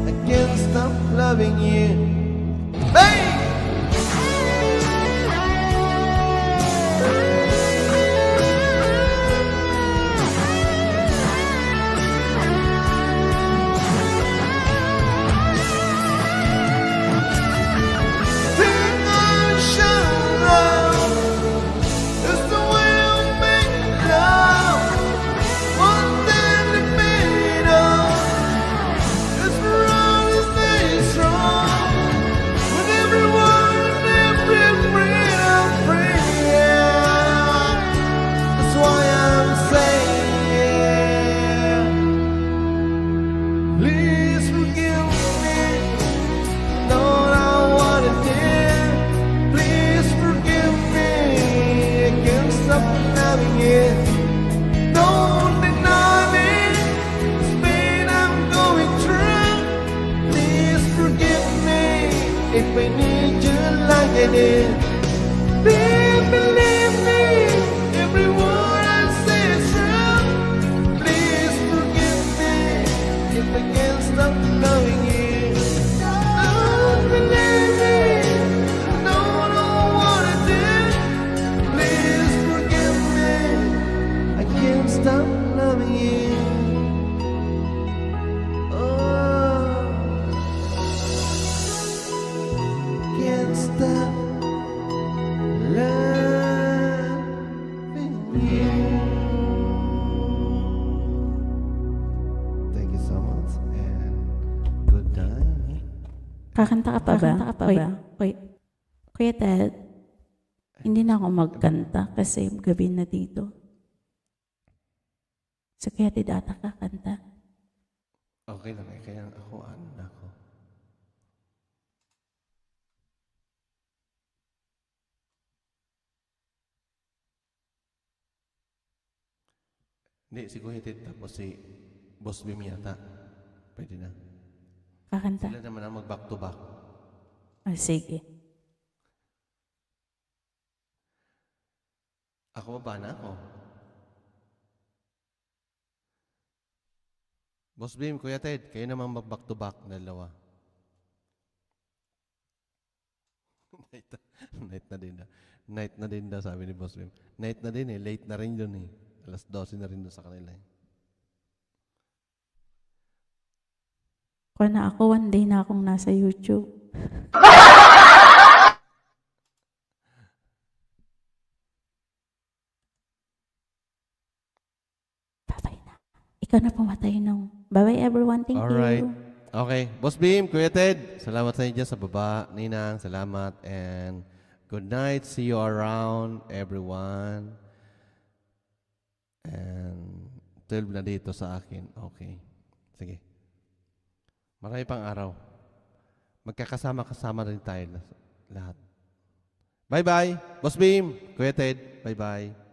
I can't stop loving you. Hey! Think I should love. It's the way I make love. One thing to be done. It's for all to stay strong. With every word and every breath I'm free. That's why I'm saying, please forgive me. Know I what I did. Please forgive me. I can't stop loving you. Don't deny me this pain I'm going through. Please forgive me if I need you like I did. Please believe me, every word I say is true. Please forgive me if I can't stop loving you. Don't believe me, don't know what I did. Please forgive me, I can't stop loving you. Oh, can't stop loving you. Thank you so much and good night. Kakanta ka pa ba? Kuya Ted, hindi na ako magkanta kasi gabi na dito. So kaya di ata kakanta. Okay lang eh, kaya ako, ano na ako. Hindi, si Kuya Ted tapos si Boss Bim yata. Pwede na. Kakanta? Sila naman ang mag-back to back. Oh, sige. Ako ba na ako? Boss Bim, Kuya Ted, kayo naman mag-back to back na dalawa. Night na din na. Night na din daw, sabi ni Boss Bim. Night na din eh, late na rin yun eh. Alas 12 na rin doon sa kanila eh. Kung na ako, one day na akong nasa YouTube. Bye-bye na. Ikaw na pumatay nung. Bye-bye everyone. Thank Alright. you. Okay. Boss Beam, Kuya Ted, salamat sa inyo dyan sa baba. Ninang, salamat. And good night. See you around, everyone. And 12 na dito sa akin. Okay. Sige. Marami pang araw. Magkakasama-kasama rin tayo lahat. Bye-bye. Boss Beam, Kuya Ted, bye-bye.